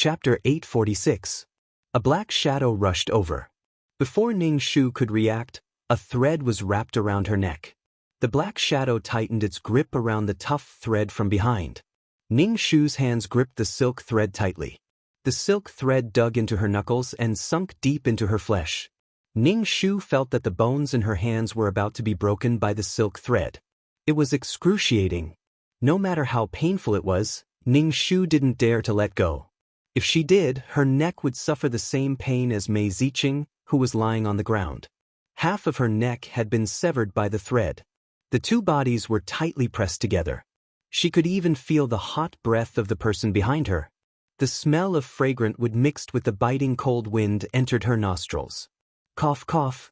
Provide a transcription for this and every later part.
Chapter 846. A black shadow rushed over. Before Ning Shu could react, a thread was wrapped around her neck. The black shadow tightened its grip around the tough thread from behind. Ning Shu's hands gripped the silk thread tightly. The silk thread dug into her knuckles and sunk deep into her flesh. Ning Shu felt that the bones in her hands were about to be broken by the silk thread. It was excruciating. No matter how painful it was, Ning Shu didn't dare to let go. If she did, her neck would suffer the same pain as Mei Ziqing, who was lying on the ground. Half of her neck had been severed by the thread. The two bodies were tightly pressed together. She could even feel the hot breath of the person behind her. The smell of fragrant wood mixed with the biting cold wind entered her nostrils. Cough, cough.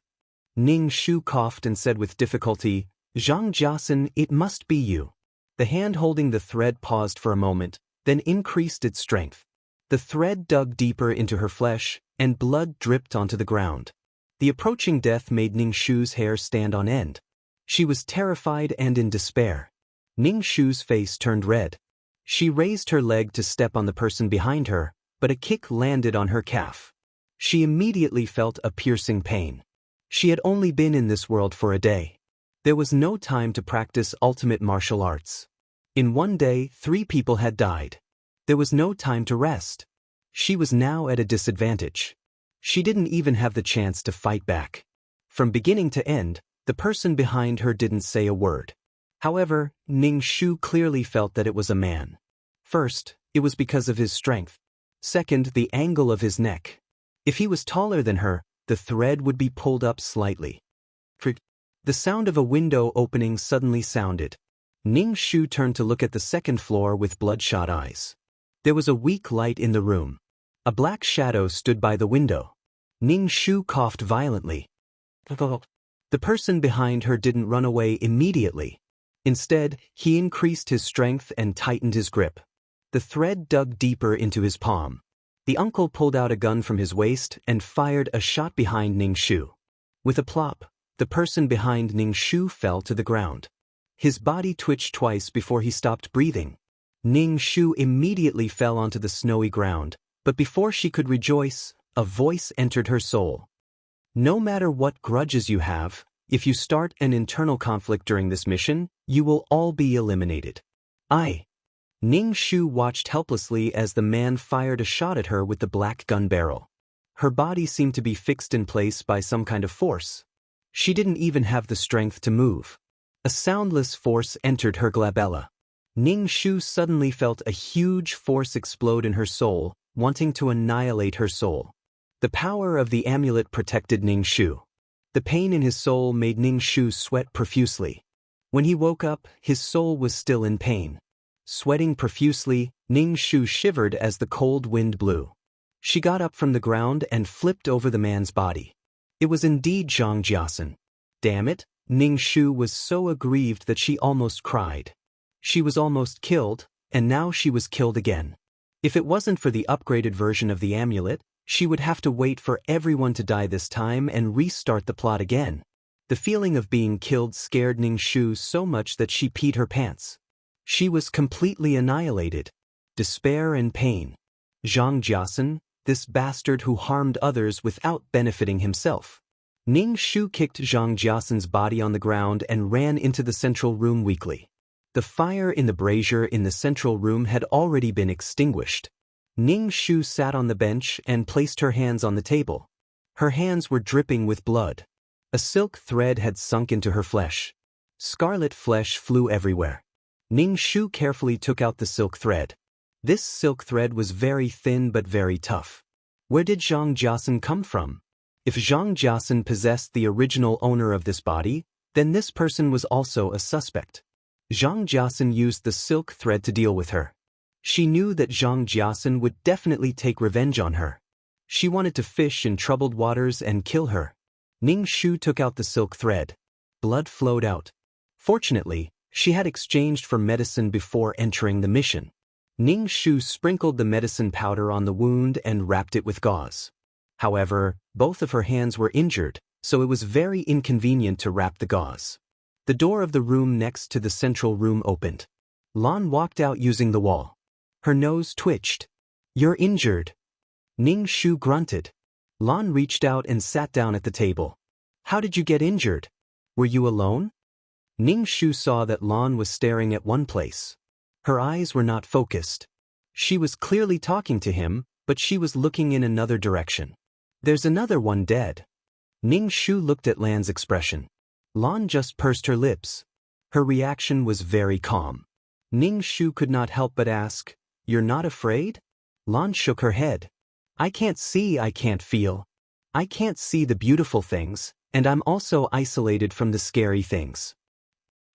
Ning Shu coughed and said with difficulty, "Zhang Jiasen, it must be you." The hand holding the thread paused for a moment, then increased its strength. The thread dug deeper into her flesh, and blood dripped onto the ground. The approaching death made Ning Shu's hair stand on end. She was terrified and in despair. Ning Shu's face turned red. She raised her leg to step on the person behind her, but a kick landed on her calf. She immediately felt a piercing pain. She had only been in this world for a day. There was no time to practice ultimate martial arts. In one day, 3 people had died. There was no time to rest. She was now at a disadvantage. She didn't even have the chance to fight back. From beginning to end, the person behind her didn't say a word. However, Ning Shu clearly felt that it was a man. First, it was because of his strength. Second, the angle of his neck. If he was taller than her, the thread would be pulled up slightly. The sound of a window opening suddenly sounded. Ning Shu turned to look at the second floor with bloodshot eyes. There was a weak light in the room. A black shadow stood by the window. Ning Shu coughed violently. The person behind her didn't run away immediately. Instead, he increased his strength and tightened his grip. The thread dug deeper into his palm. The uncle pulled out a gun from his waist and fired a shot behind Ning Shu. With a plop, the person behind Ning Shu fell to the ground. His body twitched twice before he stopped breathing. Ning Shu immediately fell onto the snowy ground, but before she could rejoice, a voice entered her soul. No matter what grudges you have, if you start an internal conflict during this mission, you will all be eliminated. Ning Shu watched helplessly as the man fired a shot at her with the black gun barrel. Her body seemed to be fixed in place by some kind of force. She didn't even have the strength to move. A soundless force entered her glabella. Ning Shu suddenly felt a huge force explode in her soul, wanting to annihilate her soul. The power of the amulet protected Ning Shu. The pain in his soul made Ning Shu sweat profusely. When he woke up, his soul was still in pain. Sweating profusely, Ning Shu shivered as the cold wind blew. She got up from the ground and flipped over the man's body. It was indeed Zhang Jiasen. Damn it, Ning Shu was so aggrieved that she almost cried. She was almost killed, and now she was killed again. If it wasn't for the upgraded version of the amulet, she would have to wait for everyone to die this time and restart the plot again. The feeling of being killed scared Ning Shu so much that she peed her pants. She was completely annihilated. Despair and pain. Zhang Jiasen, this bastard who harmed others without benefiting himself. Ning Shu kicked Zhang Jiasen's body on the ground and ran into the central room weakly. The fire in the brazier in the central room had already been extinguished. Ning Shu sat on the bench and placed her hands on the table. Her hands were dripping with blood. A silk thread had sunk into her flesh. Scarlet flesh flew everywhere. Ning Shu carefully took out the silk thread. This silk thread was very thin but very tough. Where did Zhang Jiasen come from? If Zhang Jiasen possessed the original owner of this body, then this person was also a suspect. Zhang Jiasen used the silk thread to deal with her. She knew that Zhang Jiasen would definitely take revenge on her. She wanted to fish in troubled waters and kill her. Ning Shu took out the silk thread. Blood flowed out. Fortunately, she had exchanged for medicine before entering the mission. Ning Shu sprinkled the medicine powder on the wound and wrapped it with gauze. However, both of her hands were injured, so it was very inconvenient to wrap the gauze. The door of the room next to the central room opened. Lan walked out using the wall. Her nose twitched. You're injured. Ning Shu grunted. Lan reached out and sat down at the table. How did you get injured? Were you alone? Ning Shu saw that Lan was staring at one place. Her eyes were not focused. She was clearly talking to him, but she was looking in another direction. There's another one dead. Ning Shu looked at Lan's expression. Lan just pursed her lips. Her reaction was very calm. Ning Shu could not help but ask, You're not afraid? Lan shook her head. I can't see, I can't feel. I can't see the beautiful things, and I'm also isolated from the scary things.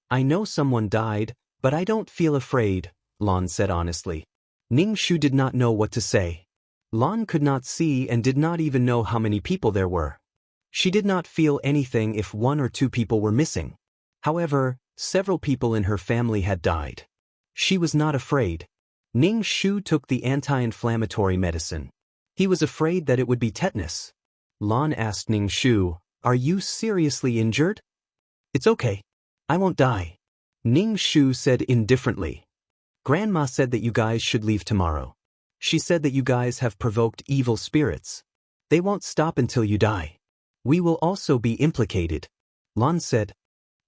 I know someone died, but I don't feel afraid, Lan said honestly. Ning Shu did not know what to say. Lan could not see and did not even know how many people there were. She did not feel anything if 1 or 2 people were missing. However, several people in her family had died. She was not afraid. Ning Shu took the anti-inflammatory medicine. He was afraid that it would be tetanus. Lan asked Ning Shu, Are you seriously injured? It's okay. I won't die. Ning Shu said indifferently. Grandma said that you guys should leave tomorrow. She said that you guys have provoked evil spirits. They won't stop until you die. We will also be implicated. Lan said.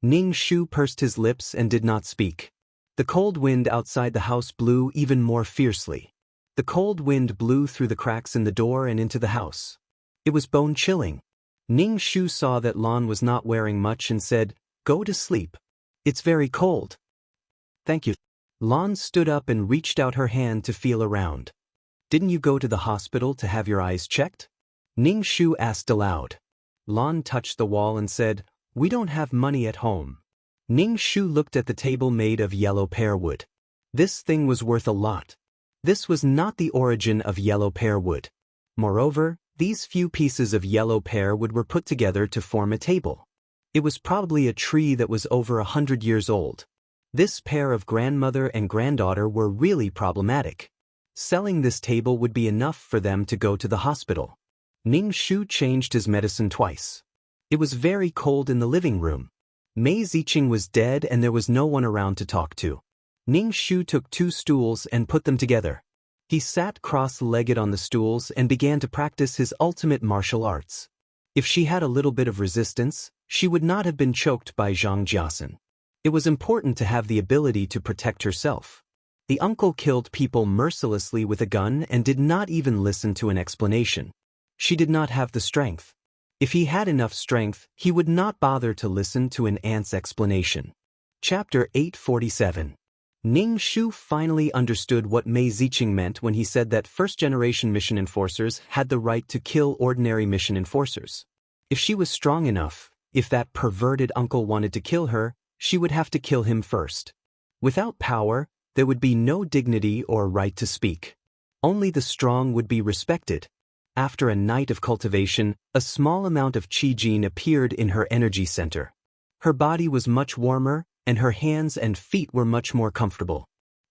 Ning Shu pursed his lips and did not speak. The cold wind outside the house blew even more fiercely. The cold wind blew through the cracks in the door and into the house. It was bone-chilling. Ning Shu saw that Lan was not wearing much and said, Go to sleep. It's very cold. Thank you. Lan stood up and reached out her hand to feel around. Didn't you go to the hospital to have your eyes checked? Ning Shu asked aloud. Lan touched the wall and said, We don't have money at home. Ning Shu looked at the table made of yellow pear wood. This thing was worth a lot. This was not the origin of yellow pear wood. Moreover, these few pieces of yellow pear wood were put together to form a table. It was probably a tree that was over 100 years old. This pair of grandmother and granddaughter were really problematic. Selling this table would be enough for them to go to the hospital. Ning Shu changed his medicine twice. It was very cold in the living room. Mei Ziqing was dead and there was no one around to talk to. Ning Shu took 2 stools and put them together. He sat cross-legged on the stools and began to practice his ultimate martial arts. If she had a little bit of resistance, she would not have been choked by Zhang Jiasen. It was important to have the ability to protect herself. The uncle killed people mercilessly with a gun and did not even listen to an explanation. She did not have the strength. If he had enough strength, he would not bother to listen to an ant's explanation. Chapter 847. Ning Shu finally understood what Mei Ziqing meant when he said that first-generation mission enforcers had the right to kill ordinary mission enforcers. If she was strong enough, if that perverted uncle wanted to kill her, she would have to kill him first. Without power, there would be no dignity or right to speak. Only the strong would be respected. After a night of cultivation, a small amount of qi jin appeared in her energy center. Her body was much warmer, and her hands and feet were much more comfortable.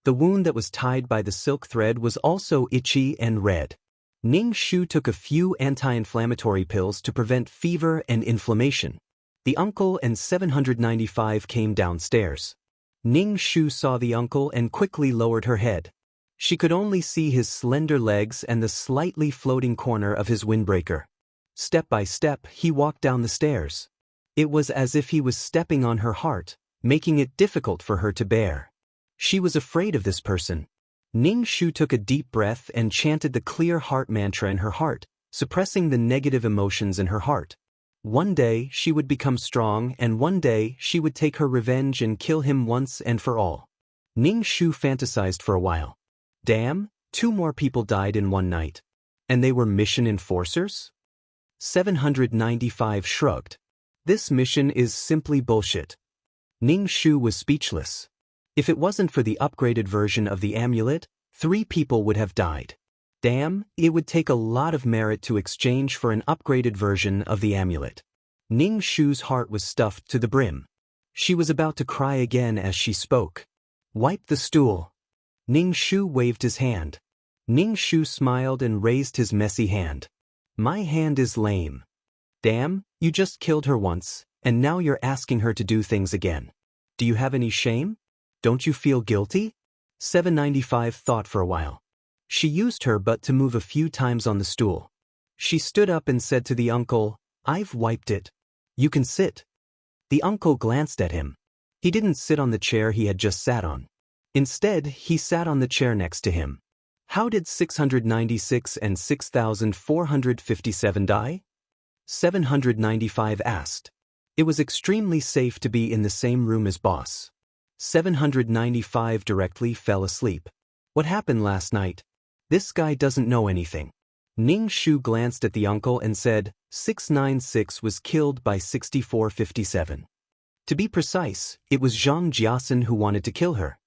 The wound that was tied by the silk thread was also itchy and red. Ning Shu took a few anti-inflammatory pills to prevent fever and inflammation. The uncle and 795 came downstairs. Ning Shu saw the uncle and quickly lowered her head. She could only see his slender legs and the slightly floating corner of his windbreaker. Step by step, he walked down the stairs. It was as if he was stepping on her heart, making it difficult for her to bear. She was afraid of this person. Ning Shu took a deep breath and chanted the clear heart mantra in her heart, suppressing the negative emotions in her heart. One day she would become strong and one day she would take her revenge and kill him once and for all. Ning Shu fantasized for a while. Damn, 2 more people died in one night. And they were mission enforcers? 795 shrugged. This mission is simply bullshit. Ning Shu was speechless. If it wasn't for the upgraded version of the amulet, 3 people would have died. Damn, it would take a lot of merit to exchange for an upgraded version of the amulet. Ning Shu's heart was stuffed to the brim. She was about to cry again as she spoke. Wipe the stool. Ning Shu waved his hand. Ning Shu smiled and raised his messy hand. My hand is lame. Damn, you just killed her once, and now you're asking her to do things again. Do you have any shame? Don't you feel guilty? 795 thought for a while. She used her butt to move a few times on the stool. She stood up and said to the uncle, "I've wiped it. You can sit." The uncle glanced at him. He didn't sit on the chair he had just sat on. Instead, he sat on the chair next to him. How did 696 and 6,457 die? 795 asked. It was extremely safe to be in the same room as boss. 795 directly fell asleep. What happened last night? This guy doesn't know anything. Ning Shu glanced at the uncle and said, 696 was killed by 6457. To be precise, it was Zhang Jiasen who wanted to kill her.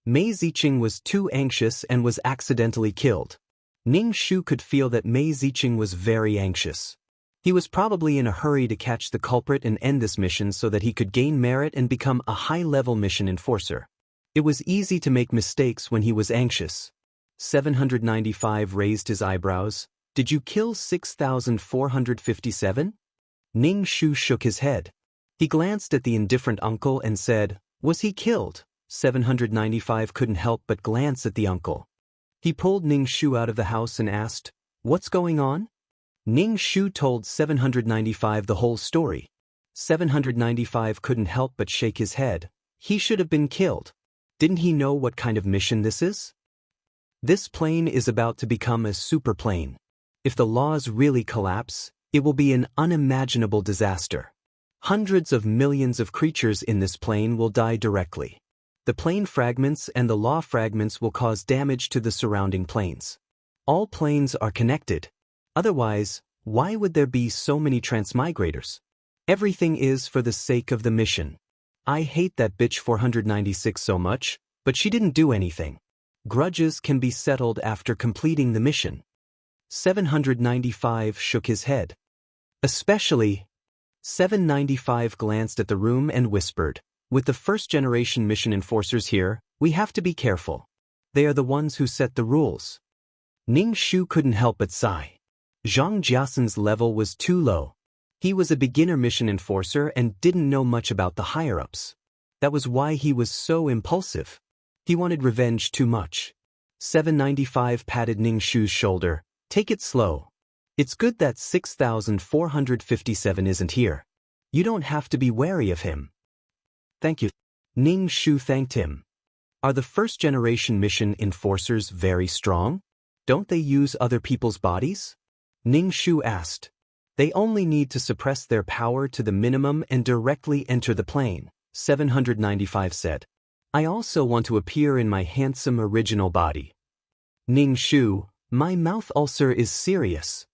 Mei Ziqing was too anxious and was accidentally killed. Ning Shu could feel that Mei Ziqing was very anxious. He was probably in a hurry to catch the culprit and end this mission so that he could gain merit and become a high-level mission enforcer. It was easy to make mistakes when he was anxious. 795 raised his eyebrows. Did you kill 6,457? Ning Shu shook his head. He glanced at the indifferent uncle and said, "Was he killed?" 795 couldn't help but glance at the uncle. He pulled Ning Shu out of the house and asked, "What's going on?" Ning Shu told 795 the whole story. 795 couldn't help but shake his head. He should have been killed. Didn't he know what kind of mission this is? This plane is about to become a super plane. If the laws really collapse, it will be an unimaginable disaster. Hundreds of millions of creatures in this plane will die directly. The plane fragments and the law fragments will cause damage to the surrounding planes. All planes are connected. Otherwise, why would there be so many transmigrators? Everything is for the sake of the mission. I hate that bitch 496 so much, but she didn't do anything. Grudges can be settled after completing the mission. 795 shook his head. Especially. 795 glanced at the room and whispered, "With the first-generation mission enforcers here, we have to be careful. They are the ones who set the rules." Ning Shu couldn't help but sigh. Zhang Jiasen's level was too low. He was a beginner mission enforcer and didn't know much about the higher-ups. That was why he was so impulsive. He wanted revenge too much. 795 patted Ning Shu's shoulder. "Take it slow. It's good that 6,457 isn't here. You don't have to be wary of him." "Thank you." Ning Shu thanked him. "Are the first-generation mission enforcers very strong? Don't they use other people's bodies?" Ning Shu asked. "They only need to suppress their power to the minimum and directly enter the plane," 795 said. "I also want to appear in my handsome original body." Ning Shu, "My mouth ulcer is serious."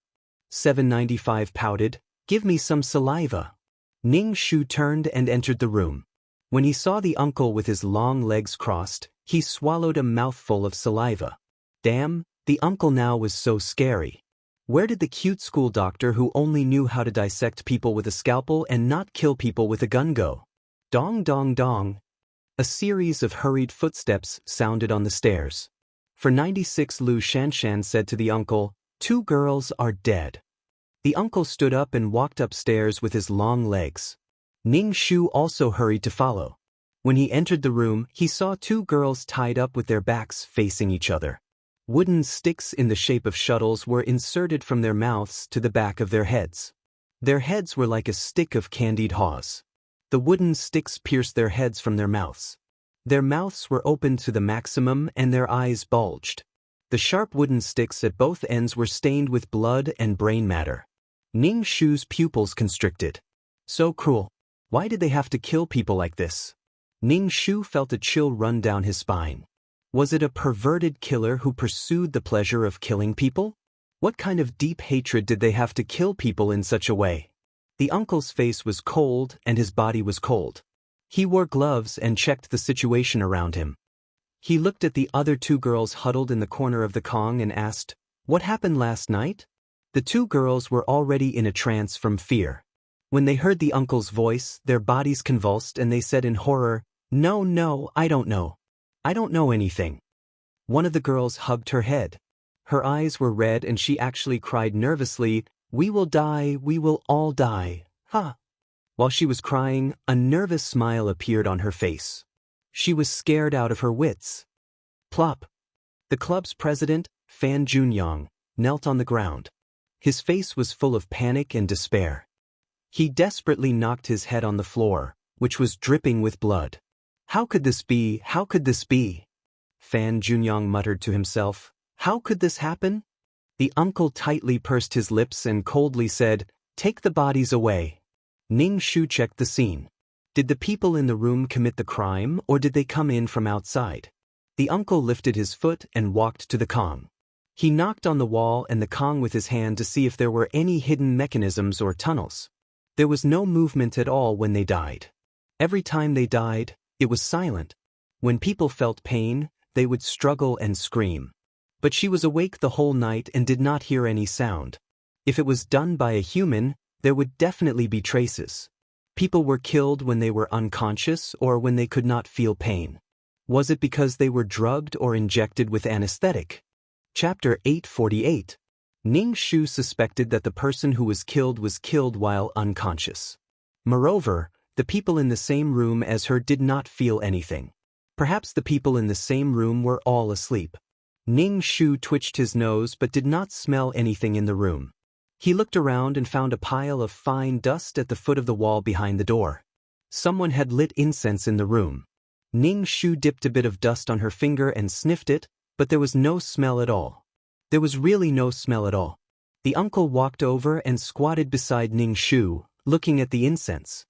795 pouted, "Give me some saliva." Ning Shu turned and entered the room. When he saw the uncle with his long legs crossed, he swallowed a mouthful of saliva. Damn, the uncle now was so scary. Where did the cute school doctor who only knew how to dissect people with a scalpel and not kill people with a gun go? Dong dong dong. A series of hurried footsteps sounded on the stairs. For 96 Lu Shanshan said to the uncle, "Two girls are dead." The uncle stood up and walked upstairs with his long legs. Ning Shu also hurried to follow. When he entered the room, he saw two girls tied up with their backs facing each other. Wooden sticks in the shape of shuttles were inserted from their mouths to the back of their heads. Their heads were like a stick of candied haws. The wooden sticks pierced their heads from their mouths. Their mouths were opened to the maximum and their eyes bulged. The sharp wooden sticks at both ends were stained with blood and brain matter. Ning Shu's pupils constricted. So cruel. Why did they have to kill people like this? Ning Shu felt a chill run down his spine. Was it a perverted killer who pursued the pleasure of killing people? What kind of deep hatred did they have to kill people in such a way? The uncle's face was cold and his body was cold. He wore gloves and checked the situation around him. He looked at the other two girls huddled in the corner of the Kong and asked, "What happened last night?" The two girls were already in a trance from fear. When they heard the uncle's voice, their bodies convulsed and they said in horror, No, I don't know. I don't know anything." One of the girls hugged her head. Her eyes were red and she actually cried nervously, "We will die, we will all die, ha." While she was crying, a nervous smile appeared on her face. She was scared out of her wits. Plop. The club's president, Fan Junyang, knelt on the ground. His face was full of panic and despair. He desperately knocked his head on the floor, which was dripping with blood. How could this be? How could this be? Fan Junyang muttered to himself. How could this happen? The uncle tightly pursed his lips and coldly said, "Take the bodies away." Ning Shu checked the scene. Did the people in the room commit the crime, or did they come in from outside? The uncle lifted his foot and walked to the Kong. He knocked on the wall and the Kong with his hand to see if there were any hidden mechanisms or tunnels. There was no movement at all when they died. Every time they died, it was silent. When people felt pain, they would struggle and scream. But she was awake the whole night and did not hear any sound. If it was done by a human, there would definitely be traces. People were killed when they were unconscious or when they could not feel pain. Was it because they were drugged or injected with anesthetic? Chapter 848. Ning Shu suspected that the person who was killed while unconscious. Moreover, the people in the same room as her did not feel anything. Perhaps the people in the same room were all asleep. Ning Shu twitched his nose but did not smell anything in the room. He looked around and found a pile of fine dust at the foot of the wall behind the door. Someone had lit incense in the room. Ning Shu dipped a bit of dust on her finger and sniffed it, but there was no smell at all. There was really no smell at all. The uncle walked over and squatted beside Ning Shu, looking at the incense.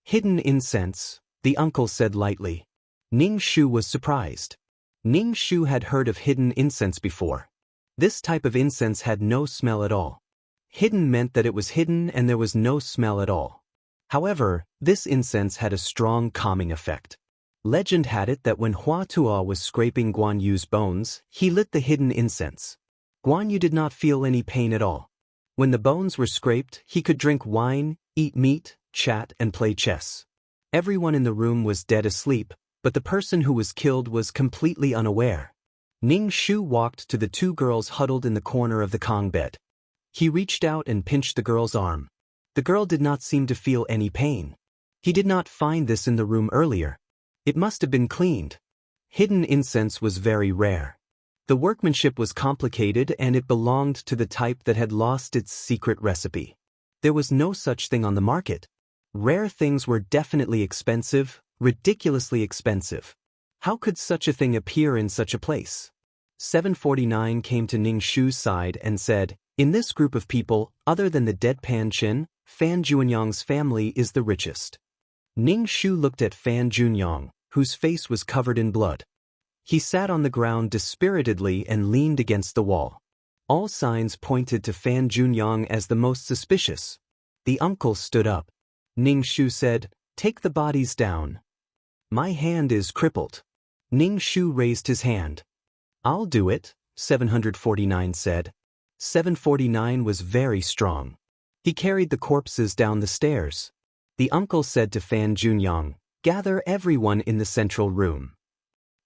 Hidden incense, the uncle said lightly. Ning Shu was surprised. Ning Shu had heard of hidden incense before. This type of incense had no smell at all. Hidden meant that it was hidden and there was no smell at all. However, this incense had a strong calming effect. Legend had it that when Hua Tuo was scraping Guan Yu's bones, he lit the hidden incense. Guan Yu did not feel any pain at all. When the bones were scraped, he could drink wine, eat meat, chat and play chess. Everyone in the room was dead asleep, but the person who was killed was completely unaware. Ning Shu walked to the two girls huddled in the corner of the Kong bed. He reached out and pinched the girl's arm. The girl did not seem to feel any pain. He did not find this in the room earlier. It must have been cleaned. Hidden incense was very rare. The workmanship was complicated and it belonged to the type that had lost its secret recipe. There was no such thing on the market. Rare things were definitely expensive, ridiculously expensive. How could such a thing appear in such a place? 749 came to Ning Shu's side and said, "In this group of people, other than the dead Pan Chin, Fan Junyang's family is the richest." Ning Shu looked at Fan Junyang, whose face was covered in blood. He sat on the ground dispiritedly and leaned against the wall. All signs pointed to Fan Junyang as the most suspicious. The uncle stood up. Ning Shu said, "Take the bodies down." "My hand is crippled." Ning Shu raised his hand. "I'll do it," 749 said. 749 was very strong. He carried the corpses down the stairs. The uncle said to Fan Junyang, "Gather everyone in the central room."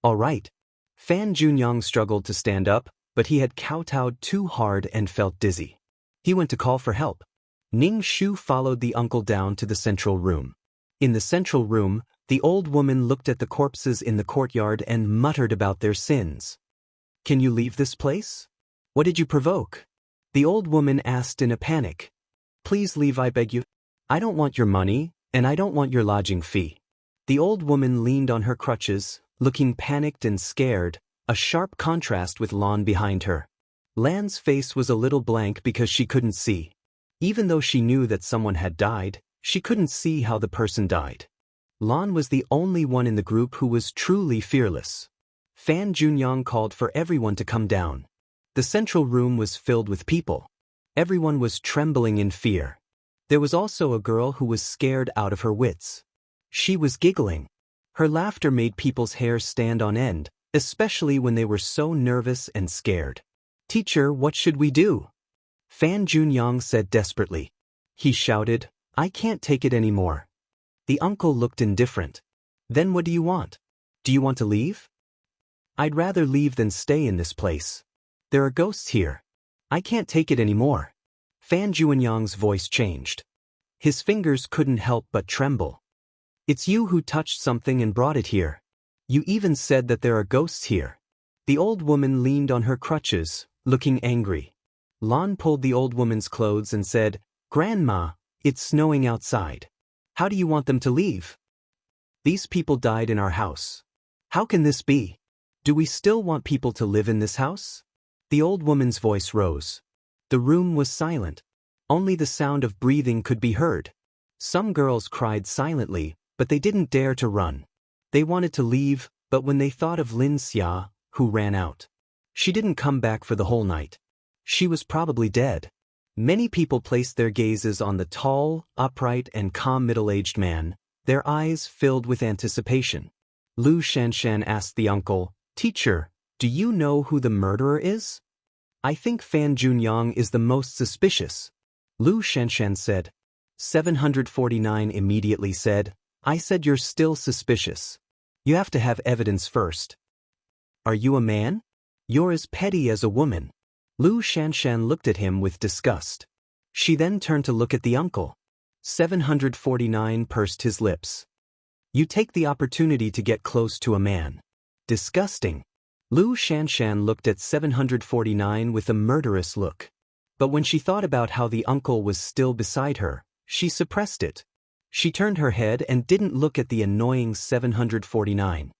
"All right." Fan Junyang struggled to stand up, but he had kowtowed too hard and felt dizzy. He went to call for help. Ning Shu followed the uncle down to the central room. In the central room, the old woman looked at the corpses in the courtyard and muttered about their sins. "Can you leave this place? What did you provoke?" The old woman asked in a panic. "Please leave, I beg you. I don't want your money, and I don't want your lodging fee." The old woman leaned on her crutches, looking panicked and scared, a sharp contrast with Lan behind her. Lan's face was a little blank because she couldn't see. Even though she knew that someone had died, she couldn't see how the person died. Lan was the only one in the group who was truly fearless. Fan Junyang called for everyone to come down. The central room was filled with people. Everyone was trembling in fear. There was also a girl who was scared out of her wits. She was giggling. Her laughter made people's hair stand on end, especially when they were so nervous and scared. "Teacher, what should we do?" Fan Junyang said desperately. He shouted, "I can't take it anymore." The uncle looked indifferent. "Then what do you want? Do you want to leave?" "I'd rather leave than stay in this place. There are ghosts here. I can't take it anymore." Fan Junyang's voice changed. His fingers couldn't help but tremble. "It's you who touched something and brought it here. You even said that there are ghosts here." The old woman leaned on her crutches, looking angry. Lon pulled the old woman's clothes and said, "Grandma, it's snowing outside. How do you want them to leave? These people died in our house. How can this be? Do we still want people to live in this house?" The old woman's voice rose. The room was silent. Only the sound of breathing could be heard. Some girls cried silently, but they didn't dare to run. They wanted to leave, but when they thought of Lin Xia, who ran out. She didn't come back for the whole night. She was probably dead. Many people placed their gazes on the tall, upright, and calm middle-aged man, their eyes filled with anticipation. Lu Shanshan asked the uncle, "Teacher, do you know who the murderer is?" "I think Fan Junyang is the most suspicious," Lu Shanshan said. 749 immediately said, "I said you're still suspicious. You have to have evidence first. Are you a man? You're as petty as a woman." Lu Shanshan looked at him with disgust. She then turned to look at the uncle. 749 pursed his lips. "You take the opportunity to get close to a man. Disgusting." Lu Shanshan looked at 749 with a murderous look. But when she thought about how the uncle was still beside her, she suppressed it. She turned her head and didn't look at the annoying 749.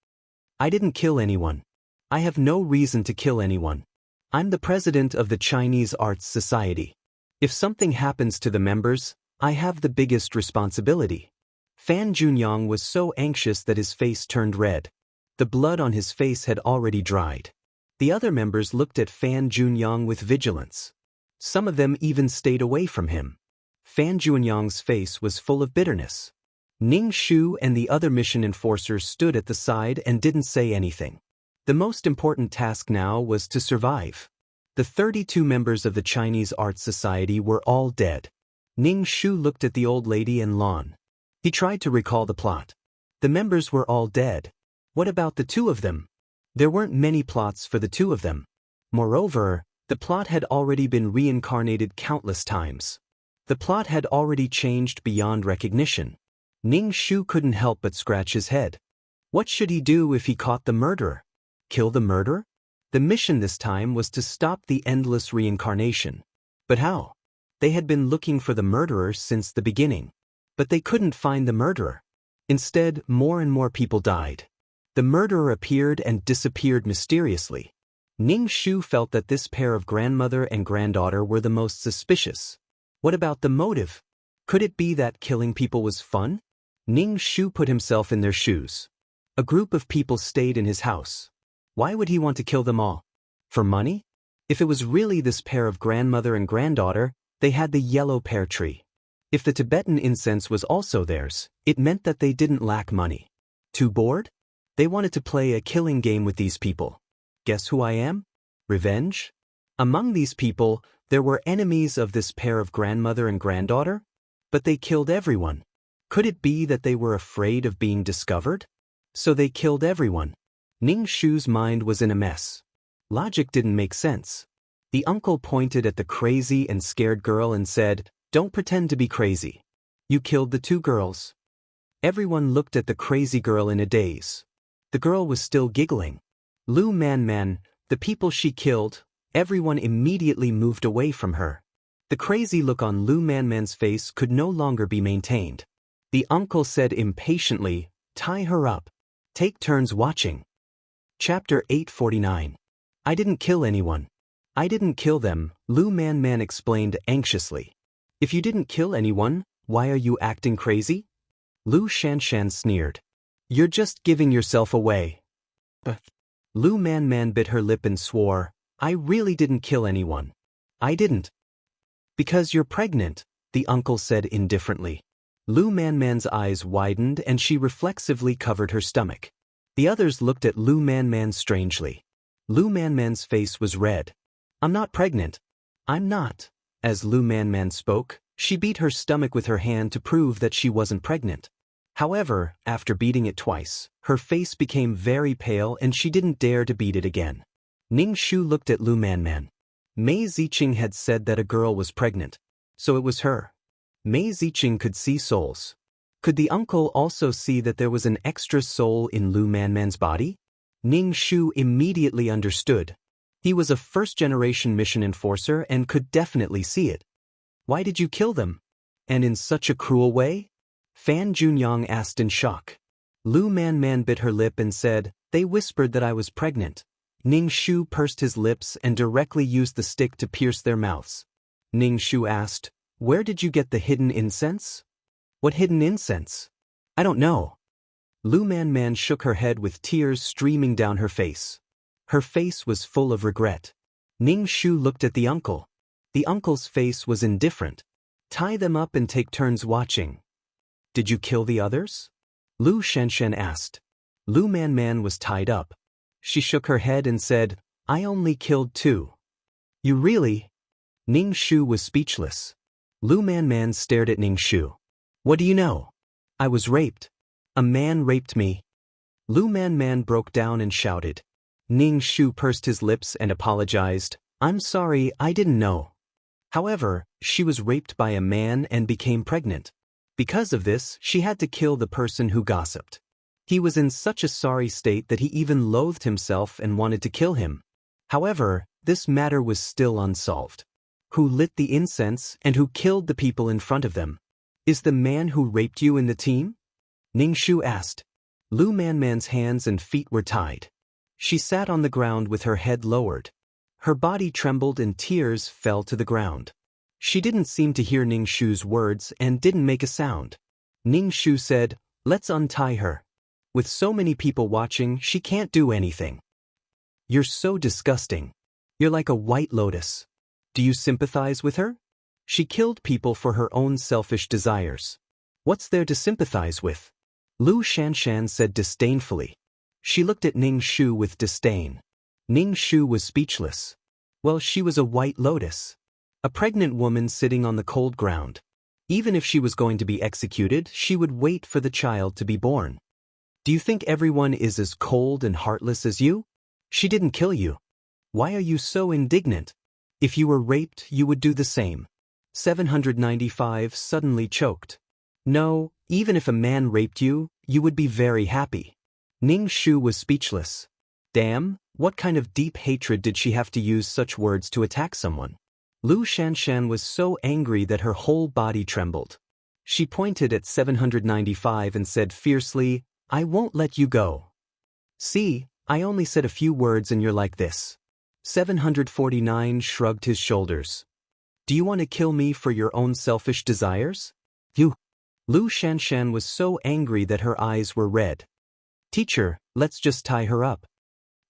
"I didn't kill anyone. I have no reason to kill anyone. I'm the president of the Chinese Arts Society. If something happens to the members, I have the biggest responsibility." Fan Junyang was so anxious that his face turned red. The blood on his face had already dried. The other members looked at Fan Junyang with vigilance. Some of them even stayed away from him. Fan Junyang's face was full of bitterness. Ning Shu and the other mission enforcers stood at the side and didn't say anything. The most important task now was to survive. The 32 members of the Chinese Arts Society were all dead. Ning Shu looked at the old lady and Lon. He tried to recall the plot. The members were all dead. What about the two of them? There weren't many plots for the two of them. Moreover, the plot had already been reincarnated countless times. The plot had already changed beyond recognition. Ning Shu couldn't help but scratch his head. What should he do if he caught the murderer? Kill the murderer? The mission this time was to stop the endless reincarnation. But how? They had been looking for the murderer since the beginning. But they couldn't find the murderer. Instead, more and more people died. The murderer appeared and disappeared mysteriously. Ning Shu felt that this pair of grandmother and granddaughter were the most suspicious. What about the motive? Could it be that killing people was fun? Ning Shu put himself in their shoes. A group of people stayed in his house. Why would he want to kill them all? For money? If it was really this pair of grandmother and granddaughter, they had the yellow pear tree. If the Tibetan incense was also theirs, it meant that they didn't lack money. Too bored? They wanted to play a killing game with these people. Guess who I am? Revenge? Among these people, there were enemies of this pair of grandmother and granddaughter, but they killed everyone. Could it be that they were afraid of being discovered? So they killed everyone. Ning Shu's mind was in a mess. Logic didn't make sense. The uncle pointed at the crazy and scared girl and said, "Don't pretend to be crazy. You killed the two girls." Everyone looked at the crazy girl in a daze. The girl was still giggling. Lu Man, the people she killed, everyone immediately moved away from her. The crazy look on Lu Man's face could no longer be maintained. The uncle said impatiently, "Tie her up. Take turns watching." Chapter 849. I didn't kill anyone. I didn't kill them, Lu Man explained anxiously. If you didn't kill anyone, why are you acting crazy? Lu Shanshan sneered. You're just giving yourself away. Lu Man bit her lip and swore, I really didn't kill anyone. I didn't. Because you're pregnant, the uncle said indifferently. Lu Man's eyes widened and she reflexively covered her stomach. The others looked at Lu Man strangely. Lu Man's face was red. I'm not pregnant. I'm not. As Lu Man spoke, she beat her stomach with her hand to prove that she wasn't pregnant. However, after beating it twice, her face became very pale and she didn't dare to beat it again. Ning Shu looked at Lu Man. Mei Ziqing had said that a girl was pregnant. So it was her. Mei Ziqing could see souls. Could the uncle also see that there was an extra soul in Lu Man's body? Ning Shu immediately understood. He was a first-generation mission enforcer and could definitely see it. Why did you kill them? And in such a cruel way? Fan Junyang asked in shock. Lu Man bit her lip and said, they whispered that I was pregnant. Ning Shu pursed his lips and directly used the stick to pierce their mouths. Ning Shu asked, where did you get the hidden incense? What hidden incense? I don't know. Lu Man shook her head with tears streaming down her face. Her face was full of regret. Ning Shu looked at the uncle. The uncle's face was indifferent. Tie them up and take turns watching. Did you kill the others? Lu Shenshen asked. Lu Man was tied up. She shook her head and said, I only killed 2. You really? Ning Shu was speechless. Lu Man stared at Ning Shu. What do you know? I was raped. A man raped me. Lu Man broke down and shouted. Ning Shu pursed his lips and apologized. I'm sorry, I didn't know. However, she was raped by a man and became pregnant. Because of this, she had to kill the person who gossiped. He was in such a sorry state that he even loathed himself and wanted to kill him. However, this matter was still unsolved. Who lit the incense and who killed the people in front of them? Is the man who raped you in the team? Ning Shu asked. Lu Man's hands and feet were tied. She sat on the ground with her head lowered. Her body trembled and tears fell to the ground. She didn't seem to hear Ning Shu's words and didn't make a sound. Ning Shu said, let's untie her. With so many people watching, she can't do anything. You're so disgusting. You're like a white lotus. Do you sympathize with her? She killed people for her own selfish desires. What's there to sympathize with? Lu Shanshan said disdainfully. She looked at Ning Shu with disdain. Ning Shu was speechless. Well, she was a white lotus. A pregnant woman sitting on the cold ground. Even if she was going to be executed, she would wait for the child to be born. Do you think everyone is as cold and heartless as you? She didn't kill you. Why are you so indignant? If you were raped, you would do the same. 795 suddenly choked. No, even if a man raped you, you would be very happy. Ning Shu was speechless. Damn, what kind of deep hatred did she have to use such words to attack someone? Lu Shanshan was so angry that her whole body trembled. She pointed at 795 and said fiercely, I won't let you go. See, I only said a few words and you're like this. 749 shrugged his shoulders. Do you want to kill me for your own selfish desires? You. Lu Shanshan was so angry that her eyes were red. Teacher, let's just tie her up.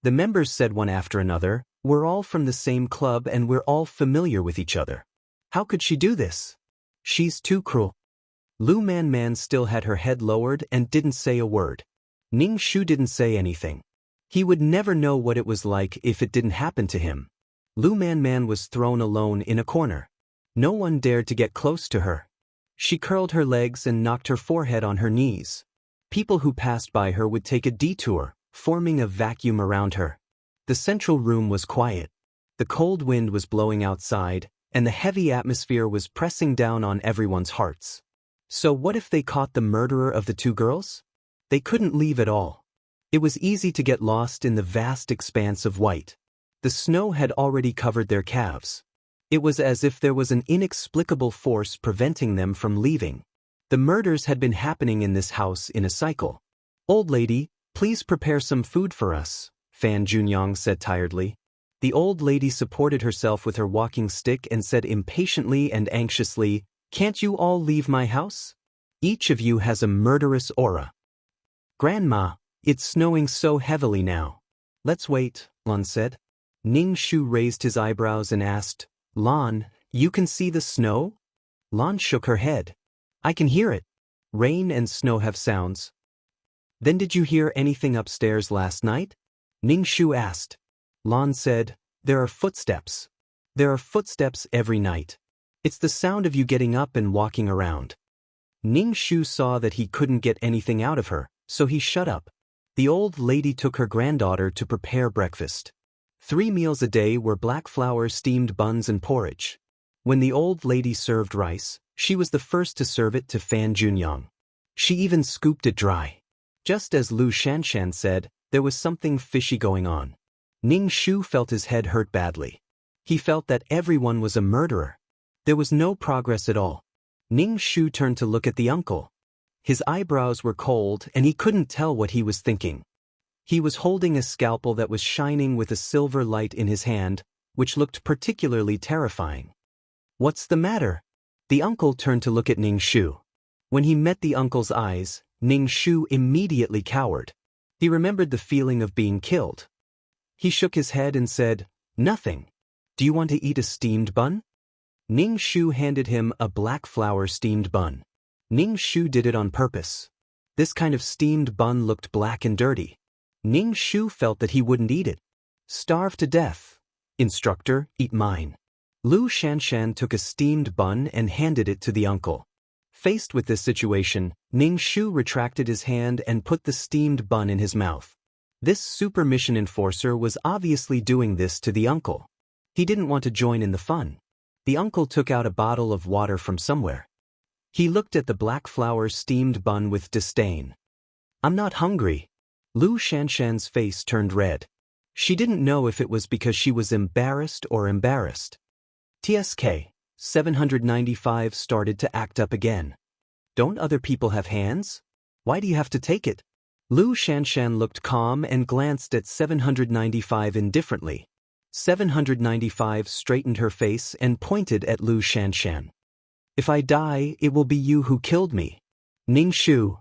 The members said one after another, we're all from the same club and we're all familiar with each other. How could she do this? She's too cruel. Lu Man still had her head lowered and didn't say a word. Ning Shu didn't say anything. He would never know what it was like if it didn't happen to him. Lu Man was thrown alone in a corner. No one dared to get close to her. She curled her legs and knocked her forehead on her knees. People who passed by her would take a detour, forming a vacuum around her. The central room was quiet. The cold wind was blowing outside, and the heavy atmosphere was pressing down on everyone's hearts. So what if they caught the murderer of the 2 girls? They couldn't leave at all. It was easy to get lost in the vast expanse of white. The snow had already covered their calves. It was as if there was an inexplicable force preventing them from leaving. The murders had been happening in this house in a cycle. Old lady, please prepare some food for us, Fan Junyang said tiredly. The old lady supported herself with her walking stick and said impatiently and anxiously, can't you all leave my house? Each of you has a murderous aura. Grandma, it's snowing so heavily now. Let's wait, Lan said. Ning Shu raised his eyebrows and asked, Lan, you can see the snow? Lan shook her head. I can hear it. Rain and snow have sounds. Then did you hear anything upstairs last night? Ning Shu asked. Lan said, there are footsteps. There are footsteps every night. It's the sound of you getting up and walking around. Ning Shu saw that he couldn't get anything out of her, so he shut up. The old lady took her granddaughter to prepare breakfast. 3 meals a day were black flour steamed buns and porridge. When the old lady served rice, she was the first to serve it to Fan Junyang. She even scooped it dry. Just as Lu Shanshan said, there was something fishy going on. Ning Shu felt his head hurt badly. He felt that everyone was a murderer. There was no progress at all. Ning Shu turned to look at the uncle. His eyebrows were cold and he couldn't tell what he was thinking. He was holding a scalpel that was shining with a silver light in his hand, which looked particularly terrifying. "What's the matter?" The uncle turned to look at Ning Shu. When he met the uncle's eyes, Ning Shu immediately cowered. He remembered the feeling of being killed. He shook his head and said, "Nothing. Do you want to eat a steamed bun?" Ning Shu handed him a black flour steamed bun. Ning Shu did it on purpose. This kind of steamed bun looked black and dirty. Ning Shu felt that he wouldn't eat it. "Starve to death. Instructor, eat mine." Lu Shanshan took a steamed bun and handed it to the uncle. Faced with this situation, Ning Shu retracted his hand and put the steamed bun in his mouth. This super mission enforcer was obviously doing this to the uncle. He didn't want to join in the fun. The uncle took out a bottle of water from somewhere. He looked at the black flour steamed bun with disdain. "I'm not hungry." Lu Shanshan's face turned red. She didn't know if it was because she was embarrassed or embarrassed. TSK 795 started to act up again. "Don't other people have hands? Why do you have to take it?" Lu Shanshan looked calm and glanced at 795 indifferently. 795 straightened her face and pointed at Lu Shanshan. "If I die, it will be you who killed me." Ning Shu.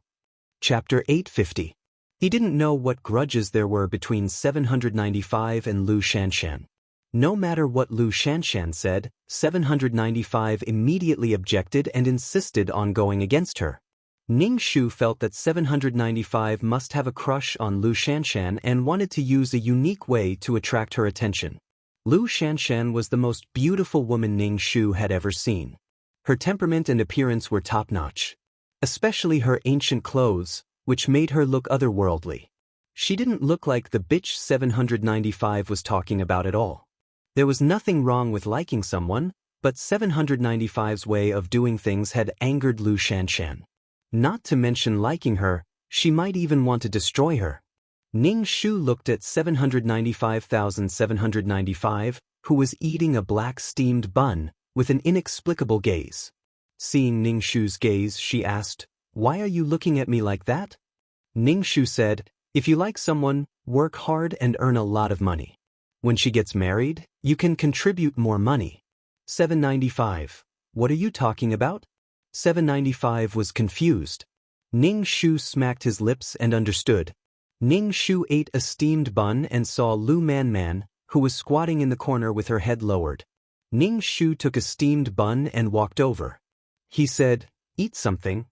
Chapter 850. He didn't know what grudges there were between 795 and Lu Shanshan. No matter what Lu Shanshan said, 795 immediately objected and insisted on going against her. Ning Shu felt that 795 must have a crush on Lu Shanshan and wanted to use a unique way to attract her attention. Lu Shanshan was the most beautiful woman Ning Shu had ever seen. Her temperament and appearance were top-notch. Especially her ancient clothes, which made her look otherworldly. She didn't look like the bitch 795 was talking about at all. There was nothing wrong with liking someone, but 795's way of doing things had angered Lu Shanshan. Not to mention liking her, she might even want to destroy her. Ning Shu looked at 795,795, who was eating a black steamed bun, with an inexplicable gaze. Seeing Ning Shu's gaze, she asked, "Why are you looking at me like that?" Ning Shu said, "If you like someone, work hard and earn a lot of money. When she gets married, you can contribute more money." 795. "What are you talking about?" 795 was confused. Ning Shu smacked his lips and understood. Ning Shu ate a steamed bun and saw Lu Man, who was squatting in the corner with her head lowered. Ning Shu took a steamed bun and walked over. He said, "Eat something."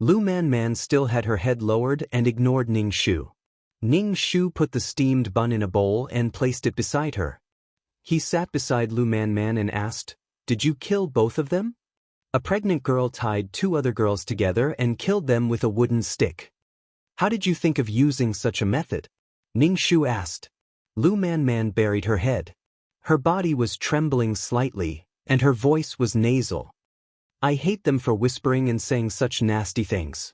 Lu Man still had her head lowered and ignored Ning Shu. Ning Shu put the steamed bun in a bowl and placed it beside her. He sat beside Lu Man and asked, "Did you kill both of them?" A pregnant girl tied two other girls together and killed them with a wooden stick. "How did you think of using such a method?" Ning Shu asked. Lu Man buried her head. Her body was trembling slightly, and her voice was nasal. "I hate them for whispering and saying such nasty things.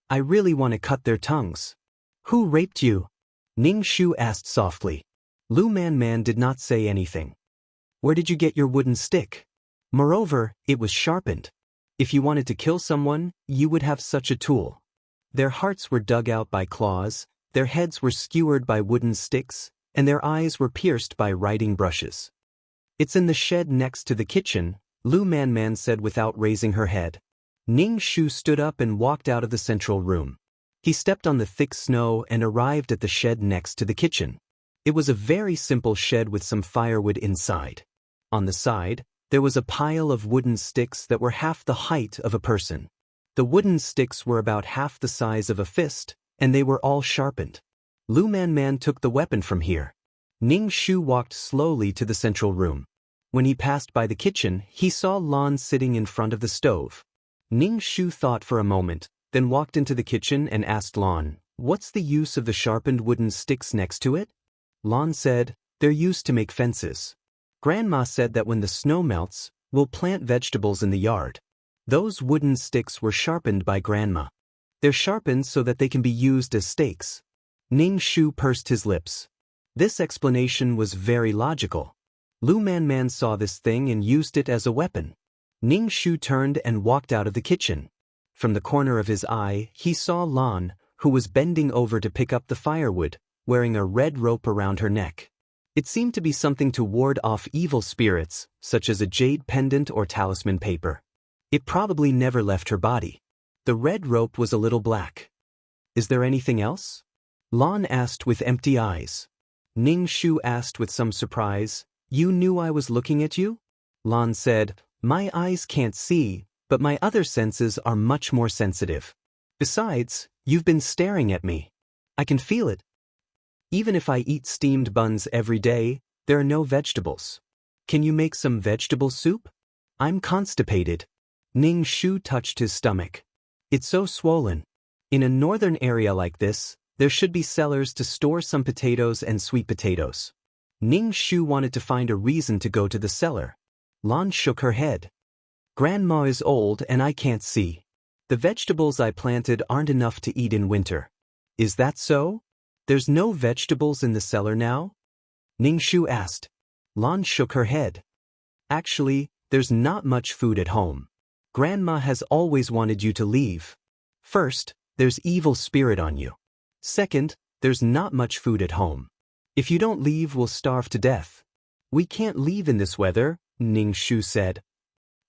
I really want to cut their tongues." "Who raped you?" Ning Shu asked softly. Lu Man did not say anything. "Where did you get your wooden stick? Moreover, it was sharpened. If you wanted to kill someone, you would have such a tool." Their hearts were dug out by claws, their heads were skewered by wooden sticks, and their eyes were pierced by writing brushes. "It's in the shed next to the kitchen," Lu Man said without raising her head. Ning Shu stood up and walked out of the central room. He stepped on the thick snow and arrived at the shed next to the kitchen. It was a very simple shed with some firewood inside. On the side, there was a pile of wooden sticks that were half the height of a person. The wooden sticks were about half the size of a fist, and they were all sharpened. Lu Man took the weapon from here. Ning Shu walked slowly to the central room. When he passed by the kitchen, he saw Lan sitting in front of the stove. Ning Shu thought for a moment, then walked into the kitchen and asked Lan, "What's the use of the sharpened wooden sticks next to it?" Lan said, "They're used to make fences. Grandma said that when the snow melts, we'll plant vegetables in the yard. Those wooden sticks were sharpened by Grandma. They're sharpened so that they can be used as stakes." Ning Shu pursed his lips. This explanation was very logical. Lu Man saw this thing and used it as a weapon. Ning Shu turned and walked out of the kitchen. From the corner of his eye, he saw Lan, who was bending over to pick up the firewood, wearing a red rope around her neck. It seemed to be something to ward off evil spirits, such as a jade pendant or talisman paper. It probably never left her body. The red rope was a little black. Is there anything else? Lan asked with empty eyes. Ning Shu asked with some surprise, You knew I was looking at you? Lan said, My eyes can't see, but my other senses are much more sensitive. Besides, you've been staring at me. I can feel it. Even if I eat steamed buns every day, there are no vegetables. Can you make some vegetable soup? I'm constipated. Ning Shu touched his stomach. It's so swollen. In a northern area like this, there should be cellars to store some potatoes and sweet potatoes. Ning Shu wanted to find a reason to go to the cellar. Lan shook her head. Grandma is old and I can't see. The vegetables I planted aren't enough to eat in winter. Is that so? There's no vegetables in the cellar now? Ning Shu asked. Lan shook her head. Actually, there's not much food at home. Grandma has always wanted you to leave. First, there's evil spirit on you. Second, there's not much food at home. If you don't leave, we'll starve to death. We can't leave in this weather, Ning Shu said.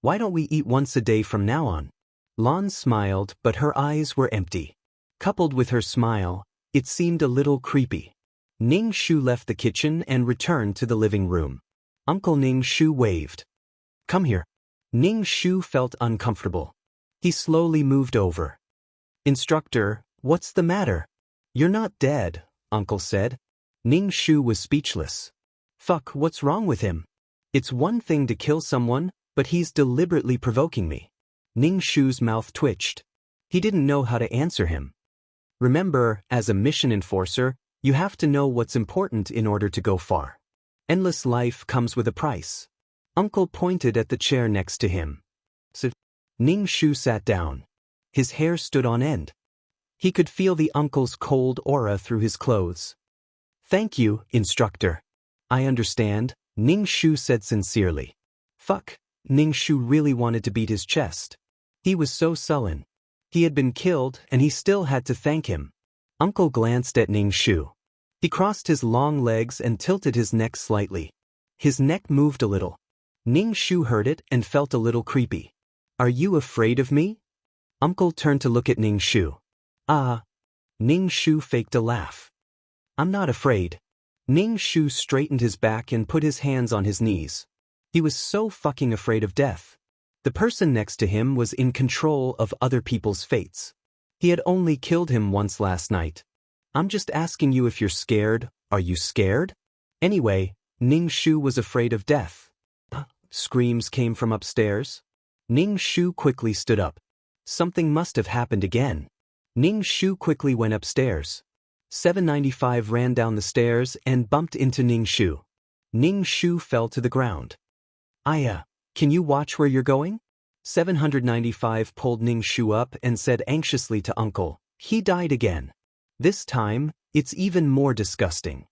Why don't we eat once a day from now on? Lan smiled, but her eyes were empty. Coupled with her smile, it seemed a little creepy. Ning Shu left the kitchen and returned to the living room. Uncle Ning Shu waved. Come here. Ning Shu felt uncomfortable. He slowly moved over. Instructor, what's the matter? You're not dead, Uncle said. Ning Shu was speechless. Fuck, what's wrong with him? It's one thing to kill someone, but he's deliberately provoking me. Ning Shu's mouth twitched. He didn't know how to answer him. Remember, as a mission enforcer, you have to know what's important in order to go far. Endless life comes with a price. Uncle pointed at the chair next to him. So, Ning Shu sat down. His hair stood on end. He could feel the uncle's cold aura through his clothes. Thank you, instructor. I understand, Ning Shu said sincerely. Fuck, Ning Shu really wanted to beat his chest. He was so sullen. He had been killed, and he still had to thank him. Uncle glanced at Ning Shu. He crossed his long legs and tilted his neck slightly. His neck moved a little. Ning Shu heard it and felt a little creepy. Are you afraid of me? Uncle turned to look at Ning Shu. Ning Shu faked a laugh. I'm not afraid. Ning Shu straightened his back and put his hands on his knees. He was so fucking afraid of death. The person next to him was in control of other people's fates. He had only killed him once last night. I'm just asking you if you're scared. Are you scared? Anyway, Ning Shu was afraid of death. Screams came from upstairs. Ning Shu quickly stood up. Something must have happened again. Ning Shu quickly went upstairs. 795 ran down the stairs and bumped into Ning Shu. Ning Shu fell to the ground. Aya, can you watch where you're going? 795 pulled Ning Shu up and said anxiously to Uncle, he died again. This time, it's even more disgusting.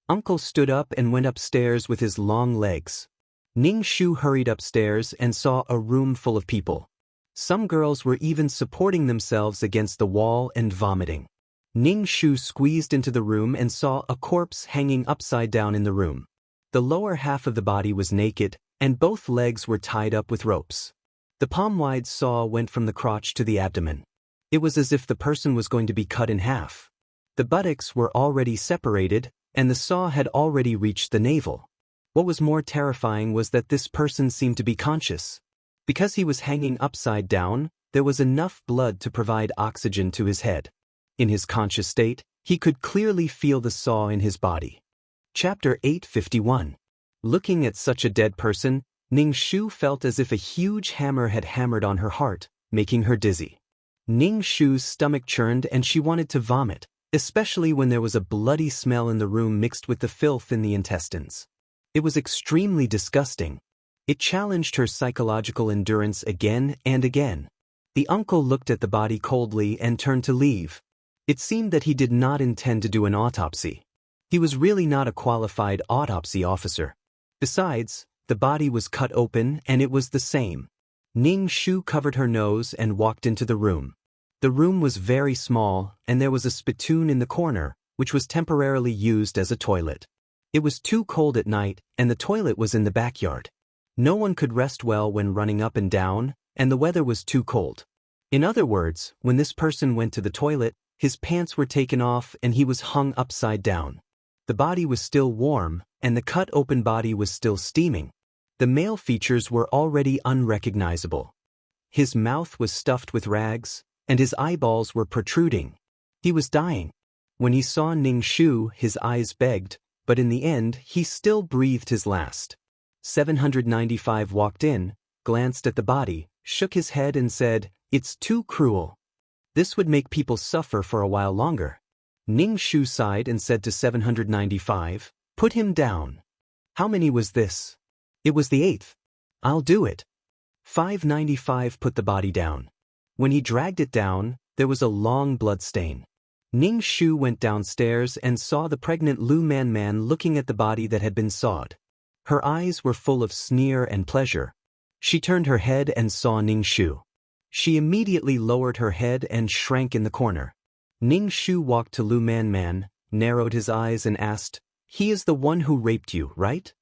Uncle stood up and went upstairs with his long legs. Ning Shu hurried upstairs and saw a room full of people. Some girls were even supporting themselves against the wall and vomiting. Ning Shu squeezed into the room and saw a corpse hanging upside down in the room. The lower half of the body was naked, and both legs were tied up with ropes. The palm-wide saw went from the crotch to the abdomen. It was as if the person was going to be cut in half. The buttocks were already separated, and the saw had already reached the navel. What was more terrifying was that this person seemed to be conscious. Because he was hanging upside down, there was enough blood to provide oxygen to his head. In his conscious state, he could clearly feel the saw in his body. Chapter 851. Looking at such a dead person, Ning Shu felt as if a huge hammer had hammered on her heart, making her dizzy. Ning Shu's stomach churned and she wanted to vomit, especially when there was a bloody smell in the room mixed with the filth in the intestines. It was extremely disgusting. It challenged her psychological endurance again and again. The uncle looked at the body coldly and turned to leave. It seemed that he did not intend to do an autopsy. He was really not a qualified autopsy officer. Besides, the body was cut open and it was the same. Ning Shu covered her nose and walked into the room. The room was very small and there was a spittoon in the corner, which was temporarily used as a toilet. It was too cold at night and the toilet was in the backyard. No one could rest well when running up and down, and the weather was too cold. In other words, when this person went to the toilet, his pants were taken off and he was hung upside down. The body was still warm, and the cut-open body was still steaming. The male features were already unrecognizable. His mouth was stuffed with rags, and his eyeballs were protruding. He was dying. When he saw Ning Shu, his eyes begged, but in the end, he still breathed his last. 795 walked in, glanced at the body, shook his head and said, "It's too cruel. This would make people suffer for a while longer." Ning Shu sighed and said to 795, "Put him down." "How many was this?" "It was the 8th. "I'll do it." 595 put the body down. When he dragged it down, there was a long blood stain. Ning Shu went downstairs and saw the pregnant Lu Man looking at the body that had been sawed. Her eyes were full of sneer and pleasure. She turned her head and saw Ning Shu. She immediately lowered her head and shrank in the corner. Ning Shu walked to Lu Man, narrowed his eyes and asked, "He is the one who raped you, right?"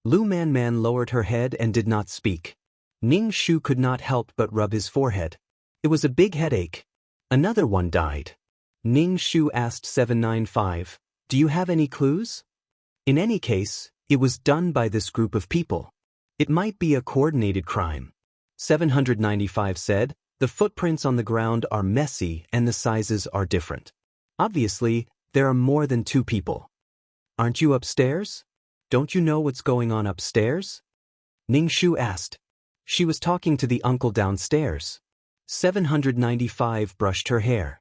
Lu Man lowered her head and did not speak. Ning Shu could not help but rub his forehead. It was a big headache. Another one died. Ning Shu asked 795, "Do you have any clues?" In any case, it was done by this group of people. It might be a coordinated crime. 795 said, "The footprints on the ground are messy and the sizes are different. Obviously, there are more than 2 people. Aren't you upstairs? Don't you know what's going on upstairs?" Ning Shu asked. She was talking to the uncle downstairs. 795 brushed her hair.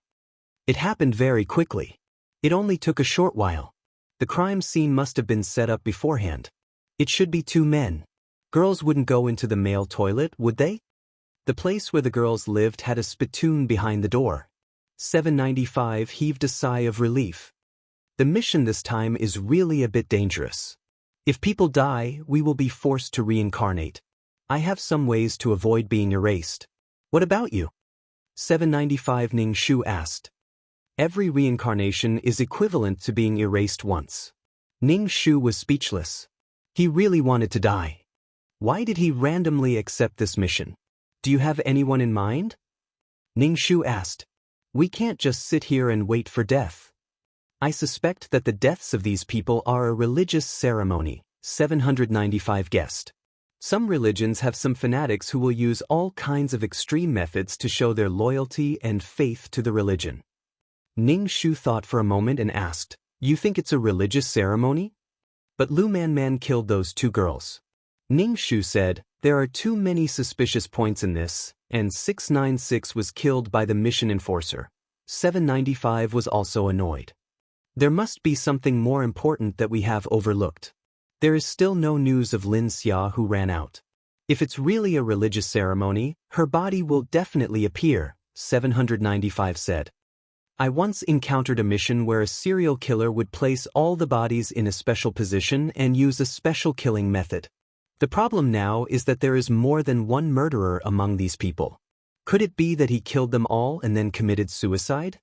It happened very quickly. It only took a short while. The crime scene must have been set up beforehand. It should be 2 men. Girls wouldn't go into the male toilet, would they? The place where the girls lived had a spittoon behind the door. 795 heaved a sigh of relief. The mission this time is really a bit dangerous. If people die, we will be forced to reincarnate. I have some ways to avoid being erased. What about you? 795 Ning Shu asked. Every reincarnation is equivalent to being erased once. Ning Shu was speechless. He really wanted to die. Why did he randomly accept this mission? Do you have anyone in mind? Ning Shu asked. We can't just sit here and wait for death. I suspect that the deaths of these people are a religious ceremony, 795 guessed. Some religions have some fanatics who will use all kinds of extreme methods to show their loyalty and faith to the religion. Ning Shu thought for a moment and asked, "You think it's a religious ceremony?" But Lu Man killed those 2 girls. Ning Shu said, "There are too many suspicious points in this, and 696 was killed by the mission enforcer." 795 was also annoyed. There must be something more important that we have overlooked. There is still no news of Lin Xia who ran out. If it's really a religious ceremony, her body will definitely appear, 795 said. I once encountered a mission where a serial killer would place all the bodies in a special position and use a special killing method. The problem now is that there is more than one murderer among these people. Could it be that he killed them all and then committed suicide?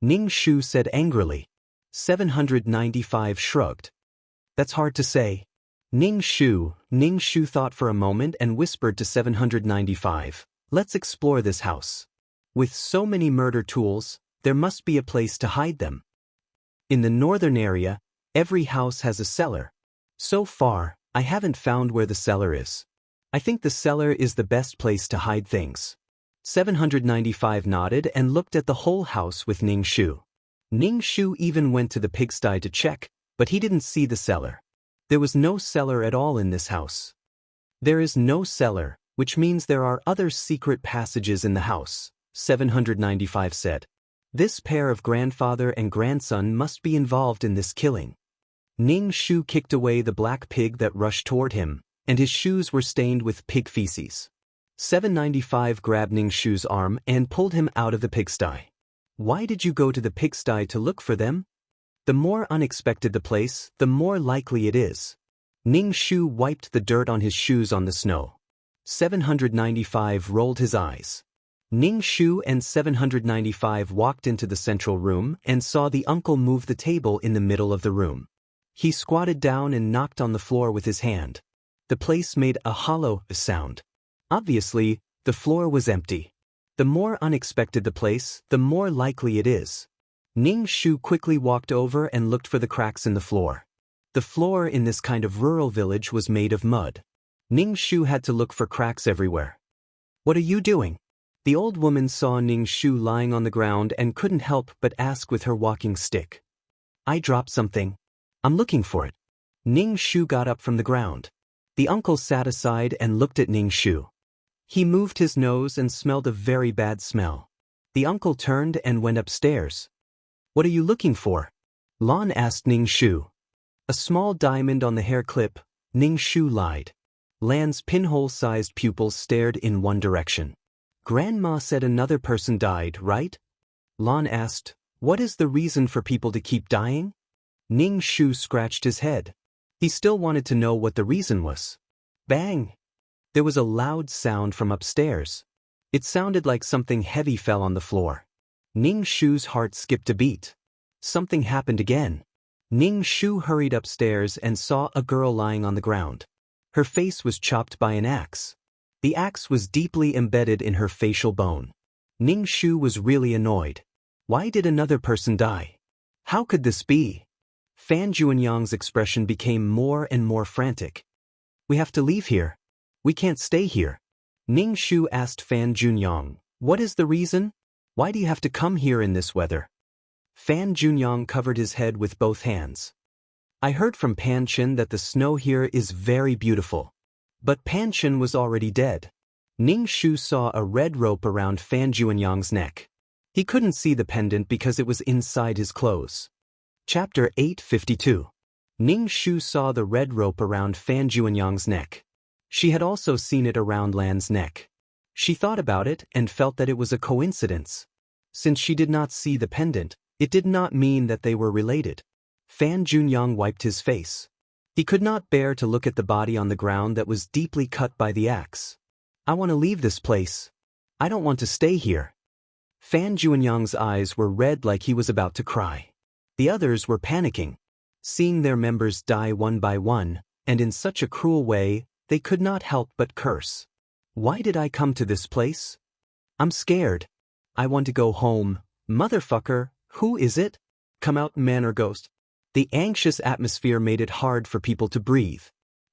Ning Shu said angrily. 795 shrugged. That's hard to say. Ning Shu thought for a moment and whispered to 795, "Let's explore this house. With so many murder tools, there must be a place to hide them." In the northern area, every house has a cellar. So far, I haven't found where the cellar is. I think the cellar is the best place to hide things. 795 nodded and looked at the whole house with Ning Shu. Ning Shu even went to the pigsty to check, but he didn't see the cellar. There was no cellar at all in this house. There is no cellar, which means there are other secret passages in the house, 795 said. This pair of grandfather and grandson must be involved in this killing. Ning Shu kicked away the black pig that rushed toward him, and his shoes were stained with pig feces. 795 grabbed Ning Shu's arm and pulled him out of the pigsty. Why did you go to the pigsty to look for them? The more unexpected the place, the more likely it is. Ning Shu wiped the dirt on his shoes on the snow. 795 rolled his eyes. Ning Shu and 795 walked into the central room and saw the uncle move the table in the middle of the room. He squatted down and knocked on the floor with his hand. The place made a hollow sound. Obviously, the floor was empty. The more unexpected the place, the more likely it is. Ning Shu quickly walked over and looked for the cracks in the floor. The floor in this kind of rural village was made of mud. Ning Shu had to look for cracks everywhere. "What are you doing?" The old woman saw Ning Shu lying on the ground and couldn't help but ask with her walking stick. "I dropped something. I'm looking for it." Ning Shu got up from the ground. The uncle sat aside and looked at Ning Shu. He moved his nose and smelled a very bad smell. The uncle turned and went upstairs. "What are you looking for?" Lon asked Ning Shu. "A small diamond on the hair clip," Ning Shu lied. Lan's pinhole-sized pupils stared in one direction. "Grandma said another person died, right?" Lon asked. "What is the reason for people to keep dying?" Ning Shu scratched his head. He still wanted to know what the reason was. Bang! There was a loud sound from upstairs. It sounded like something heavy fell on the floor. Ning Shu's heart skipped a beat. Something happened again. Ning Shu hurried upstairs and saw a girl lying on the ground. Her face was chopped by an axe. The axe was deeply embedded in her facial bone. Ning Shu was really annoyed. Why did another person die? How could this be? Fan Juanyang's expression became more and more frantic. "We have to leave here. We can't stay here." Ning Shu asked Fan Juanyang, "What is the reason? Why do you have to come here in this weather?" Fan Juanyang covered his head with both hands. "I heard from Pan Chen that the snow here is very beautiful." But Pan Chen was already dead. Ning Shu saw a red rope around Fan Juanyang's neck. He couldn't see the pendant because it was inside his clothes. Chapter 852. Ning Shu saw the red rope around Fan Juanyang's neck. She had also seen it around Lan's neck. She thought about it and felt that it was a coincidence. Since she did not see the pendant, it did not mean that they were related. Fan Juanyang wiped his face. He could not bear to look at the body on the ground that was deeply cut by the axe. "I want to leave this place. I don't want to stay here." Fan Juanyang's eyes were red like he was about to cry. The others were panicking. Seeing their members die one by one, and in such a cruel way, they could not help but curse. "Why did I come to this place? I'm scared. I want to go home. Motherfucker, who is it? Come out, man or ghost." The anxious atmosphere made it hard for people to breathe.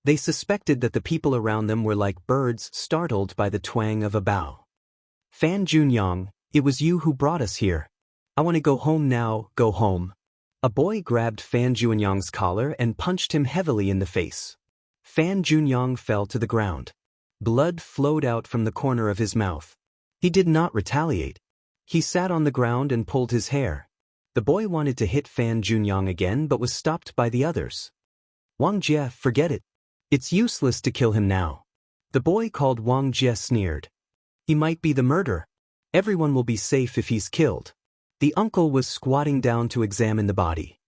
They suspected that the people around them were like birds startled by the twang of a bow. "Fan Juanyang, it was you who brought us here. I want to go home now, go home." A boy grabbed Fan Juanyang's collar and punched him heavily in the face. Fan Juanyang fell to the ground. Blood flowed out from the corner of his mouth. He did not retaliate. He sat on the ground and pulled his hair. The boy wanted to hit Fan Juanyang again but was stopped by the others. "Wang Jie, forget it. It's useless to kill him now." The boy called Wang Jie sneered. "He might be the murderer. Everyone will be safe if he's killed." The uncle was squatting down to examine the body.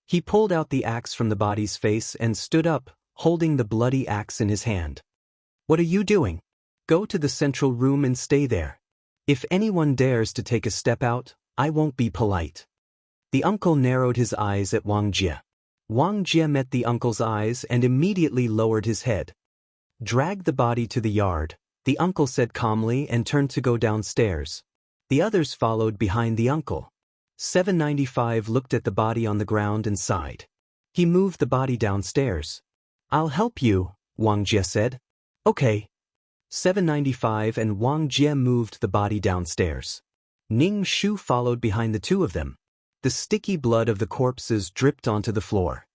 He pulled out the axe from the body's face and stood up, holding the bloody axe in his hand. "What are you doing? Go to the central room and stay there. If anyone dares to take a step out, I won't be polite." The uncle narrowed his eyes at Wang Jie. Wang Jie met the uncle's eyes and immediately lowered his head. "Drag the body to the yard," the uncle said calmly and turned to go downstairs. The others followed behind the uncle. 795 looked at the body on the ground and sighed. He moved the body downstairs. "I'll help you," Wang Jie said. "Okay." 795 and Wang Jie moved the body downstairs. Ning Shu followed behind the two of them. The sticky blood of the corpses dripped onto the floor.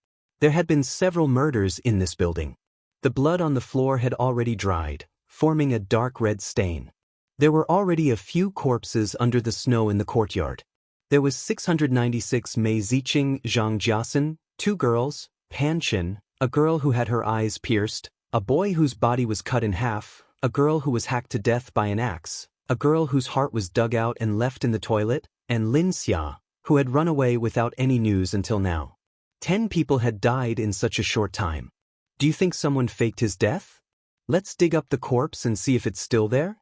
There had been several murders in this building. The blood on the floor had already dried, forming a dark red stain. There were already a few corpses under the snow in the courtyard. There was 696 Mei Ziqing Zhang Jiasen, 2 girls, Pan Chen, a girl who had her eyes pierced, a boy whose body was cut in half, a girl who was hacked to death by an axe, a girl whose heart was dug out and left in the toilet, and Lin Xia, who had run away without any news until now. 10 people had died in such a short time. Do you think someone faked his death? Let's dig up the corpse and see if it's still there?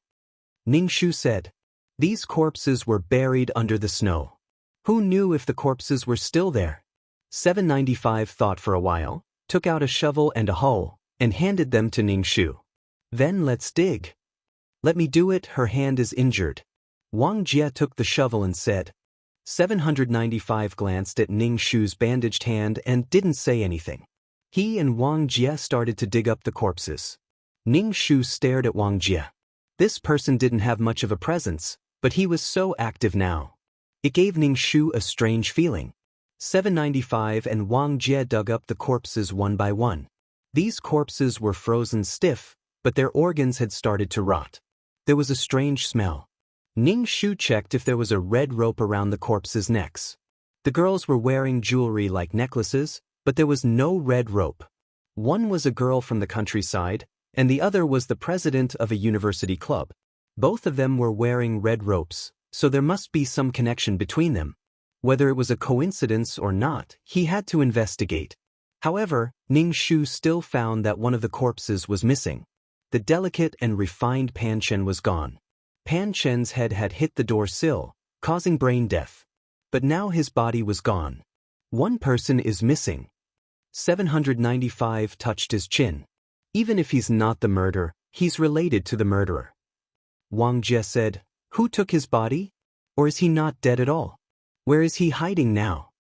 Ning Shu said. These corpses were buried under the snow. Who knew if the corpses were still there? 795 thought for a while, took out a shovel and a hoe, and handed them to Ning Shu. Then let's dig. Let me do it, her hand is injured. Wang Jie took the shovel and said. 795 glanced at Ning Shu's bandaged hand and didn't say anything. He and Wang Jie started to dig up the corpses. Ning Shu stared at Wang Jie. This person didn't have much of a presence, but he was so active now. It gave Ning Shu a strange feeling. 795 and Wang Jie dug up the corpses one by one. These corpses were frozen stiff, but their organs had started to rot. There was a strange smell. Ning Shu checked if there was a red rope around the corpses' necks. The girls were wearing jewelry like necklaces, but there was no red rope. One was a girl from the countryside, and the other was the president of a university club. Both of them were wearing red ropes, so there must be some connection between them. Whether it was a coincidence or not, he had to investigate. However, Ning Shu still found that one of the corpses was missing. The delicate and refined Pan Chen was gone. Pan Chen's head had hit the door sill, causing brain death. But now his body was gone. One person is missing. 795 touched his chin. Even if he's not the murderer, he's related to the murderer. Wang Jie said, who took his body? Or is he not dead at all? Where is he hiding now?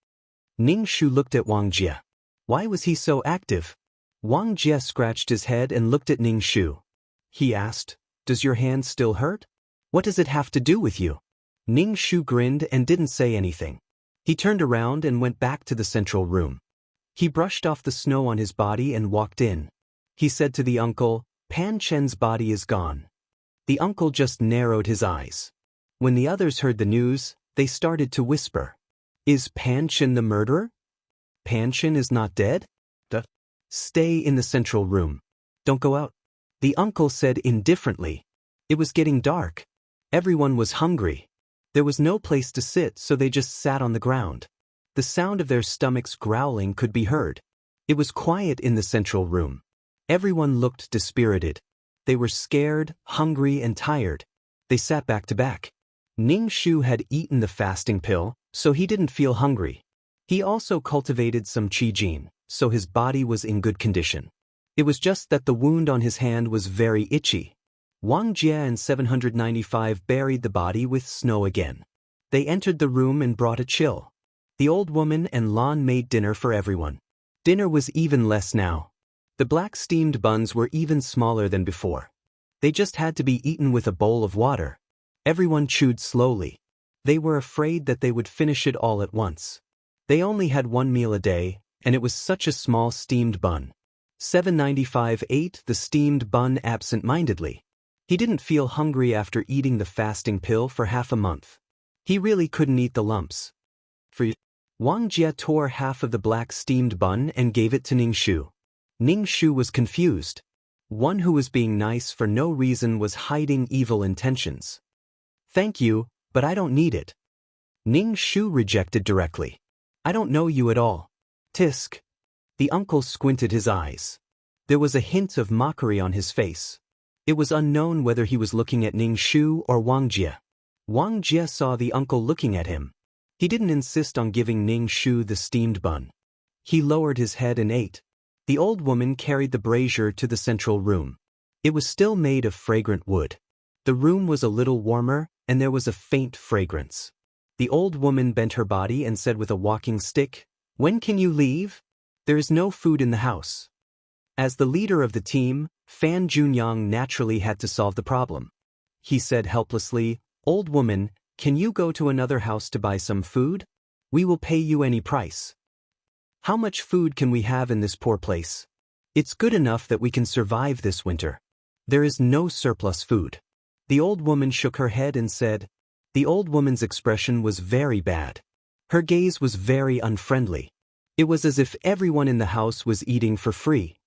Ning Shu looked at Wang Jie. Why was he so active? Wang Jie scratched his head and looked at Ning Shu. He asked, does your hand still hurt? What does it have to do with you? Ning Shu grinned and didn't say anything. He turned around and went back to the central room. He brushed off the snow on his body and walked in. He said to the uncle, Pan Chen's body is gone. The uncle just narrowed his eyes. When the others heard the news, they started to whisper. Is Pan Chen the murderer? Pan Chen is not dead? Stay in the central room. Don't go out. The uncle said indifferently. It was getting dark. Everyone was hungry. There was no place to sit, so they just sat on the ground. The sound of their stomachs growling could be heard. It was quiet in the central room. Everyone looked dispirited. They were scared, hungry, and tired. They sat back to back. Ning Shu had eaten the fasting pill, so he didn't feel hungry. He also cultivated some qi jin, so his body was in good condition. It was just that the wound on his hand was very itchy. Wang Jie and 795 buried the body with snow again. They entered the room and brought a chill. The old woman and Lan made dinner for everyone. Dinner was even less now. The black steamed buns were even smaller than before. They just had to be eaten with a bowl of water. Everyone chewed slowly. They were afraid that they would finish it all at once. They only had one meal a day, and it was such a small steamed bun. 795 ate the steamed bun absent-mindedly. He didn't feel hungry after eating the fasting pill for half a month. He really couldn't eat the lumps. Wang Jie tore half of the black steamed bun and gave it to Ning Shu. Ning Shu was confused. One who was being nice for no reason was hiding evil intentions. Thank you, but I don't need it. Ning Shu rejected directly. I don't know you at all. Tisk. The uncle squinted his eyes. There was a hint of mockery on his face. It was unknown whether he was looking at Ning Shu or Wang Jie. Wang Jie saw the uncle looking at him. He didn't insist on giving Ning Shu the steamed bun. He lowered his head and ate. The old woman carried the brazier to the central room. It was still made of fragrant wood. The room was a little warmer, and there was a faint fragrance. The old woman bent her body and said with a walking stick, "When can you leave? There is no food in the house." As the leader of the team, Fan Junyang naturally had to solve the problem. He said helplessly, "Old woman, can you go to another house to buy some food? We will pay you any price." How much food can we have in this poor place? It's good enough that we can survive this winter. There is no surplus food. The old woman shook her head and said, the old woman's expression was very bad. Her gaze was very unfriendly. It was as if everyone in the house was eating for free.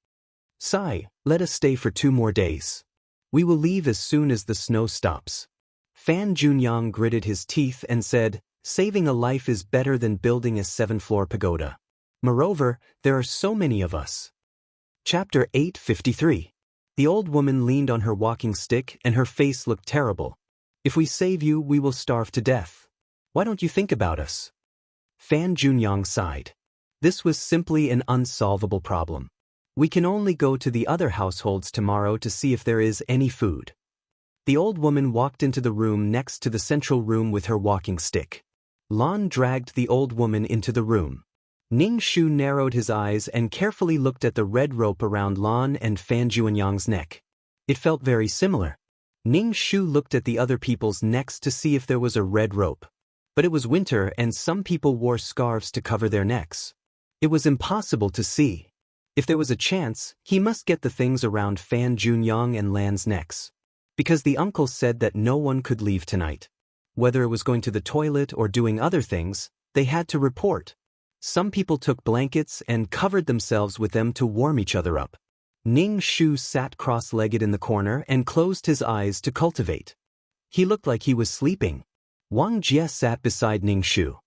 "Sai, let us stay for 2 more days. We will leave as soon as the snow stops." Fan Junyang gritted his teeth and said, Saving a life is better than building a 7-floor pagoda. Moreover, there are so many of us. Chapter 853. The old woman leaned on her walking stick and her face looked terrible. If we save you, we will starve to death. Why don't you think about us? Fan Junyang sighed. This was simply an unsolvable problem. We can only go to the other households tomorrow to see if there is any food. The old woman walked into the room next to the central room with her walking stick. Lan dragged the old woman into the room. Ning Shu narrowed his eyes and carefully looked at the red rope around Lan and Fan Junyang's neck. It felt very similar. Ning Shu looked at the other people's necks to see if there was a red rope. But it was winter and some people wore scarves to cover their necks. It was impossible to see. If there was a chance, he must get the things around Fan Junyang and Lan's necks. Because the uncle said that no one could leave tonight. Whether it was going to the toilet or doing other things, they had to report. Some people took blankets and covered themselves with them to warm each other up. Ning Shu sat cross-legged in the corner and closed his eyes to cultivate. He looked like he was sleeping. Wang Jie sat beside Ning Shu.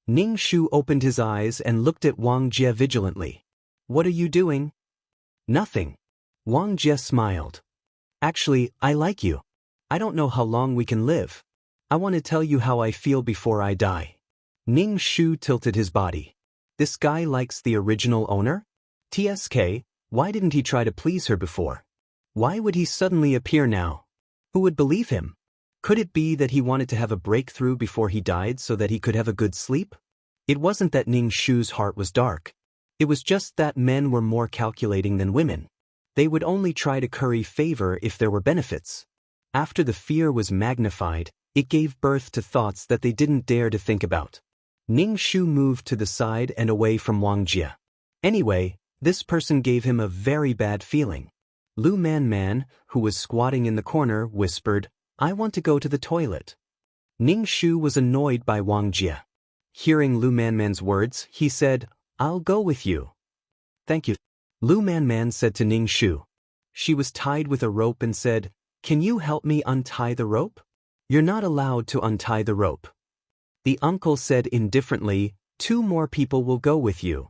Ning Shu opened his eyes and looked at Wang Jie vigilantly. What are you doing? Nothing. Wang Jie smiled. Actually, I like you. I don't know how long we can live. I want to tell you how I feel before I die. Ning Shu tilted his body. This guy likes the original owner? TSK, why didn't he try to please her before? Why would he suddenly appear now? Who would believe him? Could it be that he wanted to have a breakthrough before he died so that he could have a good sleep? It wasn't that Ning Shu's heart was dark. It was just that men were more calculating than women. They would only try to curry favor if there were benefits. After the fear was magnified, it gave birth to thoughts that they didn't dare to think about. Ning Shu moved to the side and away from Wang Jie. Anyway, this person gave him a very bad feeling. Lu Man, who was squatting in the corner, whispered, I want to go to the toilet. Ning Shu was annoyed by Wang Jie. Hearing Lu Man's words, he said, I'll go with you. Thank you. Lu Man said to Ning Shu. She was tied with a rope and said, Can you help me untie the rope? You're not allowed to untie the rope. The uncle said indifferently, 2 more people will go with you.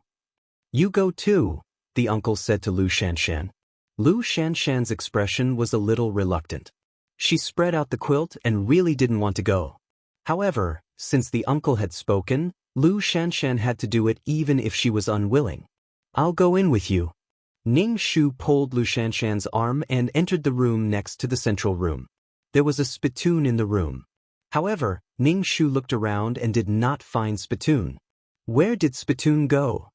You go too, the uncle said to Lu Shanshan. Lu Shanshan's expression was a little reluctant. She spread out the quilt and really didn't want to go. However, since the uncle had spoken, Lu Shanshan had to do it even if she was unwilling. I'll go in with you. Ning Shu pulled Lu Shanshan's arm and entered the room next to the central room. There was a spittoon in the room. However, Ning Shu looked around and did not find spittoon. Where did spittoon go?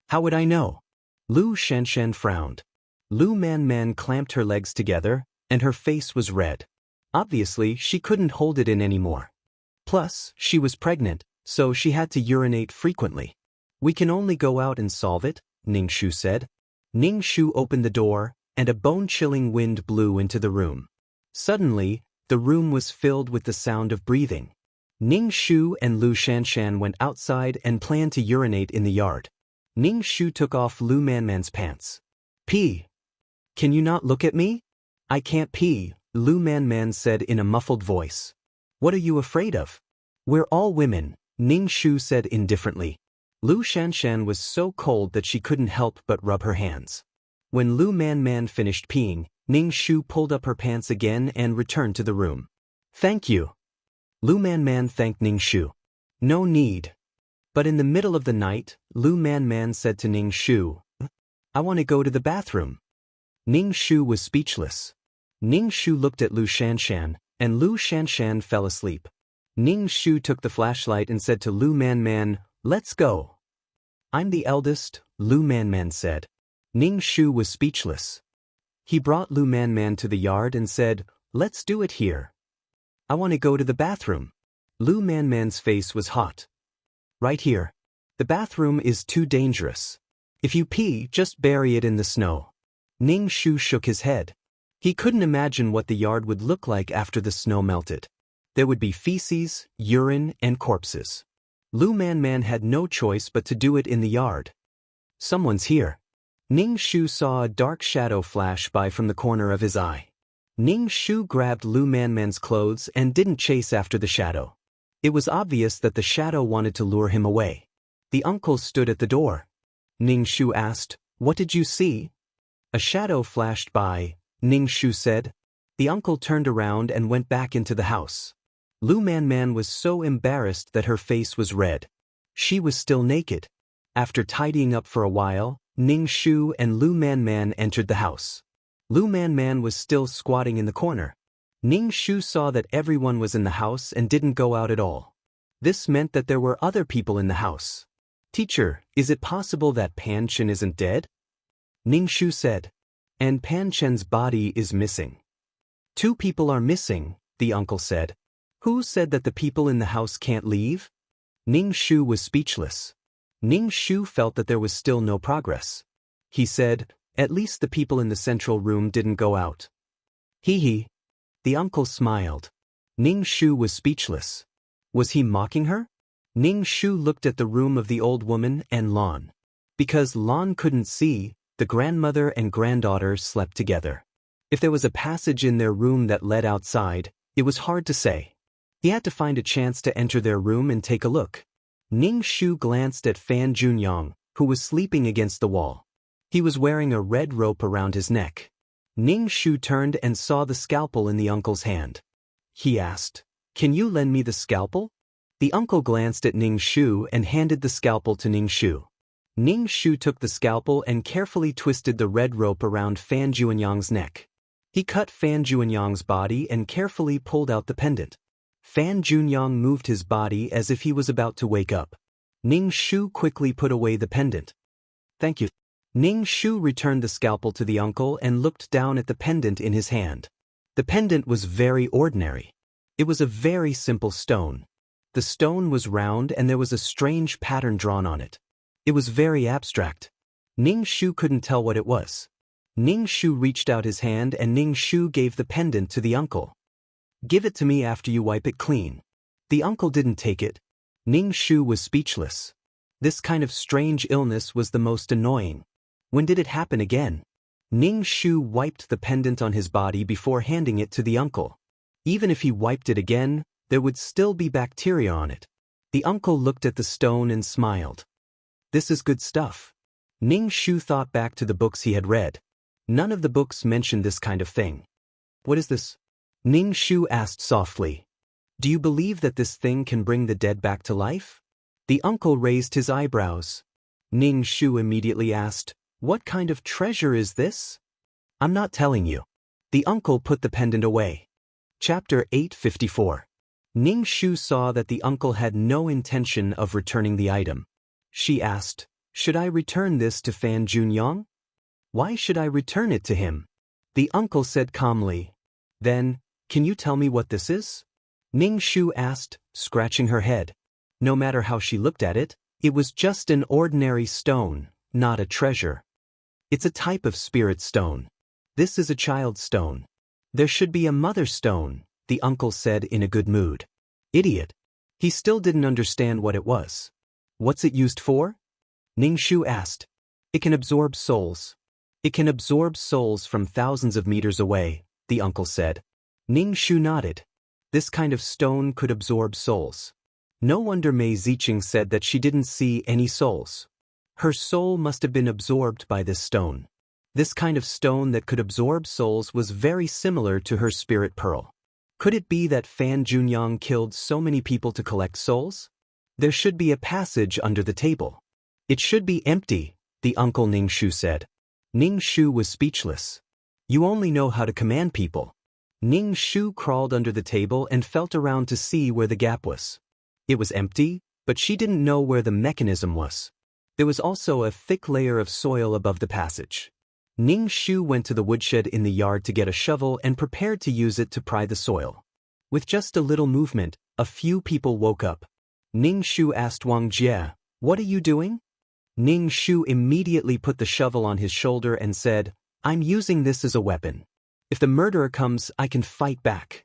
How would I know? Lu Shanshan frowned. Lu Man clamped her legs together, and her face was red. Obviously, she couldn't hold it in anymore. Plus, she was pregnant, so she had to urinate frequently. We can only go out and solve it, Ning Shu said. Ning Shu opened the door, and a bone-chilling wind blew into the room. Suddenly, the room was filled with the sound of breathing. Ning Shu and Lu Shanshan went outside and planned to urinate in the yard. Ning Shu took off Lu Man's pants. Pee. Can you not look at me? I can't pee, Lu Man said in a muffled voice. What are you afraid of? We're all women, Ning Shu said indifferently. Lu Shanshan was so cold that she couldn't help but rub her hands. When Lu Man finished peeing, Ning Shu pulled up her pants again and returned to the room. Thank you. Lu Man thanked Ning Shu. No need. But in the middle of the night, Lu Man said to Ning Shu, I want to go to the bathroom. Ning Shu was speechless. Ning Shu looked at Lu Shanshan, and Lu Shanshan fell asleep. Ning Shu took the flashlight and said to Lu Man, let's go. I'm the eldest, Lu Man said. Ning Shu was speechless. He brought Lu Man to the yard and said, let's do it here. I want to go to the bathroom. Lu Man's face was hot. Right here. The bathroom is too dangerous. If you pee, just bury it in the snow. Ning Shu shook his head. He couldn't imagine what the yard would look like after the snow melted. There would be feces, urine, and corpses. Lu Man had no choice but to do it in the yard. Someone's here. Ning Shu saw a dark shadow flash by from the corner of his eye. Ning Shu grabbed Lu Man's clothes and didn't chase after the shadow. It was obvious that the shadow wanted to lure him away. The uncle stood at the door. Ning Shu asked, "What did you see?" "A shadow flashed by," Ning Shu said. The uncle turned around and went back into the house. Lu Man was so embarrassed that her face was red. She was still naked. After tidying up for a while, Ning Shu and Lu Man entered the house. Lu Man was still squatting in the corner. Ning Shu saw that everyone was in the house and didn't go out at all. This meant that there were other people in the house. "Teacher, is it possible that Pan Chen isn't dead?" Ning Shu said. "And Pan Chen's body is missing." "Two people are missing," the uncle said. "Who said that the people in the house can't leave?" Ning Shu was speechless. Ning Shu felt that there was still no progress. He said, "At least the people in the central room didn't go out." "Hee hee." The uncle smiled. Ning Shu was speechless. Was he mocking her? Ning Shu looked at the room of the old woman and Lan. Because Lan couldn't see, the grandmother and granddaughter slept together. If there was a passage in their room that led outside, it was hard to say. He had to find a chance to enter their room and take a look. Ning Shu glanced at Fan Junyang, who was sleeping against the wall. He was wearing a red rope around his neck. Ning Shu turned and saw the scalpel in the uncle's hand. He asked, "Can you lend me the scalpel?" The uncle glanced at Ning Shu and handed the scalpel to Ning Shu. Ning Shu took the scalpel and carefully twisted the red rope around Fan Junyang's neck. He cut Fan Junyang's body and carefully pulled out the pendant. Fan Junyang moved his body as if he was about to wake up. Ning Shu quickly put away the pendant. "Thank you." Ning Shu returned the scalpel to the uncle and looked down at the pendant in his hand. The pendant was very ordinary. It was a very simple stone. The stone was round and there was a strange pattern drawn on it. It was very abstract. Ning Shu couldn't tell what it was. Ning Shu reached out his hand and Ning Shu gave the pendant to the uncle. "Give it to me after you wipe it clean." The uncle didn't take it. Ning Shu was speechless. This kind of strange illness was the most annoying. When did it happen again? Ning Shu wiped the pendant on his body before handing it to the uncle. Even if he wiped it again, there would still be bacteria on it. The uncle looked at the stone and smiled. "This is good stuff." Ning Shu thought back to the books he had read. None of the books mentioned this kind of thing. "What is this?" Ning Shu asked softly. "Do you believe that this thing can bring the dead back to life?" The uncle raised his eyebrows. Ning Shu immediately asked, "What kind of treasure is this?" "I'm not telling you." The uncle put the pendant away. Chapter 854. Ning Shu saw that the uncle had no intention of returning the item. She asked, "Should I return this to Fan Junyang?" "Why should I return it to him?" The uncle said calmly. "Then, can you tell me what this is?" Ning Shu asked, scratching her head. No matter how she looked at it, it was just an ordinary stone, not a treasure. "It's a type of spirit stone. This is a child's stone. There should be a mother stone," the uncle said in a good mood. "Idiot." He still didn't understand what it was. "What's it used for?" Ning Shu asked. "It can absorb souls." "It can absorb souls from thousands of meters away," the uncle said. Ning Shu nodded. This kind of stone could absorb souls. No wonder Mei Ziqing said that she didn't see any souls. Her soul must have been absorbed by this stone. This kind of stone that could absorb souls was very similar to her spirit pearl. Could it be that Fan Junyang killed so many people to collect souls? There should be a passage under the table. "It should be empty," the uncle Ning Shu said. Ning Shu was speechless. "You only know how to command people." Ning Shu crawled under the table and felt around to see where the gap was. It was empty, but she didn't know where the mechanism was. There was also a thick layer of soil above the passage. Ning Shu went to the woodshed in the yard to get a shovel and prepared to use it to pry the soil. With just a little movement, a few people woke up. Ning Shu asked Wang Jie, "What are you doing?" Ning Shu immediately put the shovel on his shoulder and said, "I'm using this as a weapon. If the murderer comes, I can fight back.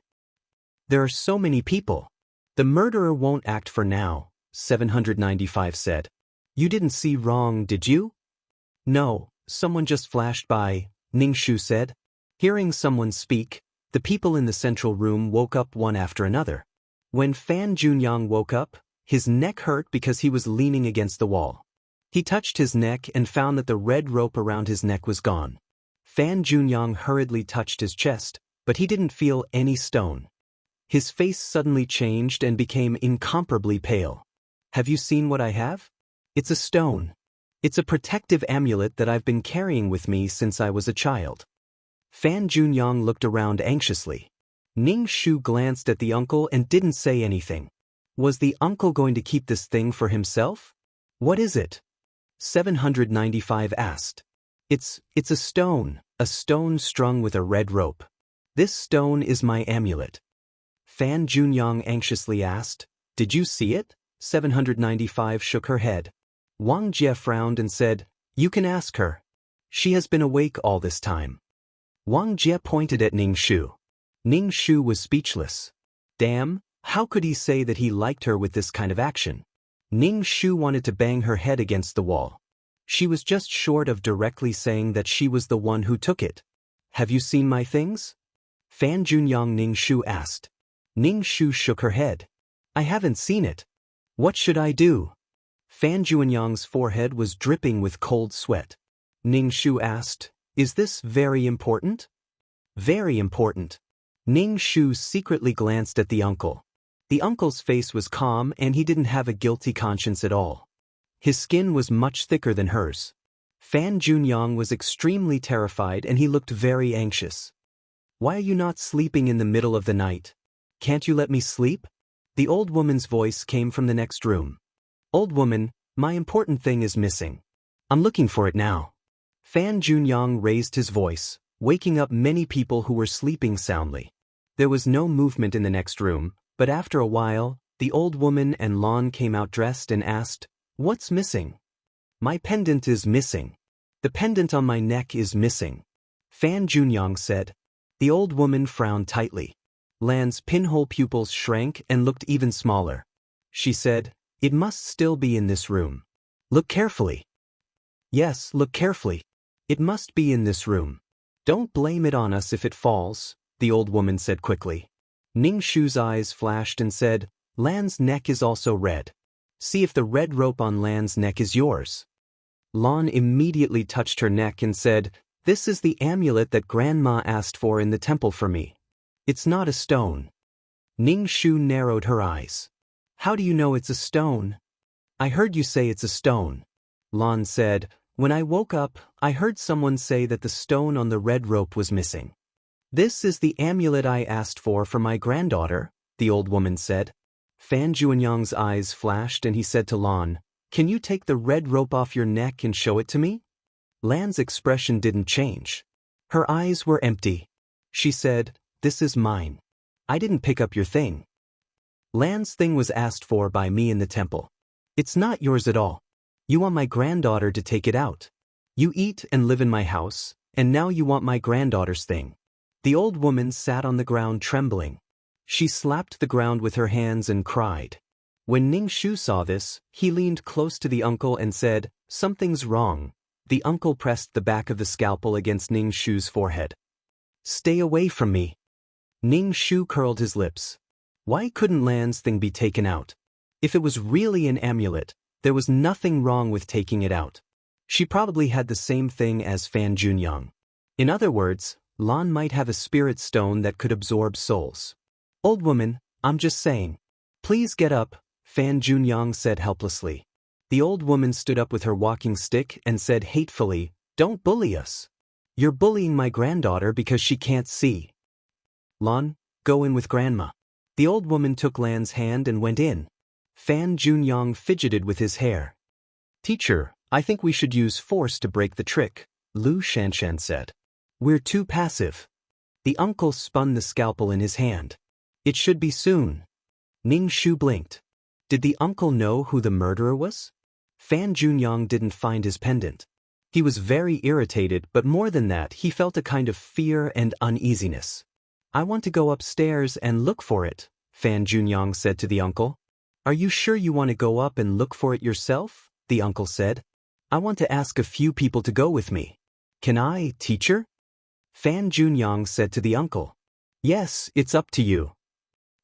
There are so many people." "The murderer won't act for now," 795 said. "You didn't see wrong, did you?" "No, someone just flashed by," Ning Shu said. Hearing someone speak, the people in the central room woke up one after another. When Fan Junyang woke up, his neck hurt because he was leaning against the wall. He touched his neck and found that the red rope around his neck was gone. Fan Junyang hurriedly touched his chest, but he didn't feel any stone. His face suddenly changed and became incomparably pale. Have you seen what I have? It's a stone. It's a protective amulet that I've been carrying with me since I was a child. Fan Junyang looked around anxiously. Ning Shu glanced at the uncle and didn't say anything. Was the uncle going to keep this thing for himself? What is it? 795 asked. It's a stone strung with a red rope. This stone is my amulet. Fan Junyang anxiously asked, Did you see it? 795 shook her head. Wang Jie frowned and said, You can ask her. She has been awake all this time. Wang Jie pointed at Ning Shu. Ning Shu was speechless. Damn, how could he say that he liked her with this kind of action? Ning Shu wanted to bang her head against the wall. She was just short of directly saying that she was the one who took it. Have you seen my things? Fan Junyang Ning Shu asked. Ning Shu shook her head. I haven't seen it. What should I do? Fan Junyang's forehead was dripping with cold sweat. Ning Shu asked, Is this very important? Very important. Ning Shu secretly glanced at the uncle. The uncle's face was calm and he didn't have a guilty conscience at all. His skin was much thicker than hers. Fan Junyang was extremely terrified and he looked very anxious. Why are you not sleeping in the middle of the night? Can't you let me sleep? The old woman's voice came from the next room. Old woman, my important thing is missing. I'm looking for it now. Fan Junyang raised his voice, waking up many people who were sleeping soundly. There was no movement in the next room, but after a while, the old woman and Lon came out dressed and asked, What's missing? My pendant is missing. The pendant on my neck is missing. Fan Junyang said. The old woman frowned tightly. Lan's pinhole pupils shrank and looked even smaller. She said, It must still be in this room. Look carefully. Yes, look carefully. It must be in this room. Don't blame it on us if it falls, the old woman said quickly. Ning Shu's eyes flashed and said, Lan's neck is also red. See if the red rope on Lan's neck is yours. Lan immediately touched her neck and said, This is the amulet that Grandma asked for in the temple for me. It's not a stone. Ning Shu narrowed her eyes. How do you know it's a stone? I heard you say it's a stone. Lan said, When I woke up, I heard someone say that the stone on the red rope was missing. This is the amulet I asked for my granddaughter, the old woman said. Fan Junyang's eyes flashed and he said to Lan, Can you take the red rope off your neck and show it to me? Lan's expression didn't change. Her eyes were empty. She said, This is mine. I didn't pick up your thing. Lan's thing was asked for by me in the temple. It's not yours at all. You want my granddaughter to take it out. You eat and live in my house, and now you want my granddaughter's thing. The old woman sat on the ground trembling. She slapped the ground with her hands and cried. When Ning Shu saw this, he leaned close to the uncle and said, Something's wrong. The uncle pressed the back of the scalpel against Ning Shu's forehead. Stay away from me. Ning Shu curled his lips. Why couldn't Lan's thing be taken out? If it was really an amulet, there was nothing wrong with taking it out. She probably had the same thing as Fan Junyang. In other words, Lan might have a spirit stone that could absorb souls. Old woman, I'm just saying. Please get up, Fan Junyang said helplessly. The old woman stood up with her walking stick and said hatefully, Don't bully us. You're bullying my granddaughter because she can't see. Lan, go in with Grandma. The old woman took Lan's hand and went in. Fan Junyang fidgeted with his hair. Teacher, I think we should use force to break the trick, Lu Shanshan said. We're too passive. The uncle spun the scalpel in his hand. It should be soon. Ning Shu blinked. Did the uncle know who the murderer was? Fan Junyang didn't find his pendant. He was very irritated, but more than that, he felt a kind of fear and uneasiness. I want to go upstairs and look for it, Fan Junyang said to the uncle. Are you sure you want to go up and look for it yourself? The uncle said. I want to ask a few people to go with me. Can I, teacher? Fan Junyang said to the uncle. Yes, it's up to you.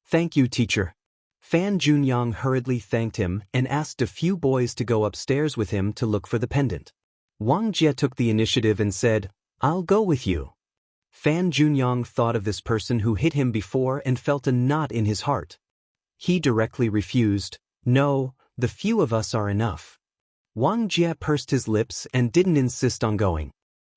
Thank you, teacher. Fan Junyang hurriedly thanked him and asked a few boys to go upstairs with him to look for the pendant. Wang Jie took the initiative and said, "I'll go with you." Fan Junyang thought of this person who hit him before and felt a knot in his heart. He directly refused. "No, the few of us are enough." Wang Jie pursed his lips and didn't insist on going.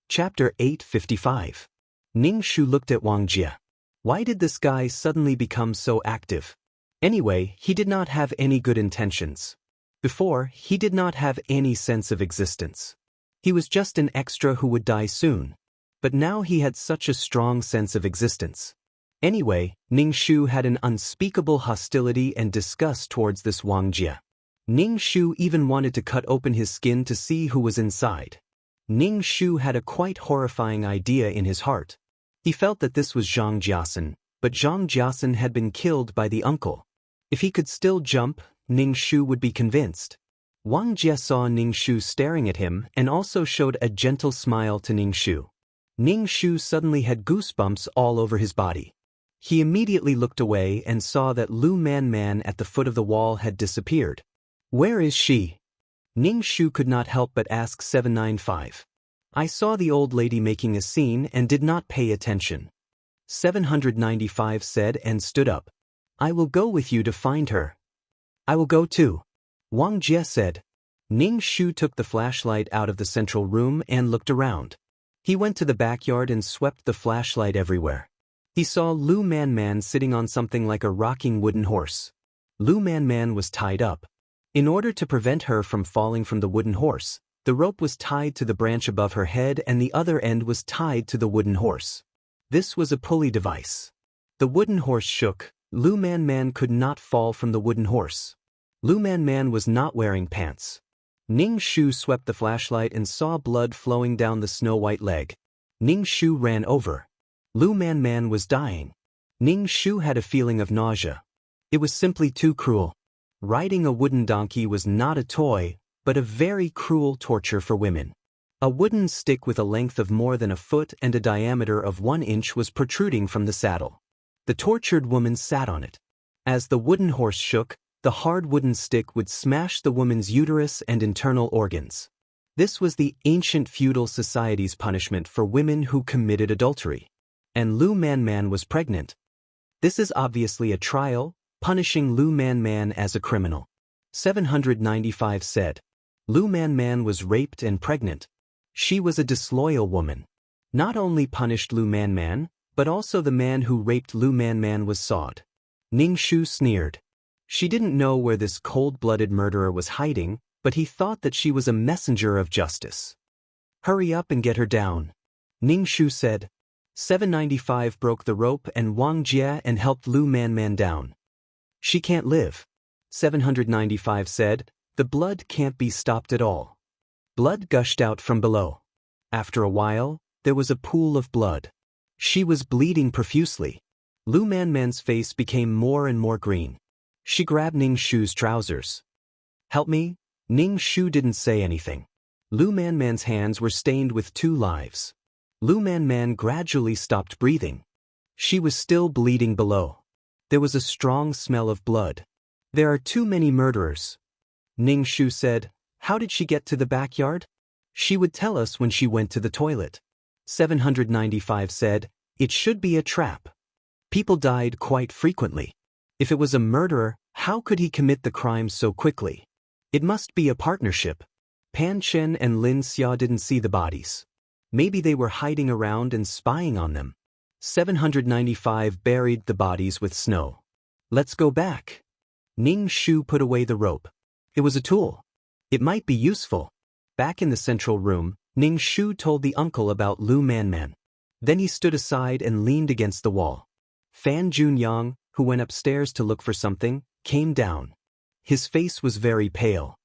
Chapter 855. Ning Shu looked at Wang Jie. Why did this guy suddenly become so active? Anyway, he did not have any good intentions. Before, he did not have any sense of existence. He was just an extra who would die soon. But now he had such a strong sense of existence. Anyway, Ning Shu had an unspeakable hostility and disgust towards this Wang Jie. Ning Shu even wanted to cut open his skin to see who was inside. Ning Shu had a quite horrifying idea in his heart. He felt that this was Zhang Jiasen, but Zhang Jiasen had been killed by the uncle. If he could still jump, Ning Shu would be convinced. Wang Jie saw Ning Shu staring at him and also showed a gentle smile to Ning Shu. Ning Shu suddenly had goosebumps all over his body. He immediately looked away and saw that Lu Man Man at the foot of the wall had disappeared. "Where is she?" Ning Shu could not help but ask 795. "I saw the old lady making a scene and did not pay attention." 795 said and stood up. "I will go with you to find her." "I will go too," Wang Jie said. Ning Shu took the flashlight out of the central room and looked around. He went to the backyard and swept the flashlight everywhere. He saw Lu Man Man sitting on something like a rocking wooden horse. Lu Man Man was tied up. In order to prevent her from falling from the wooden horse, the rope was tied to the branch above her head and the other end was tied to the wooden horse. This was a pulley device. The wooden horse shook. Lu Man Man could not fall from the wooden horse. Lu Man Man was not wearing pants. Ning Shu swept the flashlight and saw blood flowing down the snow-white leg. Ning Shu ran over. Lu Man Man was dying. Ning Shu had a feeling of nausea. It was simply too cruel. Riding a wooden donkey was not a toy, but a very cruel torture for women. A wooden stick with a length of more than a foot and a diameter of 1 inch was protruding from the saddle. The tortured woman sat on it. As the wooden horse shook, the hard wooden stick would smash the woman's uterus and internal organs. This was the ancient feudal society's punishment for women who committed adultery. And Lu Man Man was pregnant. This is obviously a trial, punishing Lu Man Man as a criminal. 795 said. Lu Man Man was raped and pregnant. She was a disloyal woman. Not only punished Lu Man Man, but also the man who raped Lu Man Man was sawed. Ning Shu sneered. She didn't know where this cold-blooded murderer was hiding, but he thought that she was a messenger of justice. "Hurry up and get her down," Ning Shu said. 795 broke the rope and Wang Jie and helped Lu Man Man down. "She can't live," 795 said. "The blood can't be stopped at all." Blood gushed out from below. After a while, there was a pool of blood. She was bleeding profusely. Lu Man Man's face became more and more green. She grabbed Ning Shu's trousers. "Help me?" Ning Shu didn't say anything. Lu Man Man's hands were stained with 2 lives. Lu Man Man gradually stopped breathing. She was still bleeding below. There was a strong smell of blood. "There are too many murderers," Ning Shu said. "How did she get to the backyard?" "She would tell us when she went to the toilet." 795 said. "It should be a trap." People died quite frequently. If it was a murderer, how could he commit the crime so quickly? It must be a partnership. Pan Chen and Lin Xia didn't see the bodies. Maybe they were hiding around and spying on them. 795 buried the bodies with snow. "Let's go back." Ning Shu put away the rope. It was a tool. It might be useful. Back in the central room, Ning Shu told the uncle about Lu Man Man. Then he stood aside and leaned against the wall. Fan Junyang, who went upstairs to look for something, came down. His face was very pale.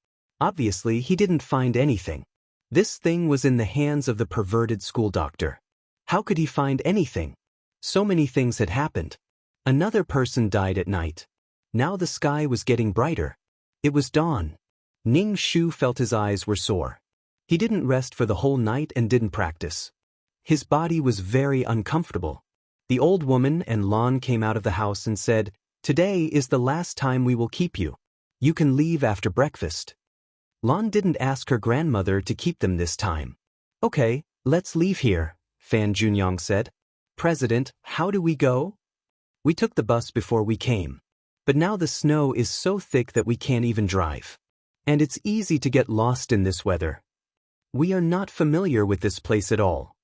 Obviously, he didn't find anything. This thing was in the hands of the perverted school doctor. How could he find anything? So many things had happened. Another person died at night. Now the sky was getting brighter. It was dawn. Ning Shu felt his eyes were sore. He didn't rest for the whole night and didn't practice. His body was very uncomfortable. The old woman and Lon came out of the house and said, Today is the last time we will keep you. You can leave after breakfast. Lan didn't ask her grandmother to keep them this time. Okay, let's leave here, Fan Junyang said. President, how do we go? We took the bus before we came. But now the snow is so thick that we can't even drive. And it's easy to get lost in this weather. We are not familiar with this place at all.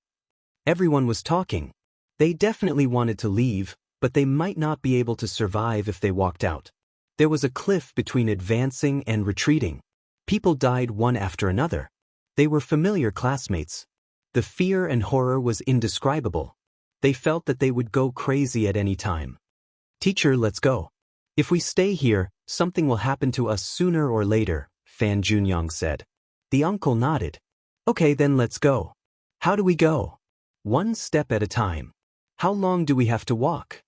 Everyone was talking. They definitely wanted to leave, but they might not be able to survive if they walked out. There was a cliff between advancing and retreating. People died one after another. They were familiar classmates. The fear and horror was indescribable. They felt that they would go crazy at any time. Teacher, let's go. If we stay here, something will happen to us sooner or later, Fan Junyang said. The uncle nodded. Okay, then let's go. How do we go? One step at a time. How long do we have to walk?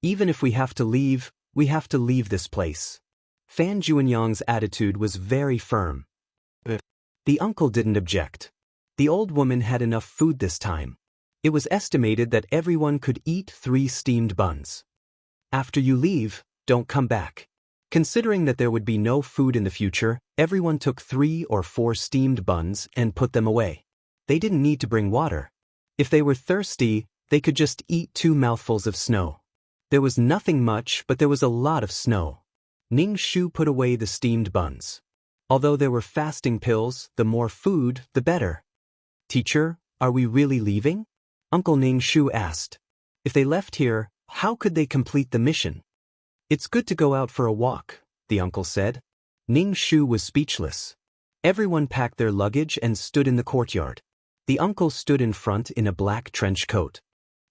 Even if we have to leave this place. Fan Junyang's attitude was very firm. The uncle didn't object. The old woman had enough food this time. It was estimated that everyone could eat 3 steamed buns. After you leave, don't come back. Considering that there would be no food in the future, everyone took 3 or 4 steamed buns and put them away. They didn't need to bring water. If they were thirsty, they could just eat 2 mouthfuls of snow. There was nothing much, but there was a lot of snow. Ning Shu put away the steamed buns. Although there were fasting pills, the more food, the better. Teacher, are we really leaving? Uncle Ning Shu asked. If they left here, how could they complete the mission? It's good to go out for a walk, the uncle said. Ning Shu was speechless. Everyone packed their luggage and stood in the courtyard. The uncle stood in front in a black trench coat.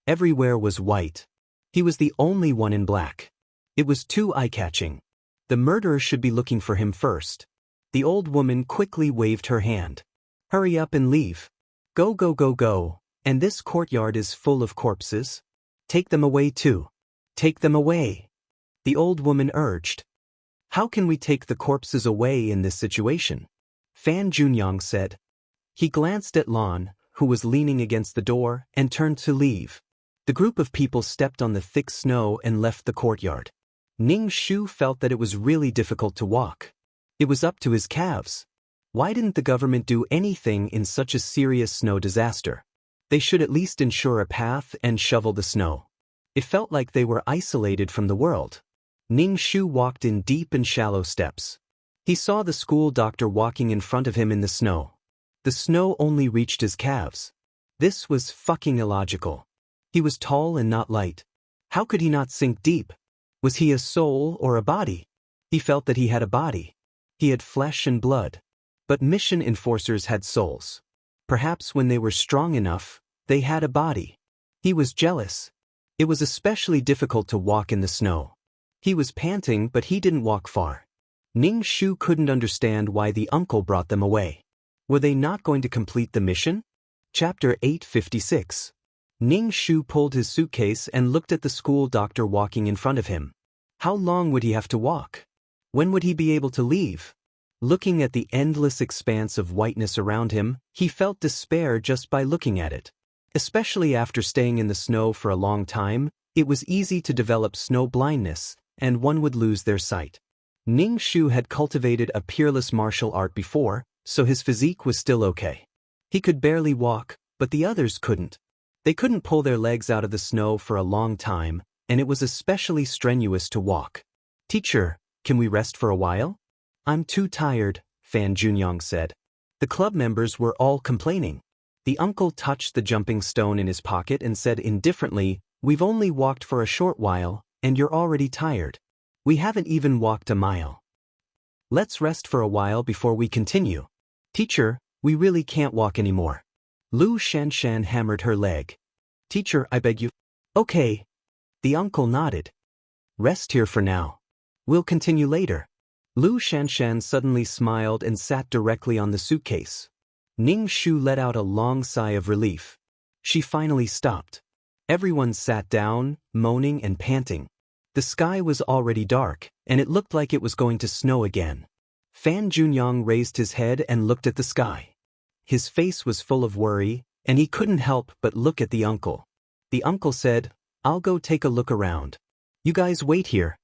Everywhere was white. He was the only one in black. It was too eye-catching. The murderer should be looking for him first. The old woman quickly waved her hand. Hurry up and leave. Go, go, go, go. And this courtyard is full of corpses. Take them away too. Take them away. The old woman urged. How can we take the corpses away in this situation? Fan Junyang said. He glanced at Lan, who was leaning against the door, and turned to leave. The group of people stepped on the thick snow and left the courtyard. Ning Shu felt that it was really difficult to walk. It was up to his calves. Why didn't the government do anything in such a serious snow disaster? They should at least ensure a path and shovel the snow. It felt like they were isolated from the world. Ning Shu walked in deep and shallow steps. He saw the school doctor walking in front of him in the snow. The snow only reached his calves. This was fucking illogical. He was tall and not light. How could he not sink deep? Was he a soul or a body? He felt that he had a body. He had flesh and blood. But mission enforcers had souls. Perhaps when they were strong enough, they had a body. He was jealous. It was especially difficult to walk in the snow. He was panting, but he didn't walk far. Ning Shu couldn't understand why the uncle brought them away. Were they not going to complete the mission? Chapter 856. Ning Shu pulled his suitcase and looked at the school doctor walking in front of him. How long would he have to walk? When would he be able to leave? Looking at the endless expanse of whiteness around him, he felt despair just by looking at it. Especially after staying in the snow for a long time, it was easy to develop snow blindness, and one would lose their sight. Ning Shu had cultivated a peerless martial art before, so his physique was still okay. He could barely walk, but the others couldn't. They couldn't pull their legs out of the snow for a long time, and it was especially strenuous to walk. Teacher, can we rest for a while? I'm too tired, Fan Junyang said. The club members were all complaining. The uncle touched the jumping stone in his pocket and said indifferently, We've only walked for a short while, and you're already tired. We haven't even walked a mile. Let's rest for a while before we continue. Teacher, we really can't walk anymore. Lu Shanshan hammered her leg. Teacher, I beg you. Okay. The uncle nodded. Rest here for now. We'll continue later. Lu Shanshan suddenly smiled and sat directly on the suitcase. Ning Shu let out a long sigh of relief. She finally stopped. Everyone sat down, moaning and panting. The sky was already dark, and it looked like it was going to snow again. Fan Junyang raised his head and looked at the sky. His face was full of worry, and he couldn't help but look at the uncle. The uncle said, I'll go take a look around. You guys wait here.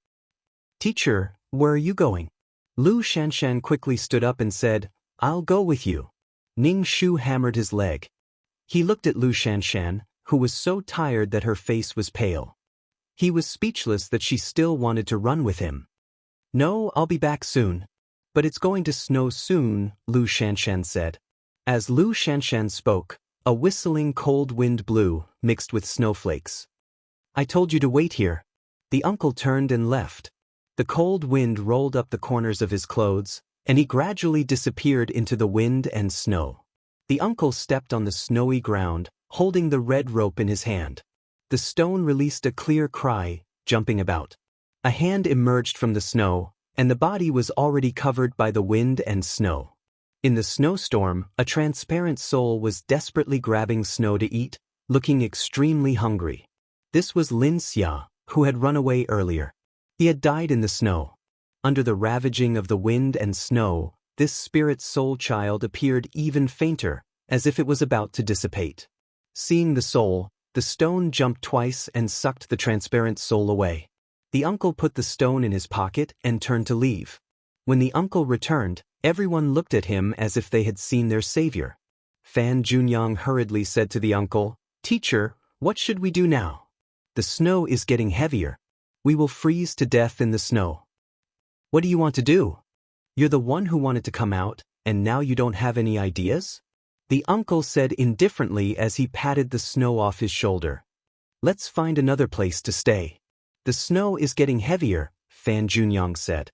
Teacher, where are you going? Lu Shanshan quickly stood up and said, I'll go with you. Ning Shu hammered his leg. He looked at Lu Shanshan, who was so tired that her face was pale. He was speechless that she still wanted to run with him. No, I'll be back soon. But it's going to snow soon, Lu Shanshan said. As Lu Shanshan spoke, a whistling cold wind blew, mixed with snowflakes. I told you to wait here. The uncle turned and left. The cold wind rolled up the corners of his clothes, and he gradually disappeared into the wind and snow. The uncle stepped on the snowy ground, holding the red rope in his hand. The stone released a clear cry, jumping about. A hand emerged from the snow, and the body was already covered by the wind and snow. In the snowstorm, a transparent soul was desperately grabbing snow to eat, looking extremely hungry. This was Lin Xia, who had run away earlier. He had died in the snow. Under the ravaging of the wind and snow, this spirit soul child appeared even fainter, as if it was about to dissipate. Seeing the soul, the stone jumped twice and sucked the transparent soul away. The uncle put the stone in his pocket and turned to leave. When the uncle returned, everyone looked at him as if they had seen their savior. Fan Junyang hurriedly said to the uncle, Teacher, what should we do now? The snow is getting heavier. We will freeze to death in the snow. What do you want to do? You're the one who wanted to come out, and now you don't have any ideas? The uncle said indifferently as he patted the snow off his shoulder. Let's find another place to stay. The snow is getting heavier, Fan Junyang said.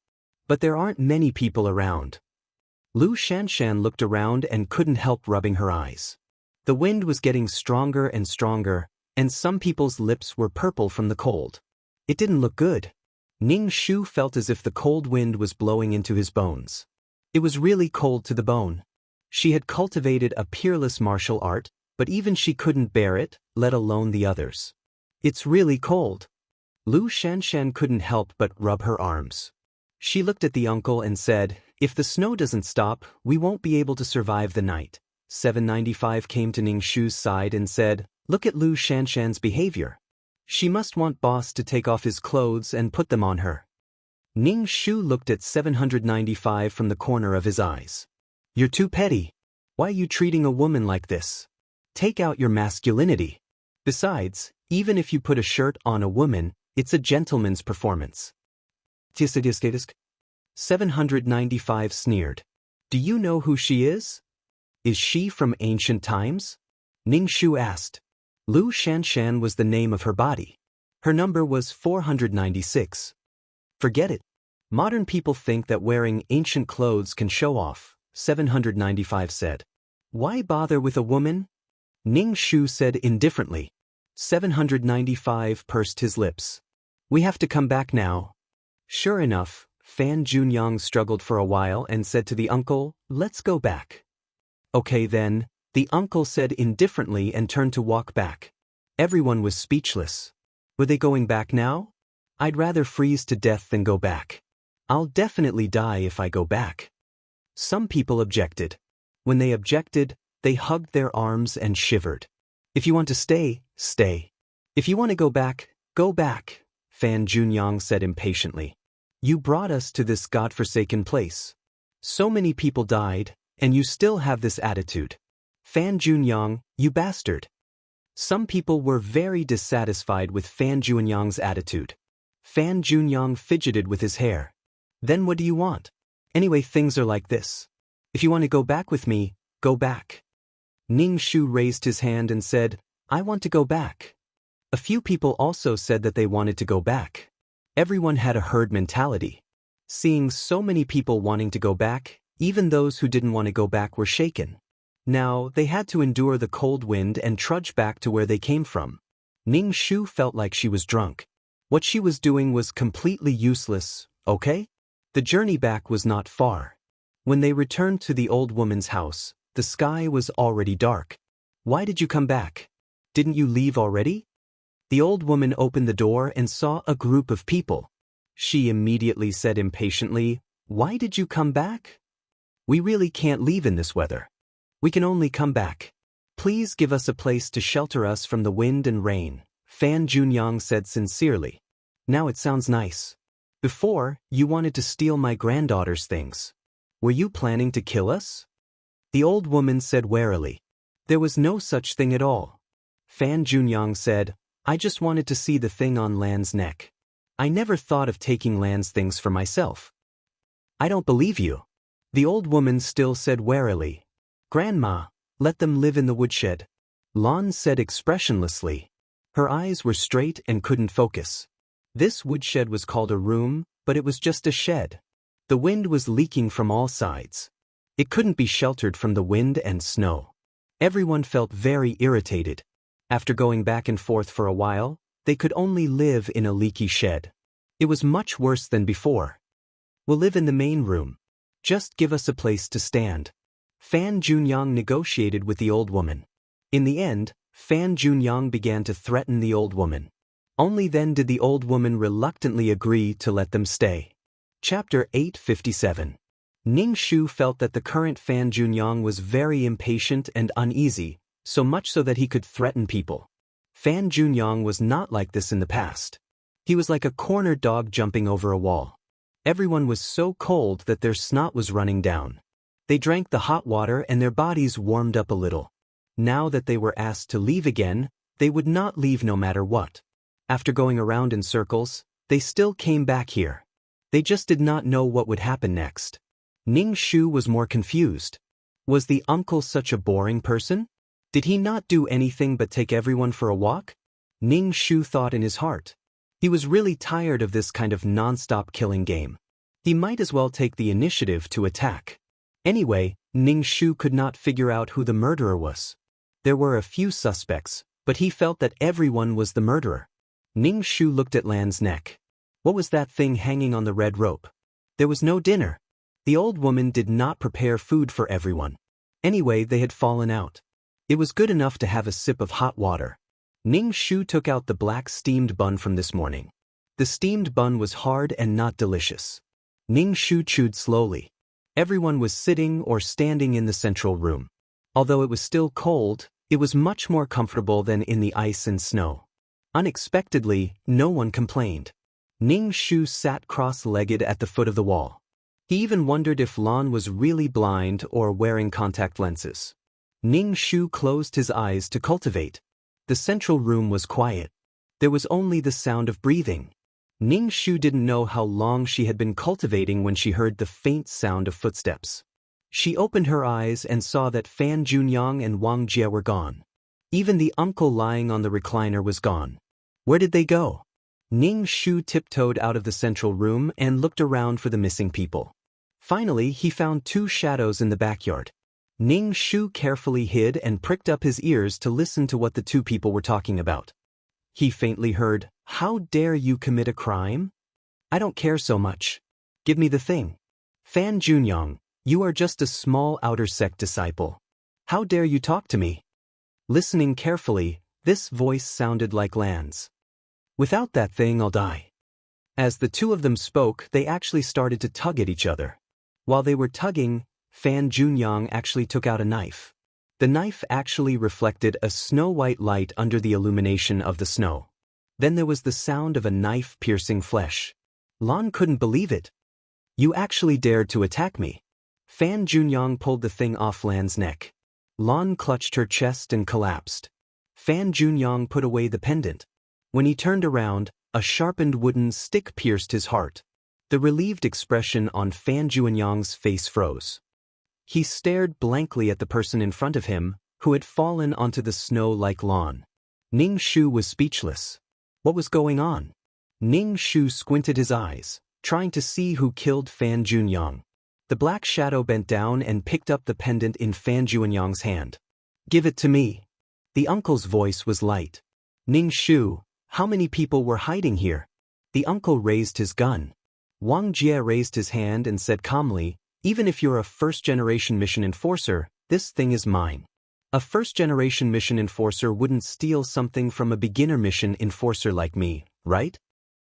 But there aren't many people around. Lu Shanshan looked around and couldn't help rubbing her eyes. The wind was getting stronger and stronger, and some people's lips were purple from the cold. It didn't look good. Ning Shu felt as if the cold wind was blowing into his bones. It was really cold to the bone. She had cultivated a peerless martial art, but even she couldn't bear it, let alone the others. It's really cold. Lu Shanshan couldn't help but rub her arms. She looked at the uncle and said, If the snow doesn't stop, we won't be able to survive the night. 795 came to Ning Shu's side and said, Look at Lu Shanshan's behavior. She must want boss to take off his clothes and put them on her. Ning Shu looked at 795 from the corner of his eyes. You're too petty. Why are you treating a woman like this? Take out your masculinity. Besides, even if you put a shirt on a woman, it's a gentleman's performance. 795 sneered. Do you know who she is? Is she from ancient times? Ning Shu asked. Lu Shanshan was the name of her body. Her number was 496. Forget it. Modern people think that wearing ancient clothes can show off, 795 said. Why bother with a woman? Ning Shu said indifferently. 795 pursed his lips. We have to come back now. Sure enough, Fan Junyang struggled for a while and said to the uncle, Let's go back. Okay then, the uncle said indifferently and turned to walk back. Everyone was speechless. Were they going back now? I'd rather freeze to death than go back. I'll definitely die if I go back. Some people objected. When they objected, they hugged their arms and shivered. If you want to stay, stay. If you want to go back, go back, Fan Junyang said impatiently. You brought us to this godforsaken place. So many people died, and you still have this attitude. Fan Junyang, you bastard. Some people were very dissatisfied with Fan Junyang's attitude. Fan Junyang fidgeted with his hair. Then what do you want? Anyway, things are like this. If you want to go back with me, go back. Ning Shu raised his hand and said, I want to go back. A few people also said that they wanted to go back. Everyone had a herd mentality. Seeing so many people wanting to go back, even those who didn't want to go back were shaken. Now, they had to endure the cold wind and trudge back to where they came from. Ning Shu felt like she was drunk. What she was doing was completely useless, okay? The journey back was not far. When they returned to the old woman's house, the sky was already dark. Why did you come back? Didn't you leave already? The old woman opened the door and saw a group of people. She immediately said impatiently, Why did you come back? We really can't leave in this weather. We can only come back. Please give us a place to shelter us from the wind and rain, Fan Junyang said sincerely. Now it sounds nice. Before, you wanted to steal my granddaughter's things. Were you planning to kill us? The old woman said warily. There was no such thing at all. Fan Junyang said, I just wanted to see the thing on Lan's neck. I never thought of taking Lan's things for myself. I don't believe you. The old woman still said warily. Grandma, let them live in the woodshed. Lan said expressionlessly. Her eyes were straight and couldn't focus. This woodshed was called a room, but it was just a shed. The wind was leaking from all sides. It couldn't be sheltered from the wind and snow. Everyone felt very irritated. After going back and forth for a while, they could only live in a leaky shed. It was much worse than before. We'll live in the main room. Just give us a place to stand. Fan Junyang negotiated with the old woman. In the end, Fan Junyang began to threaten the old woman. Only then did the old woman reluctantly agree to let them stay. Chapter 857. Ning Shu felt that the current Fan Junyang was very impatient and uneasy, so much so that he could threaten people. Fan Junyang was not like this in the past. He was like a cornered dog jumping over a wall. Everyone was so cold that their snot was running down. They drank the hot water and their bodies warmed up a little. Now that they were asked to leave again, they would not leave no matter what. After going around in circles, they still came back here. They just did not know what would happen next. Ning Shu was more confused. Was the uncle such a boring person? Did he not do anything but take everyone for a walk? Ning Shu thought in his heart. He was really tired of this kind of non-stop killing game. He might as well take the initiative to attack. Anyway, Ning Shu could not figure out who the murderer was. There were a few suspects, but he felt that everyone was the murderer. Ning Shu looked at Lan's neck. What was that thing hanging on the red rope? There was no dinner. The old woman did not prepare food for everyone. Anyway, they had fallen out. It was good enough to have a sip of hot water. Ning Shu took out the black steamed bun from this morning. The steamed bun was hard and not delicious. Ning Shu chewed slowly. Everyone was sitting or standing in the central room. Although it was still cold, it was much more comfortable than in the ice and snow. Unexpectedly, no one complained. Ning Shu sat cross-legged at the foot of the wall. He even wondered if Lan was really blind or wearing contact lenses. Ning Shu closed his eyes to cultivate. The central room was quiet. There was only the sound of breathing. Ning Shu didn't know how long she had been cultivating when she heard the faint sound of footsteps. She opened her eyes and saw that Fan Junyang and Wang Jie were gone. Even the uncle lying on the recliner was gone. Where did they go? Ning Shu tiptoed out of the central room and looked around for the missing people. Finally, he found two shadows in the backyard. Ning Shu carefully hid and pricked up his ears to listen to what the two people were talking about. He faintly heard, "How dare you commit a crime? I don't care so much. Give me the thing. Fan Junyang, you are just a small outer sect disciple. How dare you talk to me?" Listening carefully, this voice sounded like Lan's. "Without that thing, I'll die." As the two of them spoke, they actually started to tug at each other. While they were tugging, Fan Junyang actually took out a knife. The knife actually reflected a snow-white light under the illumination of the snow. Then there was the sound of a knife piercing flesh. Lan couldn't believe it. "You actually dared to attack me." Fan Junyang pulled the thing off Lan's neck. Lan clutched her chest and collapsed. Fan Junyang put away the pendant. When he turned around, a sharpened wooden stick pierced his heart. The relieved expression on Fan Junyang's face froze. He stared blankly at the person in front of him, who had fallen onto the snow like Lan. Ning Shu was speechless. What was going on? Ning Shu squinted his eyes, trying to see who killed Fan Junyang. The black shadow bent down and picked up the pendant in Fan Junyang's hand. "Give it to me." The uncle's voice was light. "Ning Shu, how many people were hiding here?" The uncle raised his gun. Wang Jie raised his hand and said calmly, "Even if you're a first-generation mission enforcer, this thing is mine." A first-generation mission enforcer wouldn't steal something from a beginner mission enforcer like me, right?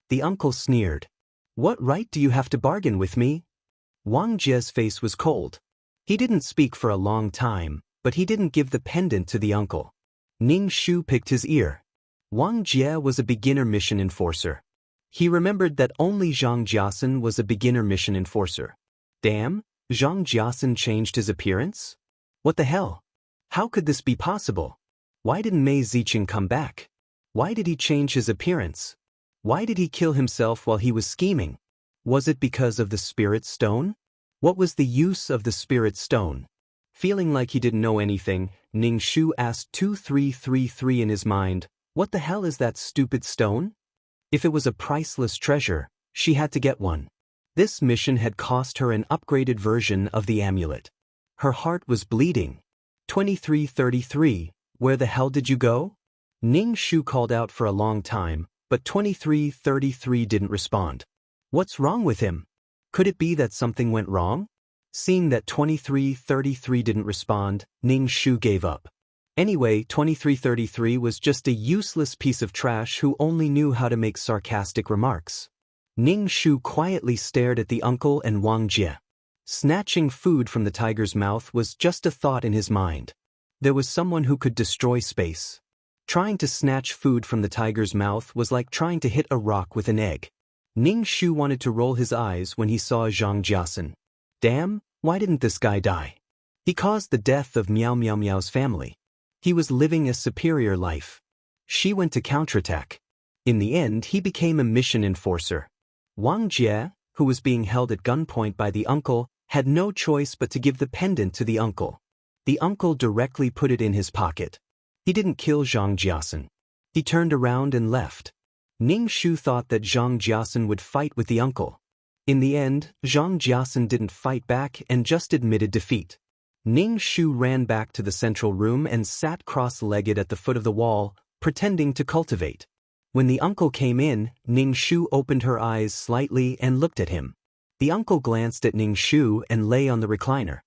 The uncle sneered. "What right do you have to bargain with me?" Wang Jie's face was cold. He didn't speak for a long time, but he didn't give the pendant to the uncle. Ning Shu picked his ear. Wang Jie was a beginner mission enforcer. He remembered that only Zhang Jiasen was a beginner mission enforcer. Damn, Zhang Jiasen changed his appearance? What the hell? How could this be possible? Why didn't Mei Ziqing come back? Why did he change his appearance? Why did he kill himself while he was scheming? Was it because of the spirit stone? What was the use of the spirit stone? Feeling like he didn't know anything, Ning Shu asked 2333 in his mind, what the hell is that stupid stone? If it was a priceless treasure, she had to get one. This mission had cost her an upgraded version of the amulet. Her heart was bleeding. 2333, where the hell did you go? Ning Shu called out for a long time, but 2333 didn't respond. What's wrong with him? Could it be that something went wrong? Seeing that 2333 didn't respond, Ning Shu gave up. Anyway, 2333 was just a useless piece of trash who only knew how to make sarcastic remarks. Ning Shu quietly stared at the uncle and Wang Jie. Snatching food from the tiger's mouth was just a thought in his mind. There was someone who could destroy space. Trying to snatch food from the tiger's mouth was like trying to hit a rock with an egg. Ning Shu wanted to roll his eyes when he saw Zhang Jiasen. Damn, why didn't this guy die? He caused the death of Miao Miao Miao's family. He was living a superior life. She went to counterattack. In the end, he became a mission enforcer. Wang Jie, who was being held at gunpoint by the uncle, had no choice but to give the pendant to the uncle. The uncle directly put it in his pocket. He didn't kill Zhang Jiasen. He turned around and left. Ning Shu thought that Zhang Jiasen would fight with the uncle. In the end, Zhang Jiasen didn't fight back and just admitted defeat. Ning Shu ran back to the central room and sat cross-legged at the foot of the wall, pretending to cultivate. When the uncle came in, Ning Shu opened her eyes slightly and looked at him. The uncle glanced at Ning Shu and lay on the recliner.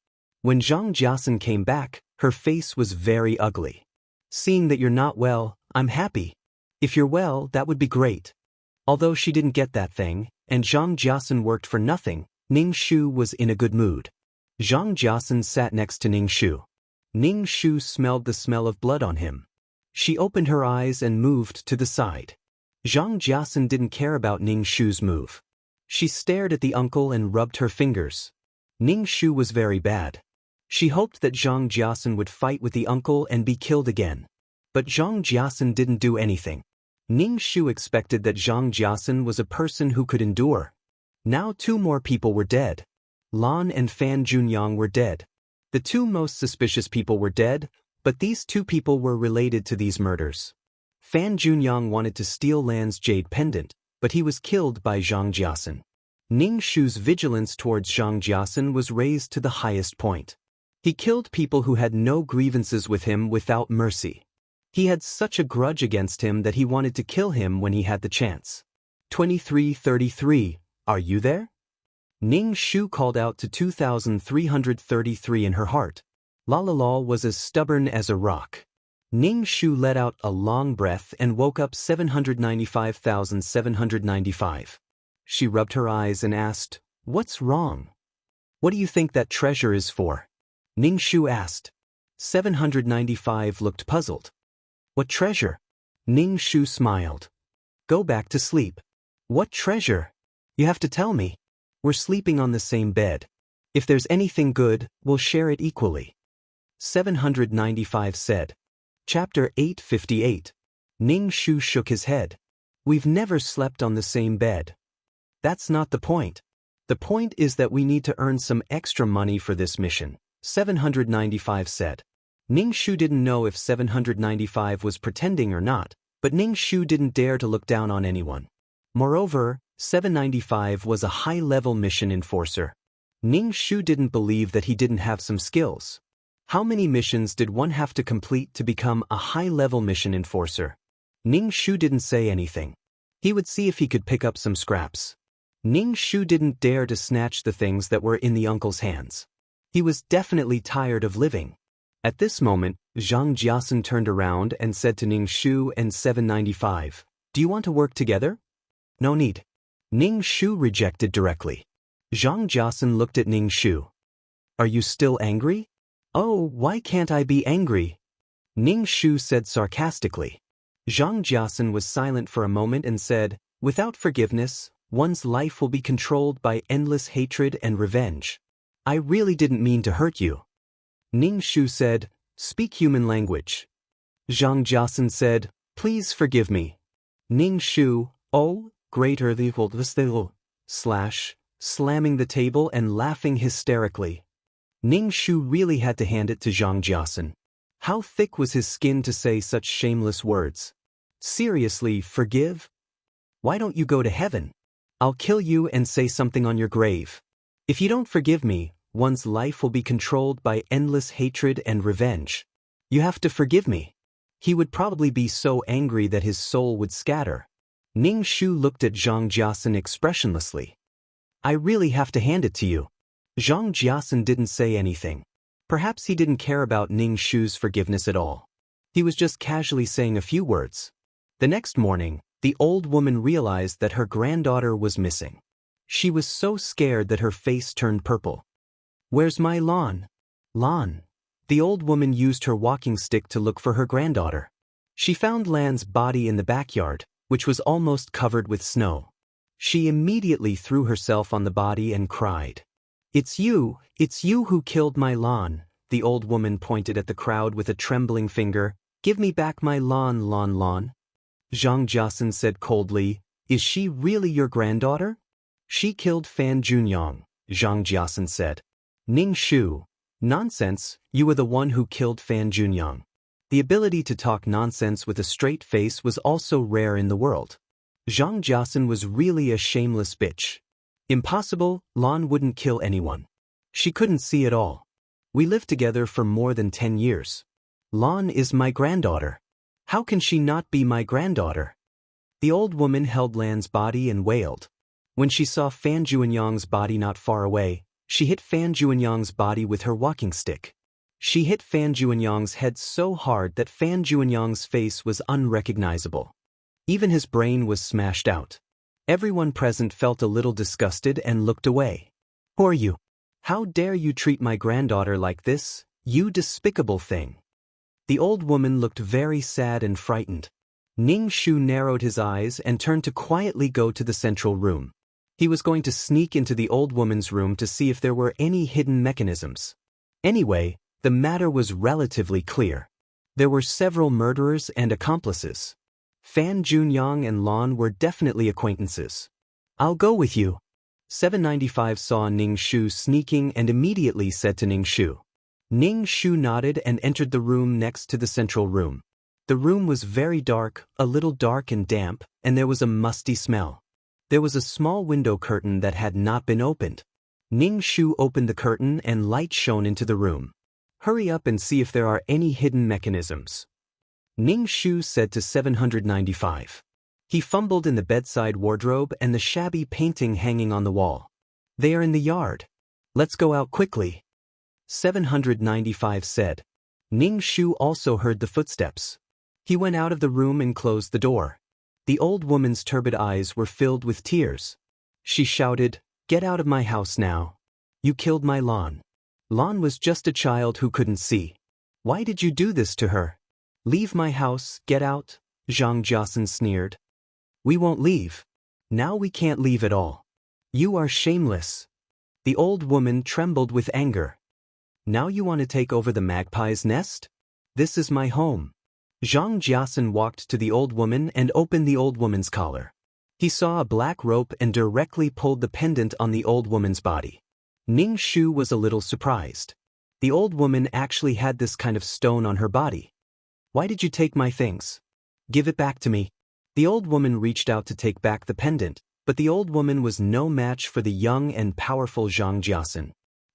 When Zhang Jiasen came back, her face was very ugly. Seeing that you're not well, I'm happy. If you're well, that would be great. Although she didn't get that thing, and Zhang Jiasen worked for nothing, Ning Shu was in a good mood. Zhang Jiasen sat next to Ning Shu. Ning Shu smelled the smell of blood on him. She opened her eyes and moved to the side. Zhang Jiasen didn't care about Ning Shu's move. She stared at the uncle and rubbed her fingers. Ning Shu was very bad. She hoped that Zhang Jiasen would fight with the uncle and be killed again. But Zhang Jiasen didn't do anything. Ning Shu expected that Zhang Jiasen was a person who could endure. Now 2 more people were dead. Lan and Fan Junyang were dead. The 2 most suspicious people were dead, but these 2 people were related to these murders. Fan Junyang wanted to steal Lan's jade pendant, but he was killed by Zhang Jiasen. Ning Shu's vigilance towards Zhang Jiasen was raised to the highest point. He killed people who had no grievances with him without mercy. He had such a grudge against him that he wanted to kill him when he had the chance. 2333, are you there? Ning Shu called out to 2333 in her heart. Lalala was as stubborn as a rock. Ning Shu let out a long breath and woke up 795,795. She rubbed her eyes and asked, "What's wrong? What do you think that treasure is for?" Ning Shu asked. 795 looked puzzled. "What treasure?" Ning Shu smiled. "Go back to sleep." "What treasure? You have to tell me. We're sleeping on the same bed. If there's anything good, we'll share it equally." 795 said. Chapter 858. Ning Shu shook his head. "We've never slept on the same bed. That's not the point. The point is that we need to earn some extra money for this mission," 795 said. Ning Shu didn't know if 795 was pretending or not, but Ning Shu didn't dare to look down on anyone. Moreover, 795 was a high-level mission enforcer. Ning Shu didn't believe that he didn't have some skills. How many missions did one have to complete to become a high-level mission enforcer? Ning Shu didn't say anything. He would see if he could pick up some scraps. Ning Shu didn't dare to snatch the things that were in the uncle's hands. He was definitely tired of living. At this moment, Zhang Jiasen turned around and said to Ning Shu and 795, "Do you want to work together?" "No need." Ning Shu rejected directly. Zhang Jiasen looked at Ning Shu. "Are you still angry?" "Oh, why can't I be angry?" Ning Shu said sarcastically. Zhang Jiasen was silent for a moment and said, Without forgiveness, one's life will be controlled by endless hatred and revenge. I really didn't mean to hurt you. Ning Shu said, speak human language. Zhang Jiasun said, please forgive me. Ning Shu, oh, greater the slamming the table and laughing hysterically. Ning Shu really had to hand it to Zhang Jiasun. How thick was his skin to say such shameless words? Seriously, forgive? Why don't you go to heaven? I'll kill you and say something on your grave. If you don't forgive me, one's life will be controlled by endless hatred and revenge. You have to forgive me. He would probably be so angry that his soul would scatter. Ning Shu looked at Zhang Jiasun expressionlessly. I really have to hand it to you. Zhang Jiasun didn't say anything. Perhaps he didn't care about Ning Shu's forgiveness at all. He was just casually saying a few words. The next morning, the old woman realized that her granddaughter was missing. She was so scared that her face turned purple. Where's my Lan? Lan. The old woman used her walking stick to look for her granddaughter. She found Lan's body in the backyard, which was almost covered with snow. She immediately threw herself on the body and cried. It's you who killed my Lan. The old woman pointed at the crowd with a trembling finger. Give me back my Lan. Zhang Jiasun said coldly, is she really your granddaughter? She killed Fan Junyang, Zhang Jiasun said. Ning Shu. Nonsense, you were the one who killed Fan Junyang. The ability to talk nonsense with a straight face was also rare in the world. Zhang Jiasun was really a shameless bitch. Impossible, Lan wouldn't kill anyone. She couldn't see it all. We lived together for more than 10 years. Lan is my granddaughter. How can she not be my granddaughter? The old woman held Lan's body and wailed. When she saw Fan Junyang's body not far away, she hit Fan Junyang's body with her walking stick. She hit Fan Junyang's head so hard that Fan Junyang's face was unrecognizable. Even his brain was smashed out. Everyone present felt a little disgusted and looked away. Who are you? How dare you treat my granddaughter like this, you despicable thing? The old woman looked very sad and frightened. Ning Shu narrowed his eyes and turned to quietly go to the central room. He was going to sneak into the old woman's room to see if there were any hidden mechanisms. Anyway, the matter was relatively clear. There were several murderers and accomplices. Fan Junyang and Lan were definitely acquaintances. I'll go with you. 795 saw Ning Shu sneaking and immediately said to Ning Shu. Ning Shu nodded and entered the room next to the central room. The room was very dark, a little dark and damp, and there was a musty smell. There was a small window curtain that had not been opened. Ning Shu opened the curtain and light shone into the room. Hurry up and see if there are any hidden mechanisms. Ning Shu said to 795. He fumbled in the bedside wardrobe and the shabby painting hanging on the wall. They are in the yard. Let's go out quickly. 795 said. Ning Shu also heard the footsteps. He went out of the room and closed the door. The old woman's turbid eyes were filled with tears. She shouted, "Get out of my house now. You killed my Lan. Lan was just a child who couldn't see. Why did you do this to her? Leave my house, get out," Zhang Jiasun sneered. "We won't leave. Now we can't leave at all. You are shameless." The old woman trembled with anger. "Now you want to take over the magpie's nest? This is my home." Zhang Jiasun walked to the old woman and opened the old woman's collar. He saw a black rope and directly pulled the pendant on the old woman's body. Ning Shu was a little surprised. The old woman actually had this kind of stone on her body. "Why did you take my things? Give it back to me." The old woman reached out to take back the pendant, but the old woman was no match for the young and powerful Zhang Jiasun.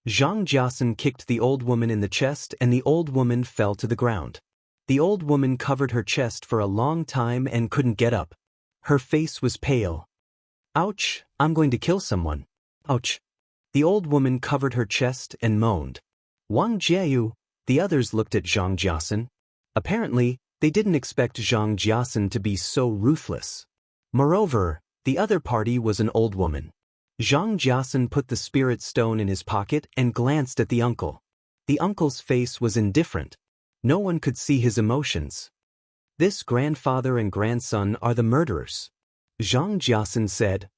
Zhang Jiasun kicked the old woman in the chest and the old woman fell to the ground. The old woman covered her chest for a long time and couldn't get up. Her face was pale. "Ouch, I'm going to kill someone. Ouch." The old woman covered her chest and moaned. "Wang Jieyu." The others looked at Zhang Jiasun. Apparently, they didn't expect Zhang Jiasun to be so ruthless. Moreover, the other party was an old woman. Zhang Jiasun put the spirit stone in his pocket and glanced at the uncle. The uncle's face was indifferent. No one could see his emotions. This grandfather and grandson are the murderers. Zhang Jiasan said.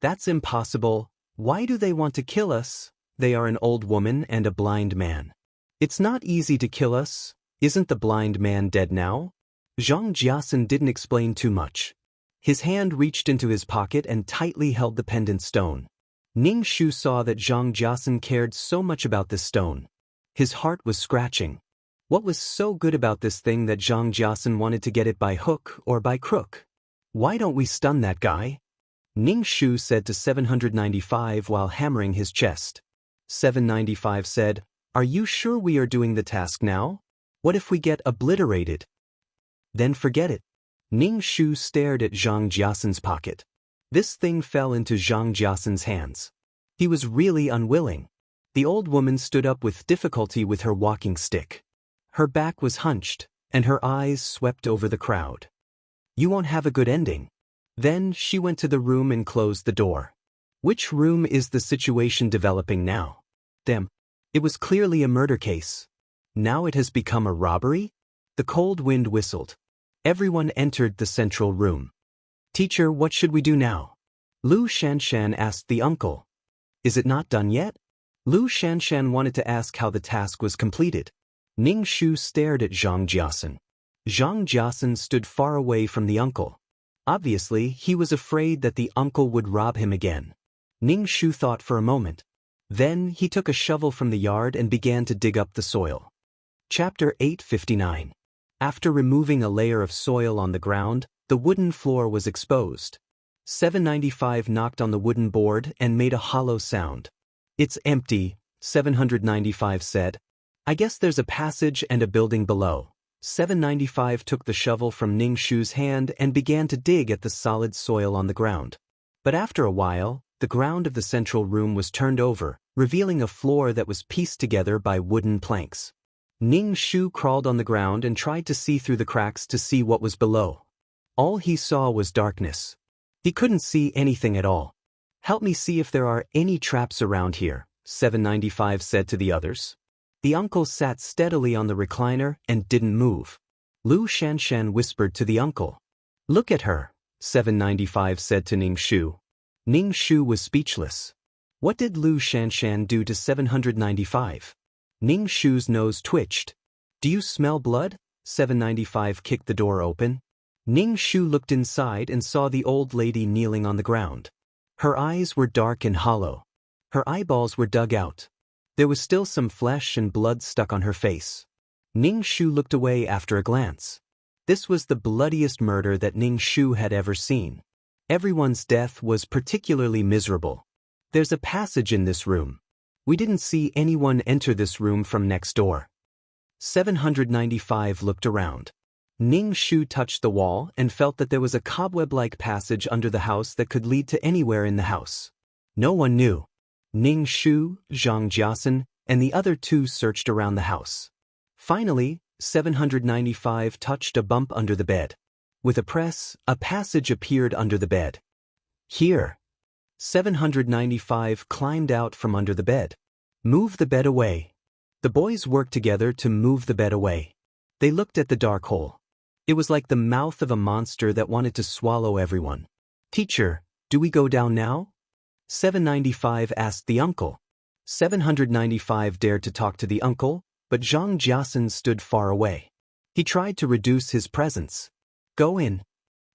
That's impossible. Why do they want to kill us? They are an old woman and a blind man. It's not easy to kill us. Isn't the blind man dead now? Zhang Jiasan didn't explain too much. His hand reached into his pocket and tightly held the pendant stone. Ning Shu saw that Zhang Jiasan cared so much about this stone. His heart was scratching. What was so good about this thing that Zhang Jiasan wanted to get it by hook or by crook? Why don't we stun that guy? Ning Shu said to 795 while hammering his chest. 795 said, Are you sure we are doing the task now? What if we get obliterated? Then forget it. Ning Shu stared at Zhang Jiasan's pocket. This thing fell into Zhang Jiasan's hands. He was really unwilling. The old woman stood up with difficulty with her walking stick. Her back was hunched, and her eyes swept over the crowd. You won't have a good ending. Then she went to the room and closed the door. Which room is the situation developing now? Damn. It was clearly a murder case. Now it has become a robbery? The cold wind whistled. Everyone entered the central room. Teacher, what should we do now? Lu Shanshan asked the uncle. Is it not done yet? Lu Shanshan wanted to ask how the task was completed. Ning Shu stared at Zhang Jiasan. Zhang Jiasan stood far away from the uncle. Obviously, he was afraid that the uncle would rob him again. Ning Shu thought for a moment. Then he took a shovel from the yard and began to dig up the soil. Chapter 859. After removing a layer of soil on the ground, the wooden floor was exposed. 795 knocked on the wooden board and made a hollow sound. It's empty, 795 said. I guess there's a passage and a building below. 795 took the shovel from Ning Shu's hand and began to dig at the solid soil on the ground. But after a while, the ground of the central room was turned over, revealing a floor that was pieced together by wooden planks. Ning Shu crawled on the ground and tried to see through the cracks to see what was below. All he saw was darkness. He couldn't see anything at all. Help me see if there are any traps around here, 795 said to the others. The uncle sat steadily on the recliner and didn't move. Lu Shanshan whispered to the uncle. Look at her, 795 said to Ning Shu. Ning Shu was speechless. What did Lu Shanshan do to 795? Ning Shu's nose twitched. Do you smell blood? 795 kicked the door open. Ning Shu looked inside and saw the old lady kneeling on the ground. Her eyes were dark and hollow. Her eyeballs were dug out. There was still some flesh and blood stuck on her face. Ning Shu looked away after a glance. This was the bloodiest murder that Ning Shu had ever seen. Everyone's death was particularly miserable. There's a passage in this room. We didn't see anyone enter this room from next door. 795 looked around. Ning Shu touched the wall and felt that there was a cobweb-like passage under the house that could lead to anywhere in the house. No one knew. Ning Shu, Zhang Jiasan, and the other two searched around the house. Finally, 795 touched a bump under the bed. With a press, a passage appeared under the bed. Here. 795 climbed out from under the bed. Move the bed away. The boys worked together to move the bed away. They looked at the dark hole. It was like the mouth of a monster that wanted to swallow everyone. Teacher, do we go down now? 795 asked the uncle. 795 dared to talk to the uncle, but Zhang Jiasan stood far away. He tried to reduce his presence. Go in.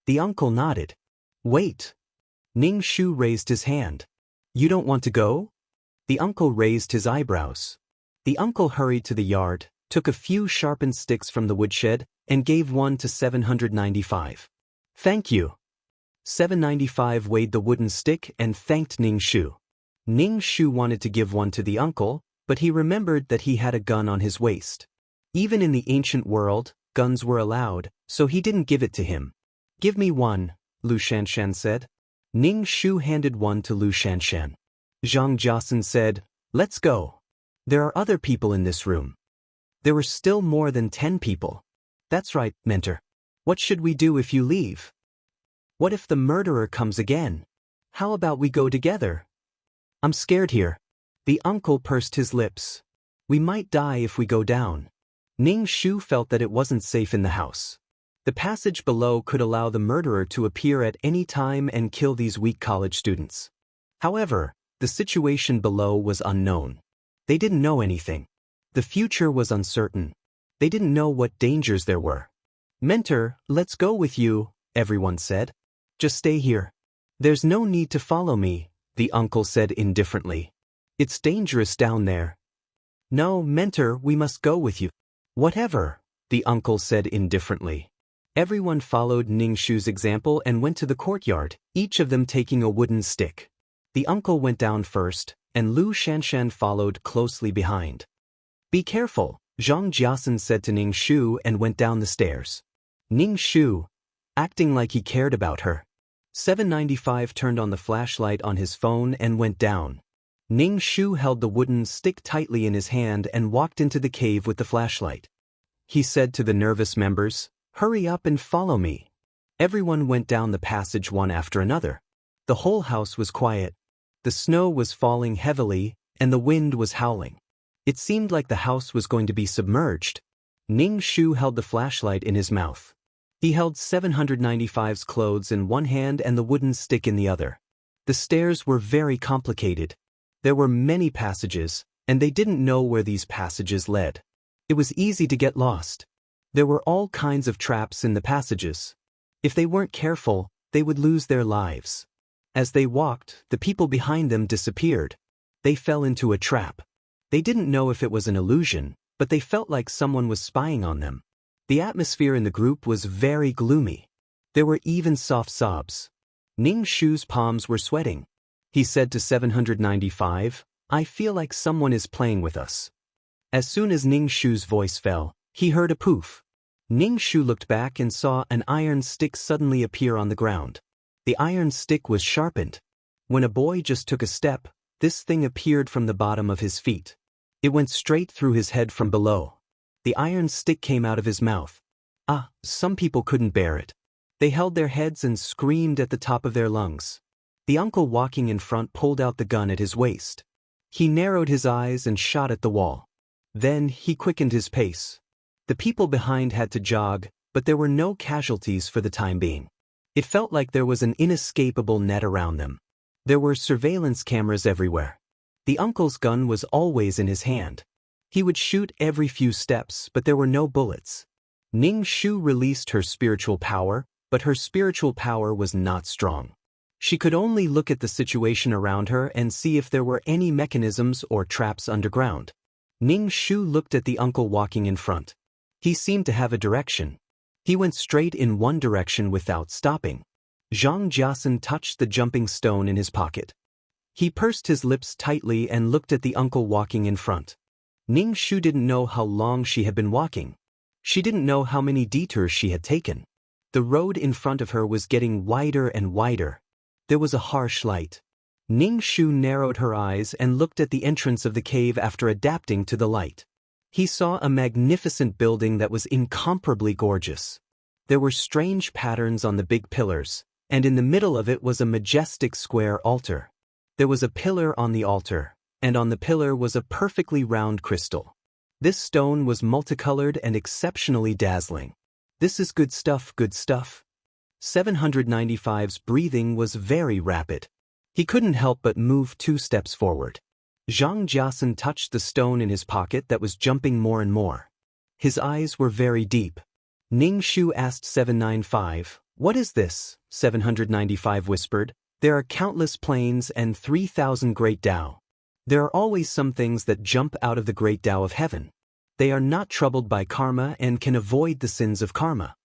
The uncle nodded. Wait. Ning Shu raised his hand. You don't want to go? The uncle raised his eyebrows. The uncle hurried to the yard, took a few sharpened sticks from the woodshed, and gave one to 795. Thank you. 795 weighed the wooden stick and thanked Ning Shu. Ning Shu wanted to give one to the uncle, but he remembered that he had a gun on his waist. Even in the ancient world, guns were allowed, so he didn't give it to him. Give me one, Lu Shanshan said. Ning Shu handed one to Lu Shanshan. Zhang Jiasan said, Let's go. There are other people in this room. There were still more than 10 people. That's right, mentor. What should we do if you leave? What if the murderer comes again? How about we go together? I'm scared here. The uncle pursed his lips. We might die if we go down. Ning Shu felt that it wasn't safe in the house. The passage below could allow the murderer to appear at any time and kill these weak college students. However, the situation below was unknown. They didn't know anything. The future was uncertain. They didn't know what dangers there were. "Mentor, let's go with you," everyone said. "Just stay here." "There's no need to follow me," the uncle said indifferently. "It's dangerous down there." "No, Mentor, we must go with you." "Whatever," the uncle said indifferently. Everyone followed Ningshu's example and went to the courtyard, each of them taking a wooden stick. The uncle went down first, and Lu Shanshan followed closely behind. "Be careful," Zhang Jiasen said to Ningshu and went down the stairs. Ningshu, acting like he cared about her. 795 turned on the flashlight on his phone and went down. Ningshu held the wooden stick tightly in his hand and walked into the cave with the flashlight. He said to the nervous members, "Hurry up and follow me." Everyone went down the passage one after another. The whole house was quiet. The snow was falling heavily, and the wind was howling. It seemed like the house was going to be submerged. Ningshu held the flashlight in his mouth. He held 795's clothes in one hand and the wooden stick in the other. The stairs were very complicated. There were many passages, and they didn't know where these passages led. It was easy to get lost. There were all kinds of traps in the passages. If they weren't careful, they would lose their lives. As they walked, the people behind them disappeared. They fell into a trap. They didn't know if it was an illusion, but they felt like someone was spying on them. The atmosphere in the group was very gloomy. There were even soft sobs. Ningshu's palms were sweating. He said to 795, "I feel like someone is playing with us." As soon as Ningshu's voice fell, he heard a poof. Ningshu looked back and saw an iron stick suddenly appear on the ground. The iron stick was sharpened. When a boy just took a step, this thing appeared from the bottom of his feet. It went straight through his head from below. The iron stick came out of his mouth. Some people couldn't bear it. They held their heads and screamed at the top of their lungs. The uncle walking in front pulled out the gun at his waist. He narrowed his eyes and shot at the wall. Then he quickened his pace. The people behind had to jog, but there were no casualties for the time being. It felt like there was an inescapable net around them. There were surveillance cameras everywhere. The uncle's gun was always in his hand. He would shoot every few steps, but there were no bullets. Ningshu released her spiritual power, but her spiritual power was not strong. She could only look at the situation around her and see if there were any mechanisms or traps underground. Ningshu looked at the uncle walking in front. He seemed to have a direction. He went straight in one direction without stopping. Zhang Jiasen touched the jumping stone in his pocket. He pursed his lips tightly and looked at the uncle walking in front. Ningshu didn't know how long she had been walking. She didn't know how many detours she had taken. The road in front of her was getting wider and wider. There was a harsh light. Ningshu narrowed her eyes and looked at the entrance of the cave after adapting to the light. He saw a magnificent building that was incomparably gorgeous. There were strange patterns on the big pillars, and in the middle of it was a majestic square altar. There was a pillar on the altar, and on the pillar was a perfectly round crystal. This stone was multicolored and exceptionally dazzling. "This is good stuff, good stuff." 795's breathing was very rapid. He couldn't help but move 2 steps forward. Zhang Jiasen touched the stone in his pocket that was jumping more and more. His eyes were very deep. Ningshu asked 795, "What is this?" 795 whispered, "There are countless planes and 3,000 great Tao. There are always some things that jump out of the great Tao of heaven. They are not troubled by karma and can avoid the sins of karma."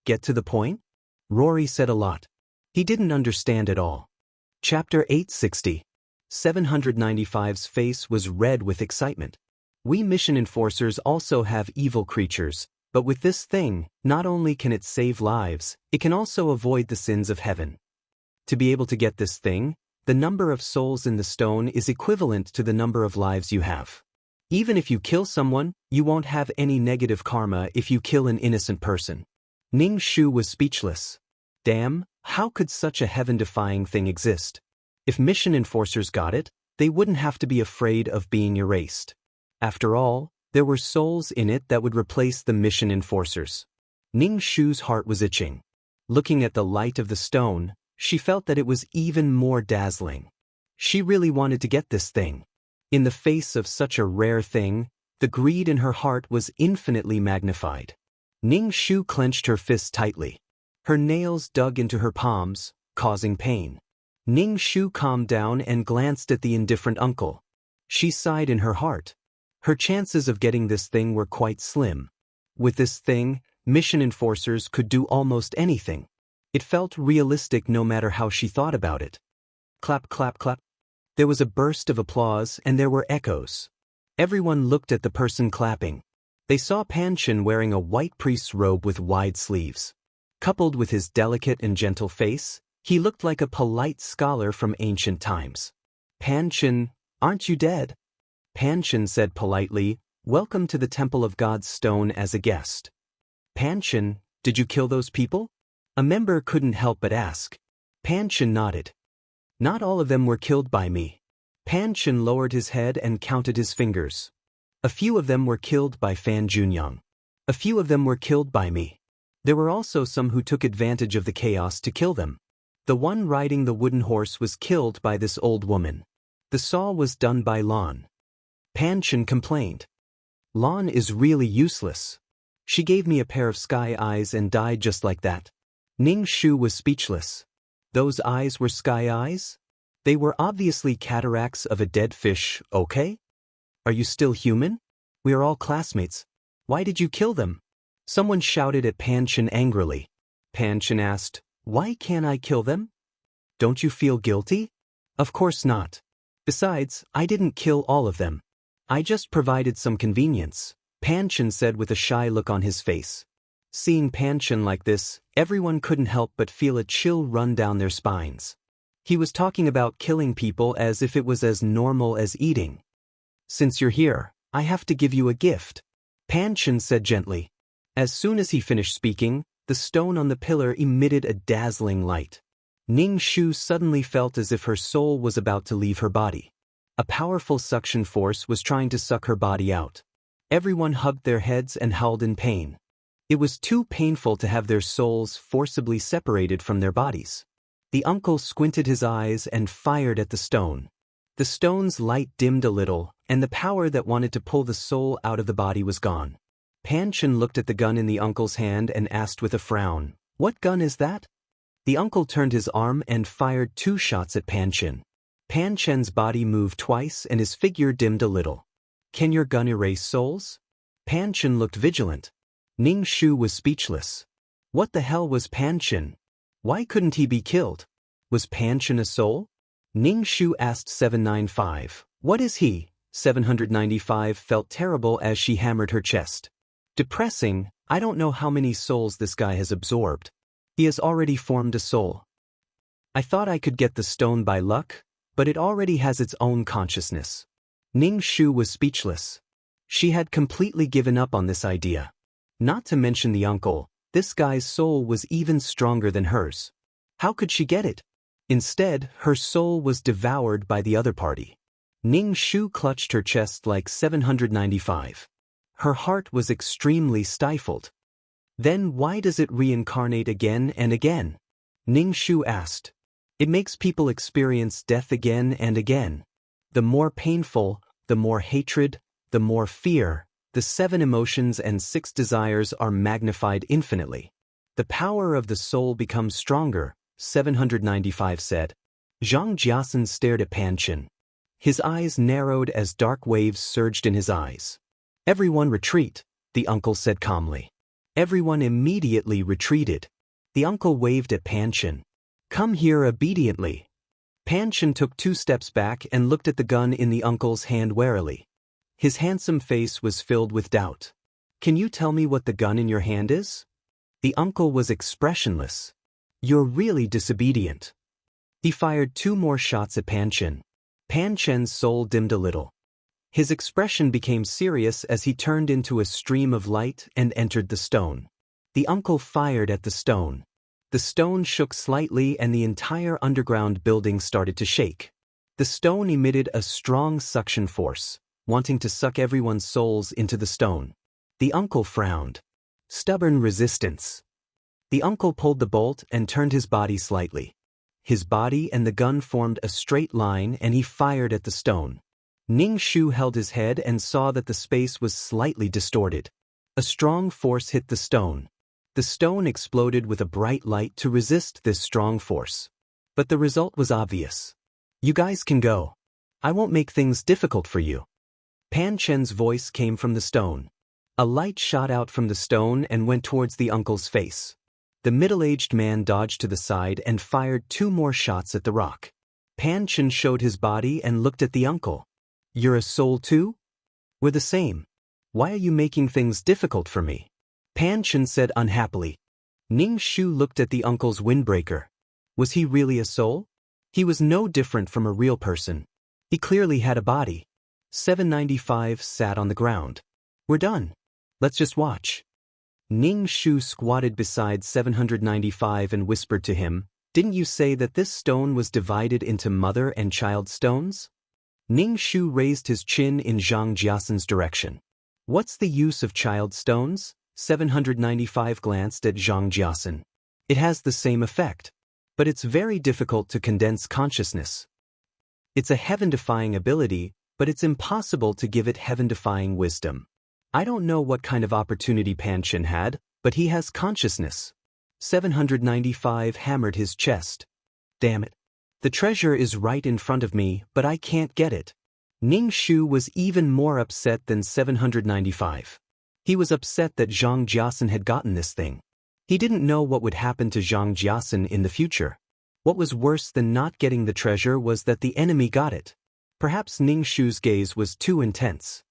"Get to the point?" Rory said a lot. He didn't understand at all. Chapter 860. 795's face was red with excitement. "We mission enforcers also have evil creatures, but with this thing, not only can it save lives, it can also avoid the sins of heaven. To be able to get this thing, the number of souls in the stone is equivalent to the number of lives you have. Even if you kill someone, you won't have any negative karma if you kill an innocent person." Ningshu was speechless. Damn, how could such a heaven-defying thing exist? If mission enforcers got it, they wouldn't have to be afraid of being erased. After all, there were souls in it that would replace the mission enforcers. Ning Shu's heart was itching. Looking at the light of the stone, she felt that it was even more dazzling. She really wanted to get this thing. In the face of such a rare thing, the greed in her heart was infinitely magnified. Ning Shu clenched her fists tightly. Her nails dug into her palms, causing pain. Ning Shu calmed down and glanced at the indifferent uncle. She sighed in her heart. Her chances of getting this thing were quite slim. With this thing, mission enforcers could do almost anything. It felt realistic no matter how she thought about it. Clap, clap, clap. There was a burst of applause and there were echoes. Everyone looked at the person clapping. They saw Pan Chen wearing a white priest's robe with wide sleeves. Coupled with his delicate and gentle face, he looked like a polite scholar from ancient times. Pan Chen, aren't you dead? Pan Chen said politely, welcome to the Temple of God's Stone as a guest. Pan Chen, did you kill those people? A member couldn't help but ask. Pan Chen nodded. Not all of them were killed by me. Pan Chen lowered his head and counted his fingers. A few of them were killed by Fan Junyang. A few of them were killed by me. There were also some who took advantage of the chaos to kill them. The one riding the wooden horse was killed by this old woman. The saw was done by Lan. Pan Chen complained. Lan is really useless. She gave me a pair of sky eyes and died just like that. Ning Shu was speechless. Those eyes were sky eyes? They were obviously cataracts of a dead fish, okay? Are you still human? We are all classmates. Why did you kill them? Someone shouted at Pan Chen angrily. Pan Chen asked, why can't I kill them? Don't you feel guilty? Of course not. Besides, I didn't kill all of them. I just provided some convenience, Pan Chen said with a shy look on his face. Seeing Pan Chen like this, everyone couldn't help but feel a chill run down their spines. He was talking about killing people as if it was as normal as eating. Since you're here, I have to give you a gift, Pan Chen said gently. As soon as he finished speaking, the stone on the pillar emitted a dazzling light. Ning Shu suddenly felt as if her soul was about to leave her body. A powerful suction force was trying to suck her body out. Everyone hugged their heads and howled in pain. It was too painful to have their souls forcibly separated from their bodies. The uncle squinted his eyes and fired at the stone. The stone's light dimmed a little, and the power that wanted to pull the soul out of the body was gone. Pan Chen looked at the gun in the uncle's hand and asked with a frown, what gun is that? The uncle turned his arm and fired 2 shots at Pan Chen. Pan Chen's body moved twice and his figure dimmed a little. Can your gun erase souls? Pan Chen looked vigilant. Ning Shu was speechless. What the hell was Pan Chen? Why couldn't he be killed? Was Pan Chen a soul? Ning Shu asked 795. What is he? 795 felt terrible as she hammered her chest. Depressing, I don't know how many souls this guy has absorbed. He has already formed a soul. I thought I could get the stone by luck, but it already has its own consciousness. Ning Shu was speechless. She had completely given up on this idea. Not to mention the uncle, this guy's soul was even stronger than hers. How could she get it? Instead, her soul was devoured by the other party. Ning Shu clutched her chest like 795. Her heart was extremely stifled. Then why does it reincarnate again and again? Ning Shu asked. It makes people experience death again and again. The more painful, the more hatred, the more fear, the 7 emotions and 6 desires are magnified infinitely. The power of the soul becomes stronger, 795 said. Zhang Jiasen stared at Pan Chen. His eyes narrowed as dark waves surged in his eyes. Everyone retreat, the uncle said calmly. Everyone immediately retreated. The uncle waved at Pan Chen. Come here obediently. Pan Chen took 2 steps back and looked at the gun in the uncle's hand warily. His handsome face was filled with doubt. Can you tell me what the gun in your hand is? The uncle was expressionless. You're really disobedient. He fired 2 more shots at Pan Chen. Pan Chen's soul dimmed a little. His expression became serious as he turned into a stream of light and entered the stone. The uncle fired at the stone. The stone shook slightly and the entire underground building started to shake. The stone emitted a strong suction force, wanting to suck everyone's souls into the stone. The uncle frowned. Stubborn resistance. The uncle pulled the bolt and turned his body slightly. His body and the gun formed a straight line and he fired at the stone. Ning Shu held his head and saw that the space was slightly distorted. A strong force hit the stone. The stone exploded with a bright light to resist this strong force. But the result was obvious. You guys can go. I won't make things difficult for you. Pan Chen's voice came from the stone. A light shot out from the stone and went towards the uncle's face. The middle-aged man dodged to the side and fired 2 more shots at the rock. Pan Chen showed his body and looked at the uncle. You're a soul too? We're the same. Why are you making things difficult for me? Pan Chen said unhappily. Ning Shu looked at the uncle's windbreaker. Was he really a soul? He was no different from a real person. He clearly had a body. 795 sat on the ground. We're done. Let's just watch. Ning Shu squatted beside 795 and whispered to him, Didn't you say that this stone was divided into mother and child stones? Ning Shu raised his chin in Zhang Jiasan's direction. What's the use of child stones? 795 glanced at Zhang Jiasan. It has the same effect. But it's very difficult to condense consciousness. It's a heaven-defying ability, but it's impossible to give it heaven-defying wisdom. I don't know what kind of opportunity Pan Chen had, but he has consciousness. 795 hammered his chest. Damn it. The treasure is right in front of me, but I can't get it. Ning Shu was even more upset than 795. He was upset that Zhang Jiasan had gotten this thing. He didn't know what would happen to Zhang Jiasan in the future. What was worse than not getting the treasure was that the enemy got it. Perhaps Ning Shu's gaze was too intense.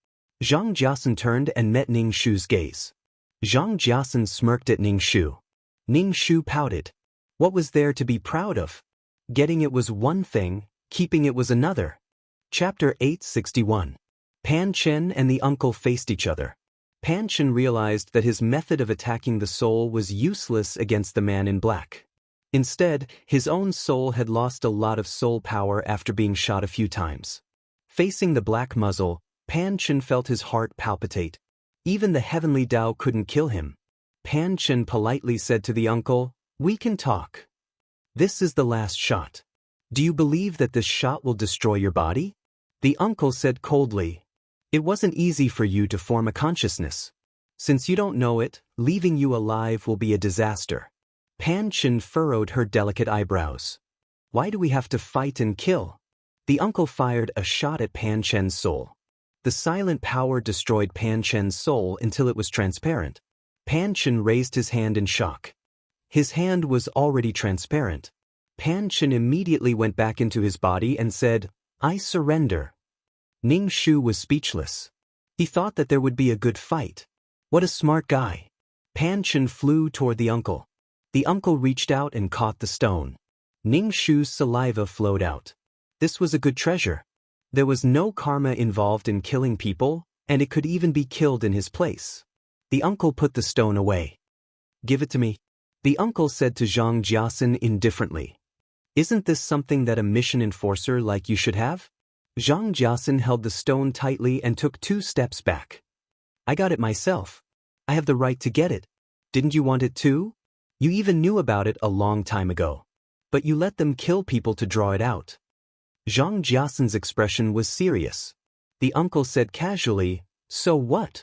Zhang Jiasan turned and met Ning Shu's gaze. Zhang Jiasan smirked at Ning Shu. Ning Shu pouted. What was there to be proud of? Getting it was one thing, keeping it was another. Chapter 861. Pan Chen and the uncle faced each other. Pan Chen realized that his method of attacking the soul was useless against the man in black. Instead, his own soul had lost a lot of soul power after being shot a few times. Facing the black muzzle, Pan Chen felt his heart palpitate. Even the heavenly Tao couldn't kill him. Pan Chen politely said to the uncle, We can talk. This is the last shot. Do you believe that this shot will destroy your body? The uncle said coldly, It wasn't easy for you to form a consciousness. Since you don't know it, leaving you alive will be a disaster. Pan Chen furrowed her delicate eyebrows. Why do we have to fight and kill? The uncle fired a shot at Pan Chen's soul. The silent power destroyed Pan Chen's soul until it was transparent. Pan Chen raised his hand in shock. His hand was already transparent. Pan Chen immediately went back into his body and said, I surrender. Ning Shu was speechless. He thought that there would be a good fight. What a smart guy. Pan Chen flew toward the uncle. The uncle reached out and caught the stone. Ning Shu's saliva flowed out. This was a good treasure. There was no karma involved in killing people, and it could even be killed in his place. The uncle put the stone away. Give it to me. The uncle said to Zhang Jiasan indifferently. Isn't this something that a mission enforcer like you should have? Zhang Jiasan held the stone tightly and took 2 steps back. I got it myself. I have the right to get it. Didn't you want it too? You even knew about it a long time ago. But you let them kill people to draw it out. Zhang Jiasan's expression was serious. The uncle said casually, So what?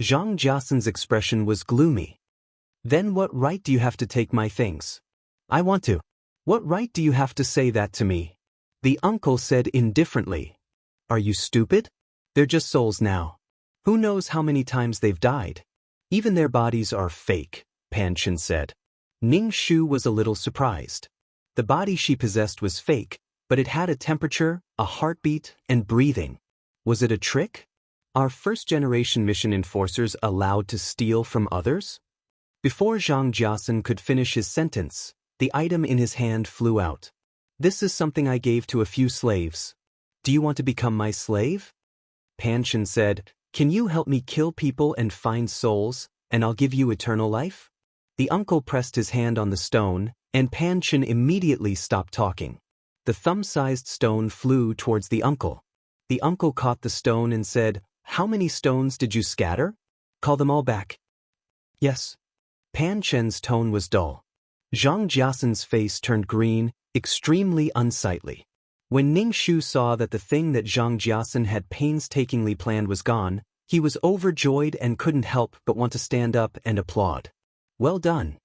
Zhang Jiasan's expression was gloomy. Then what right do you have to take my things? I want to. What right do you have to say that to me? The uncle said indifferently. Are you stupid? They're just souls now. Who knows how many times they've died? Even their bodies are fake, Pan Chen said. Ning Shu was a little surprised. The body she possessed was fake, but it had a temperature, a heartbeat, and breathing. Was it a trick? Are first-generation mission enforcers allowed to steal from others? Before Zhang Jiasan could finish his sentence, the item in his hand flew out. This is something I gave to a few slaves. Do you want to become my slave? Pan Chen said, Can you help me kill people and find souls, and I'll give you eternal life? The uncle pressed his hand on the stone, and Pan Chen immediately stopped talking. The thumb-sized stone flew towards the uncle. The uncle caught the stone and said, How many stones did you scatter? Call them all back. Yes. Pan Chen's tone was dull. Zhang Jiasan's face turned green, extremely unsightly. When Ning Shu saw that the thing that Zhang Jiasan had painstakingly planned was gone, he was overjoyed and couldn't help but want to stand up and applaud. Well done.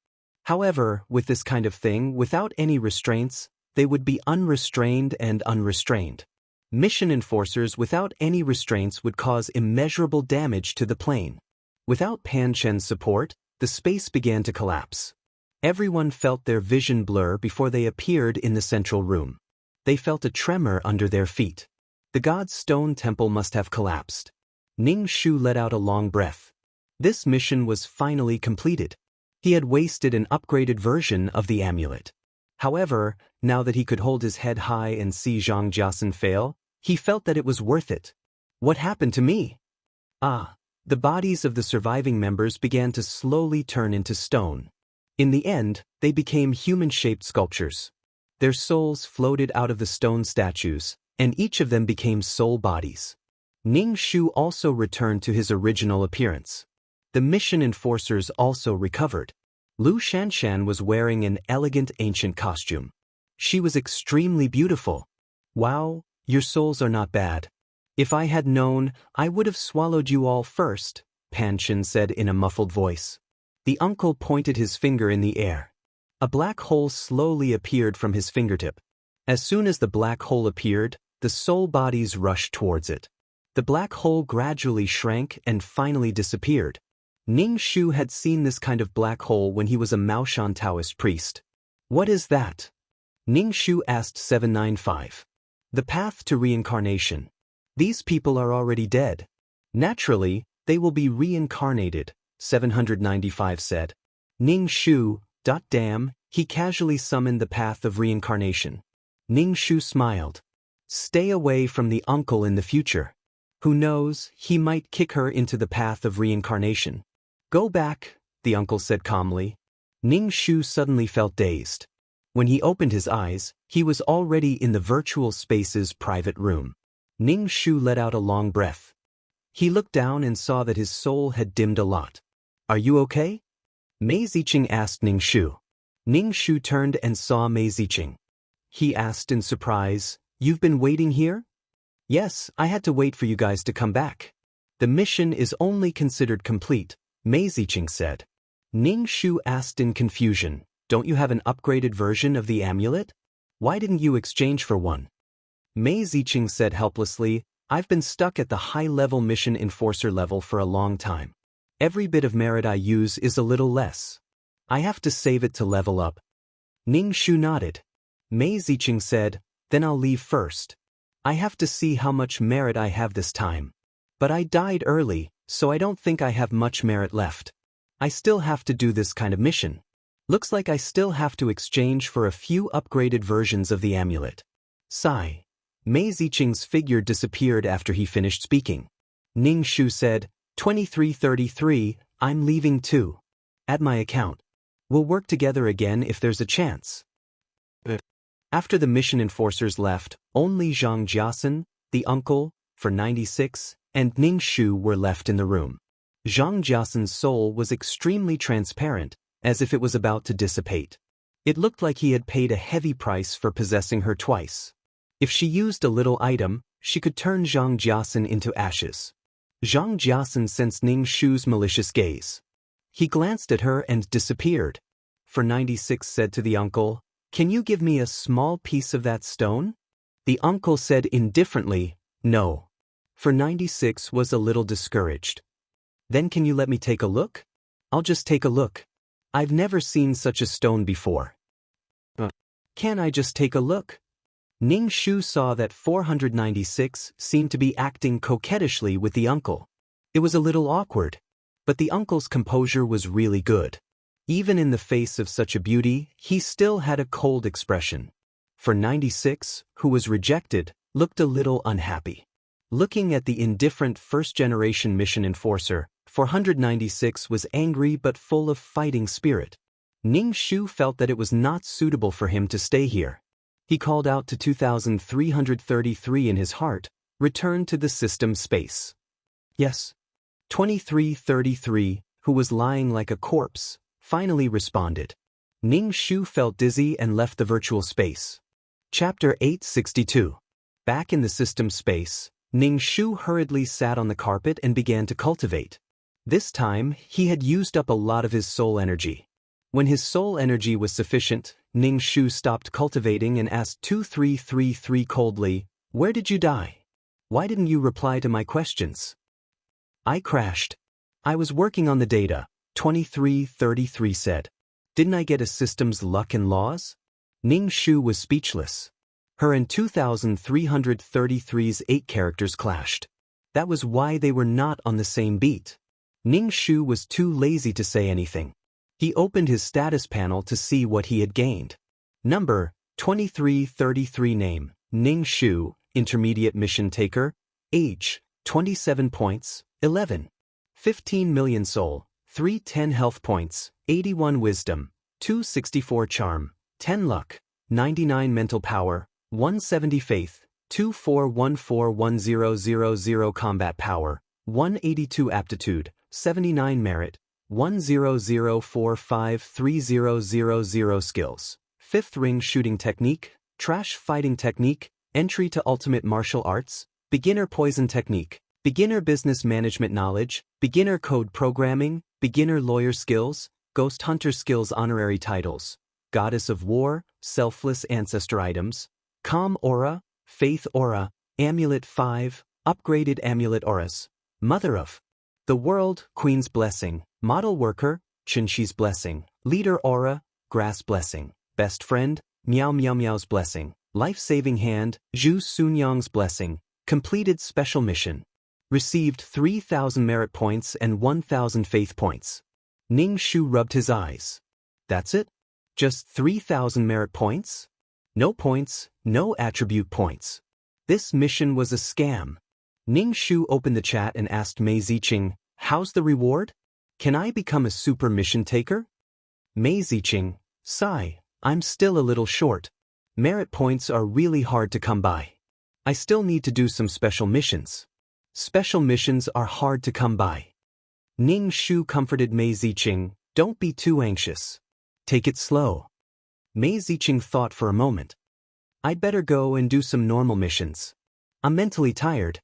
However, with this kind of thing, without any restraints, they would be unrestrained and unrestrained. Mission enforcers without any restraints would cause immeasurable damage to the plane. Without Pan Chen's support, the space began to collapse. Everyone felt their vision blur before they appeared in the central room. They felt a tremor under their feet. The god's stone temple must have collapsed. Ning Shu let out a long breath. This mission was finally completed. He had wasted an upgraded version of the amulet. However, now that he could hold his head high and see Zhang Jiasan fail, he felt that it was worth it. What happened to me? The bodies of the surviving members began to slowly turn into stone. In the end, they became human-shaped sculptures. Their souls floated out of the stone statues, and each of them became soul bodies. Ning Shu also returned to his original appearance. The mission enforcers also recovered. Lu Shanshan was wearing an elegant ancient costume. She was extremely beautiful. Wow, your souls are not bad. If I had known, I would have swallowed you all first, Pan Chen said in a muffled voice. The uncle pointed his finger in the air. A black hole slowly appeared from his fingertip. As soon as the black hole appeared, the soul bodies rushed towards it. The black hole gradually shrank and finally disappeared. Ning Shu had seen this kind of black hole when he was a Maoshan Taoist priest. What is that? Ning Shu asked 795. The path to reincarnation. These people are already dead. Naturally, they will be reincarnated, 795 said. Ning Shu, damn, he casually summoned the path of reincarnation. Ning Shu smiled. Stay away from the uncle in the future. Who knows, he might kick her into the path of reincarnation. Go back, the uncle said calmly. Ning Shu suddenly felt dazed. When he opened his eyes, he was already in the virtual space's private room. Ning Shu let out a long breath. He looked down and saw that his soul had dimmed a lot. Are you okay? Mei Ziqing asked Ning Shu. Ning Shu turned and saw Mei Ziqing. He asked in surprise, You've been waiting here? Yes, I had to wait for you guys to come back. The mission is only considered complete, Mei Ziqing said. Ning Shu asked in confusion, Don't you have an upgraded version of the amulet? Why didn't you exchange for one? Mei Ziqing said helplessly, I've been stuck at the high-level mission enforcer level for a long time. Every bit of merit I use is a little less. I have to save it to level up. Ning Shu nodded. Mei Ziqing said, Then I'll leave first. I have to see how much merit I have this time. But I died early, so I don't think I have much merit left. I still have to do this kind of mission. Looks like I still have to exchange for a few upgraded versions of the amulet. Sigh. Mei Ziqing's figure disappeared after he finished speaking. Ning Shu said, 2333, I'm leaving too. Add my account. We'll work together again if there's a chance. After the mission enforcers left, only Zhang Jiasan, the uncle, for 96, and Ning Shu were left in the room. Zhang Jiasan's soul was extremely transparent, as if it was about to dissipate. It looked like he had paid a heavy price for possessing her twice. If she used a little item, she could turn Zhang Jiasan into ashes. Zhang Jiasan sensed Ning Shu's malicious gaze. He glanced at her and disappeared. For 96 said to the uncle, Can you give me a small piece of that stone? The uncle said indifferently, No. For 96 was a little discouraged. Then can you let me take a look? I'll just take a look. I've never seen such a stone before. Can I just take a look? Ning Shu saw that 496 seemed to be acting coquettishly with the uncle. It was a little awkward, but the uncle's composure was really good. Even in the face of such a beauty, he still had a cold expression. For 96, who was rejected, looked a little unhappy. Looking at the indifferent first-generation mission enforcer, 496 was angry but full of fighting spirit. Ning Shu felt that it was not suitable for him to stay here. He called out to 2333 in his heart, Return to the system space. Yes. 2333, who was lying like a corpse, finally responded. Ning Shu felt dizzy and left the virtual space. Chapter 862. Back in the system space, Ning Shu hurriedly sat on the carpet and began to cultivate. This time, he had used up a lot of his soul energy. When his soul energy was sufficient, Ning Shu stopped cultivating and asked 2333 coldly, "Where did you die? Why didn't you reply to my questions?" "I crashed. I was working on the data," 2333 said. "Didn't I get a system's luck and laws?" Ning Shu was speechless. Her and 2333's 8 characters clashed. That was why they were not on the same beat. Ning Shu was too lazy to say anything. He opened his status panel to see what he had gained. Number, 2333. Name, Ning Shu, Intermediate Mission Taker. Age, 27 points, 11. 15 million soul, 310 health points, 81 wisdom, 264 charm, 10 luck, 99 mental power, 170 faith, 24141000 combat power, 182 aptitude, 79 merit, 100453000 skills. 5th ring shooting technique, trash fighting technique, entry to ultimate martial arts, beginner poison technique, beginner business management knowledge, beginner code programming, beginner lawyer skills, ghost hunter skills. Honorary titles, goddess of war, selfless ancestor items, calm aura, faith aura, amulet 5, upgraded amulet auras, mother of the world, queen's blessing, model worker, Qinshi's blessing, leader aura, grass blessing, best friend, Miao Miao Miao's blessing, life-saving hand, Zhu Sunyang's blessing, completed special mission. Received 3,000 merit points and 1,000 faith points. Ning Shu rubbed his eyes. That's it? Just 3,000 merit points? No points, no attribute points. This mission was a scam. Ning Shu opened the chat and asked Mei Ziqing, "How's the reward? Can I become a super mission taker?" Mei Ziqing, sigh, "I'm still a little short. Merit points are really hard to come by. I still need to do some special missions. Special missions are hard to come by." Ning Shu comforted Mei Ziqing, "Don't be too anxious. Take it slow." Mei Ziqing thought for a moment. "I'd better go and do some normal missions. I'm mentally tired.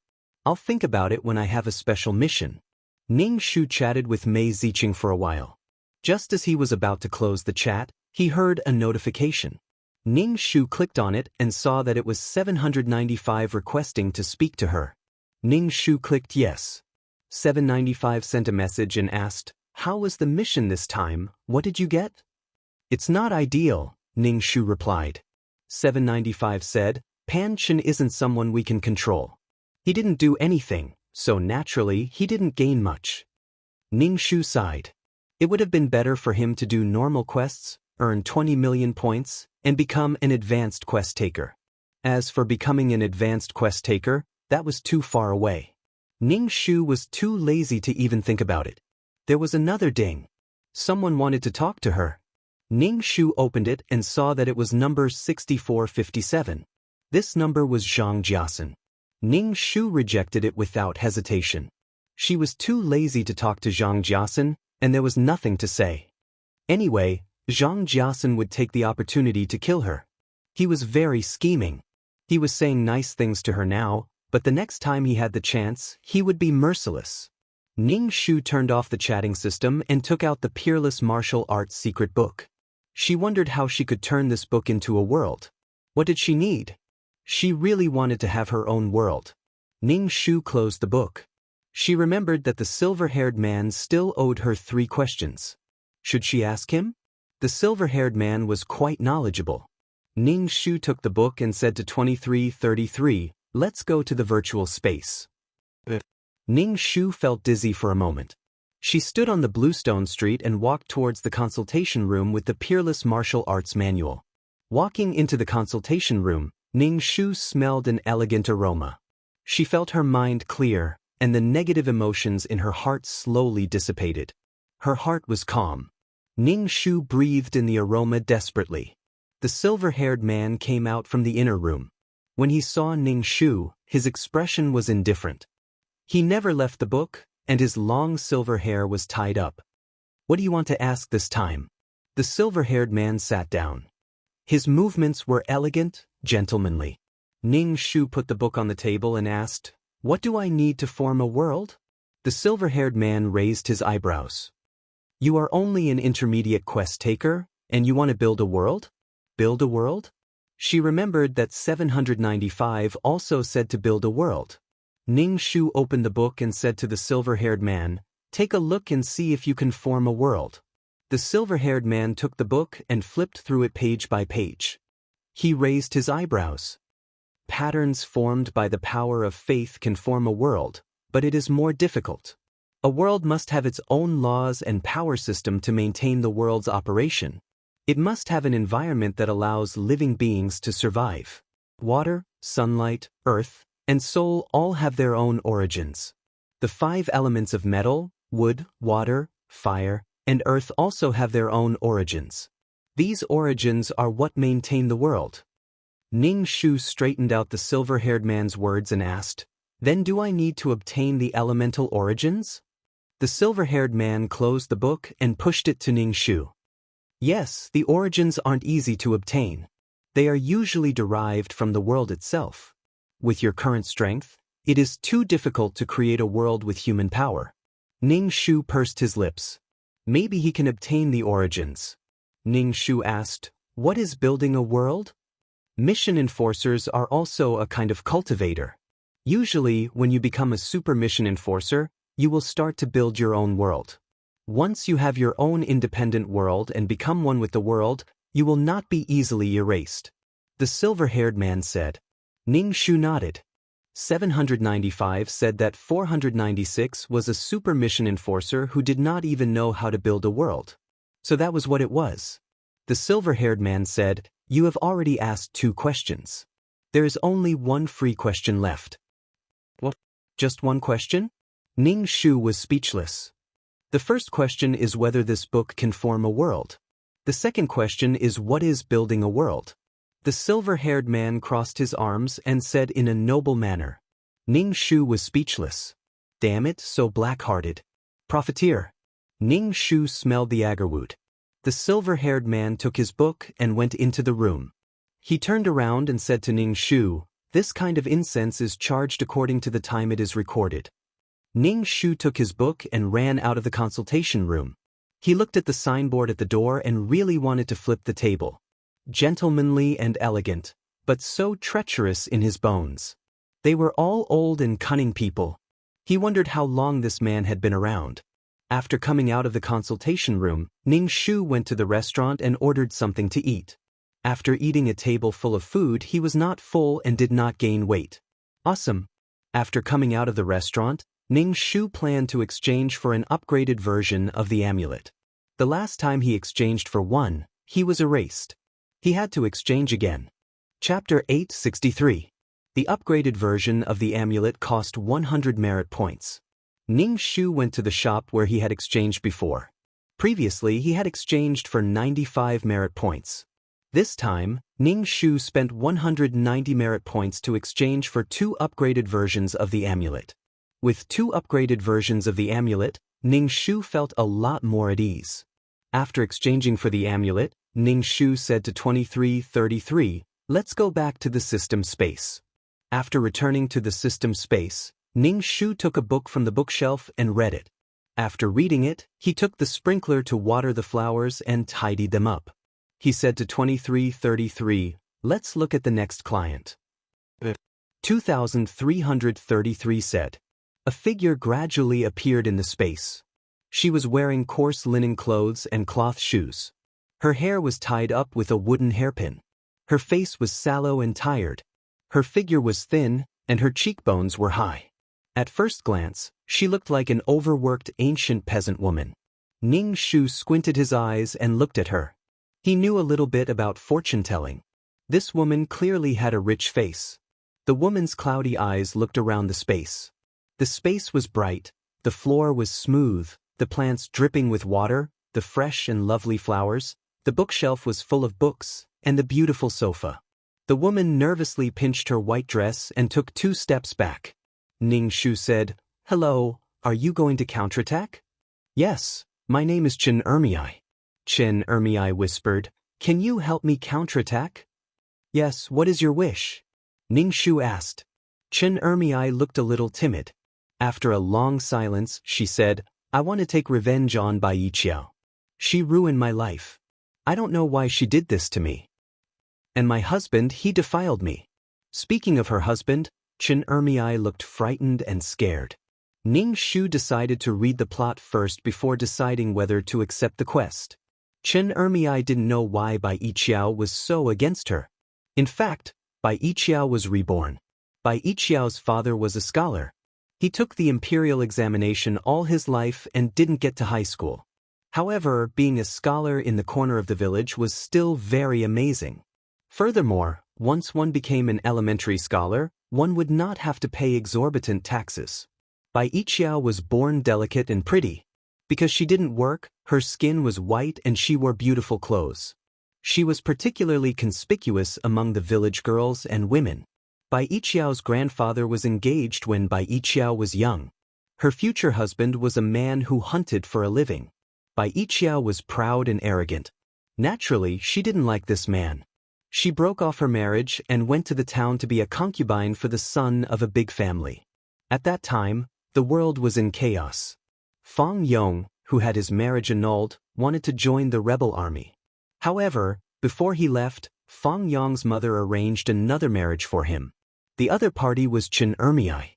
I'll think about it when I have a special mission." Ning Shu chatted with Mei Ziqing for a while. Just as he was about to close the chat, he heard a notification. Ning Shu clicked on it and saw that it was 795 requesting to speak to her. Ning Shu clicked yes. 795 sent a message and asked, "How was the mission this time? What did you get?" "It's not ideal," Ning Shu replied. 795 said, "Pan Chen isn't someone we can control. He didn't do anything, so naturally he didn't gain much." Ning Shu sighed. It would have been better for him to do normal quests, earn 20 million points, and become an advanced quest taker. As for becoming an advanced quest taker, that was too far away. Ning Shu was too lazy to even think about it. There was another ding. Someone wanted to talk to her. Ning Shu opened it and saw that it was number 6457. This number was Zhang Jiasen. Ning Shu rejected it without hesitation. She was too lazy to talk to Zhang Jiasen, and there was nothing to say. Anyway, Zhang Jiasen would take the opportunity to kill her. He was very scheming. He was saying nice things to her now, but the next time he had the chance, he would be merciless. Ning Shu turned off the chatting system and took out the Peerless Martial Arts secret book. She wondered how she could turn this book into a world. What did she need? She really wanted to have her own world. Ning Shu closed the book. She remembered that the silver-haired man still owed her 3 questions. Should she ask him? The silver-haired man was quite knowledgeable. Ning Shu took the book and said to 2333, "Let's go to the virtual space." Ning Shu felt dizzy for a moment. She stood on the Bluestone Street and walked towards the consultation room with the Peerless Martial Arts Manual. Walking into the consultation room, Ning Shu smelled an elegant aroma. She felt her mind clear, and the negative emotions in her heart slowly dissipated. Her heart was calm. Ning Shu breathed in the aroma desperately. The silver-haired man came out from the inner room. When he saw Ning Shu, his expression was indifferent. He never left the book, and his long silver hair was tied up. What do you want to ask this time? The silver-haired man sat down. His movements were elegant, gentlemanly. Ning Shu put the book on the table and asked, "What do I need to form a world?" The silver-haired man raised his eyebrows. "You are only an intermediate quest taker, and you want to build a world? Build a world?" She remembered that 795 also said to build a world. Ning Shu opened the book and said to the silver-haired man, "Take a look and see if you can form a world." The silver-haired man took the book and flipped through it page by page. He raised his eyebrows. "Patterns formed by the power of faith can form a world, but it is more difficult. A world must have its own laws and power system to maintain the world's operation. It must have an environment that allows living beings to survive. Water, sunlight, earth, and soul all have their own origins. The 5 elements of metal, wood, water, fire, and earth also have their own origins. These origins are what maintain the world." Ning Shu straightened out the silver-haired man's words and asked, "Then do I need to obtain the elemental origins?" The silver-haired man closed the book and pushed it to Ning Shu. "Yes, the origins aren't easy to obtain. They are usually derived from the world itself. With your current strength, it is too difficult to create a world with human power." Ning Shu pursed his lips. Maybe he can obtain the origins. Ning Shu asked, "What is building a world?" Mission enforcers are also a kind of cultivator. Usually, when you become a super mission enforcer, you will start to build your own world. Once you have your own independent world and become one with the world, you will not be easily erased. The silver-haired man said. Ning Shu nodded. 795 said that 496 was a super mission enforcer who did not even know how to build a world. So that was what it was. The silver-haired man said, "You have already asked 2 questions. There is only one free question left." "What? Just one question?" Ning Shu was speechless. "The first question is whether this book can form a world. The second question is what is building a world?" The silver-haired man crossed his arms and said in a noble manner. Ning Shu was speechless. "Damn it, so black-hearted. Profiteer." Ning Shu smelled the agarwood. The silver-haired man took his book and went into the room. He turned around and said to Ning Shu, "This kind of incense is charged according to the time it is recorded." Ning Shu took his book and ran out of the consultation room. He looked at the signboard at the door and really wanted to flip the table. Gentlemanly and elegant, but so treacherous in his bones. They were all old and cunning people. He wondered how long this man had been around. After coming out of the consultation room, Ning Shu went to the restaurant and ordered something to eat. After eating a table full of food, he was not full and did not gain weight. Awesome. After coming out of the restaurant, Ning Shu planned to exchange for an upgraded version of the amulet. The last time he exchanged for one, he was erased. He had to exchange again. Chapter 863. The upgraded version of the amulet cost 100 merit points. Ning Shu went to the shop where he had exchanged before. Previously, he had exchanged for 95 merit points. This time, Ning Shu spent 190 merit points to exchange for 2 upgraded versions of the amulet. With 2 upgraded versions of the amulet, Ning Shu felt a lot more at ease. After exchanging for the amulet, Ning Shu said to 2333, "Let's go back to the system space." After returning to the system space, Ning Shu took a book from the bookshelf and read it. After reading it, he took the sprinkler to water the flowers and tidied them up. He said to 2333, "Let's look at the next client." 2333 said. A figure gradually appeared in the space. She was wearing coarse linen clothes and cloth shoes. Her hair was tied up with a wooden hairpin. Her face was sallow and tired. Her figure was thin, and her cheekbones were high. At first glance, she looked like an overworked ancient peasant woman. Ning Shu squinted his eyes and looked at her. He knew a little bit about fortune-telling. This woman clearly had a rich face. The woman's cloudy eyes looked around the space. The space was bright, the floor was smooth, the plants dripping with water, the fresh and lovely flowers, the bookshelf was full of books, and the beautiful sofa. The woman nervously pinched her white dress and took 2 steps back. Ning Shu said, "Hello, are you going to counterattack?" "Yes." My name is Chen Ermei. Chen Ermei whispered, "Can you help me counterattack?" "Yes, what is your wish?" Ning Shu asked. Chen Ermei looked a little timid. After a long silence, she said, "I want to take revenge on Bai Yiqiao. She ruined my life. I don't know why she did this to me. And my husband, he defiled me." Speaking of her husband, Chen Ermei looked frightened and scared. Ning Shu decided to read the plot first before deciding whether to accept the quest. Chen Ermei didn't know why Bai Yiqiao was so against her. In fact, Bai Yiqiao was reborn. Bai Yiqiao's father was a scholar. He took the imperial examination all his life and didn't get to high school. However, being a scholar in the corner of the village was still very amazing. Furthermore, once one became an elementary scholar, one would not have to pay exorbitant taxes. Bai Yiqiao was born delicate and pretty. Because she didn't work, her skin was white and she wore beautiful clothes. She was particularly conspicuous among the village girls and women. Bai Yiqiao's grandfather was engaged when Bai Yiqiao was young. Her future husband was a man who hunted for a living. Bai Yiqiao was proud and arrogant. Naturally, she didn't like this man. She broke off her marriage and went to the town to be a concubine for the son of a big family. At that time, the world was in chaos. Fang Yong, who had his marriage annulled, wanted to join the rebel army. However, before he left, Fang Yong's mother arranged another marriage for him. The other party was Chen Ermei.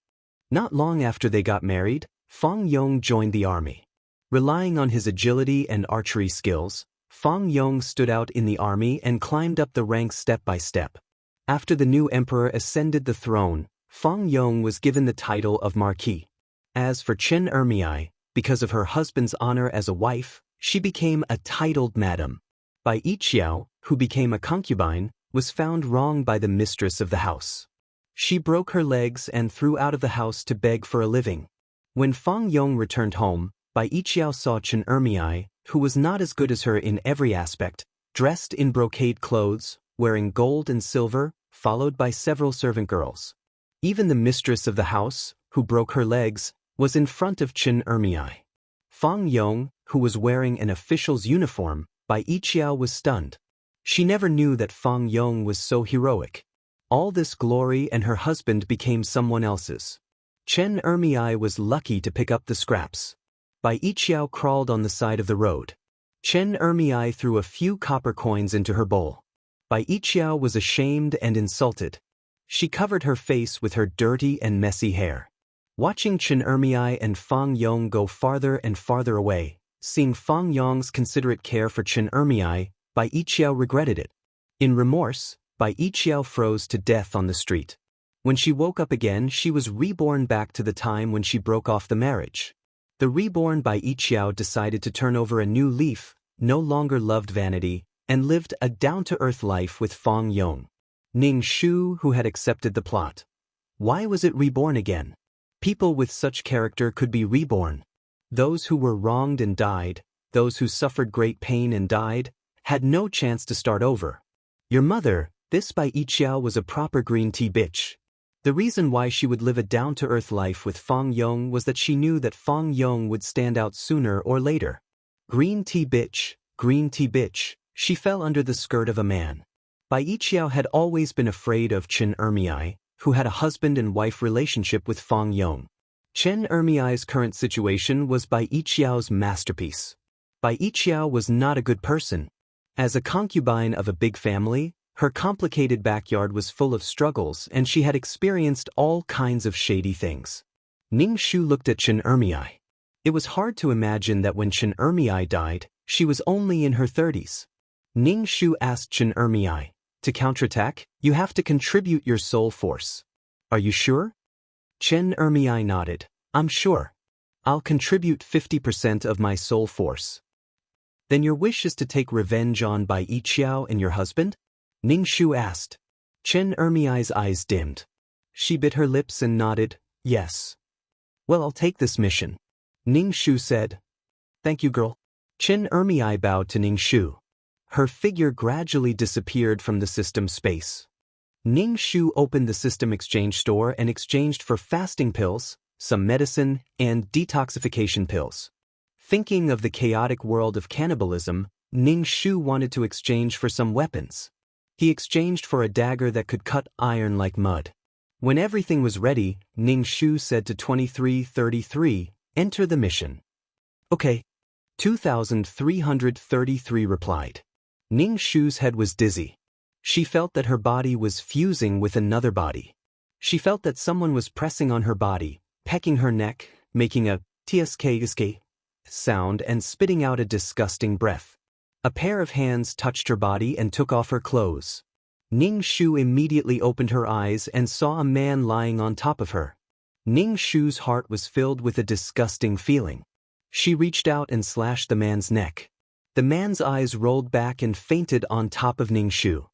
Not long after they got married, Fang Yong joined the army. Relying on his agility and archery skills, Fang Yong stood out in the army and climbed up the ranks step by step. After the new emperor ascended the throne, Fang Yong was given the title of Marquis. As for Chen Ermei, because of her husband's honor as a wife, she became a titled madam. Bai Yiqiao, who became a concubine, was found wrong by the mistress of the house. She broke her legs and threw out of the house to beg for a living. When Fang Yong returned home, Bai Yiqiao saw Chen Ermei, who was not as good as her in every aspect, dressed in brocade clothes, wearing gold and silver, followed by several servant girls. Even the mistress of the house, who broke her legs, was in front of Chen Ermei. Fang Yong, who was wearing an official's uniform, Bai Yiqiao was stunned. She never knew that Fang Yong was so heroic. All this glory and her husband became someone else's. Chen Ermei was lucky to pick up the scraps. Bai Yiqiao crawled on the side of the road. Chen Ermei threw a few copper coins into her bowl. Bai Yiqiao was ashamed and insulted. She covered her face with her dirty and messy hair. Watching Chen Ermei and Fang Yong go farther and farther away, seeing Fang Yong's considerate care for Chen Ermei, Bai Yiqiao regretted it. In remorse, Bai Yiqiao froze to death on the street. When she woke up again, she was reborn back to the time when she broke off the marriage. The reborn Bai Yiqiao decided to turn over a new leaf, no longer loved vanity, and lived a down-to-earth life with Fang Yong. Ning Shu, who had accepted the plot. Why was it reborn again? People with such character could be reborn. Those who were wronged and died, those who suffered great pain and died, had no chance to start over. Your mother, this Bai Yiqiao was a proper green tea bitch. The reason why she would live a down-to-earth life with Fang Yong was that she knew that Fang Yong would stand out sooner or later. Green tea bitch, she fell under the skirt of a man. Bai Yiqiao had always been afraid of Chen Ermei, who had a husband and wife relationship with Fang Yong. Chen Ermei's current situation was Bai Yiqiao's masterpiece. Bai Yiqiao was not a good person. As a concubine of a big family, her complicated backyard was full of struggles and she had experienced all kinds of shady things. Ning Shu looked at Chen Ermei. It was hard to imagine that when Chen Ermei died, she was only in her 30s. Ning Shu asked Chen Ermei, "To counterattack, you have to contribute your soul force. Are you sure?" Chen Ermei nodded. "I'm sure. I'll contribute 50% of my soul force." "Then your wish is to take revenge on Bai Yiqiao and your husband?" Ning Shu asked. Chen Ermei's eyes dimmed. She bit her lips and nodded, "Yes." "Well, I'll take this mission," Ning Shu said. "Thank you, girl." Chen Ermei bowed to Ning Shu. Her figure gradually disappeared from the system space. Ning Shu opened the system exchange store and exchanged for fasting pills, some medicine, and detoxification pills. Thinking of the chaotic world of cannibalism, Ning Shu wanted to exchange for some weapons. He exchanged for a dagger that could cut iron like mud. When everything was ready, Ning Shu said to 2333, "Enter the mission." "Okay." 2333 replied. Ning Shu's head was dizzy. She felt that her body was fusing with another body. She felt that someone was pressing on her body, pecking her neck, making a tsk sound and spitting out a disgusting breath. A pair of hands touched her body and took off her clothes. Ning Shu immediately opened her eyes and saw a man lying on top of her. Ning Shu's heart was filled with a disgusting feeling. She reached out and slashed the man's neck. The man's eyes rolled back and fainted on top of Ning Shu.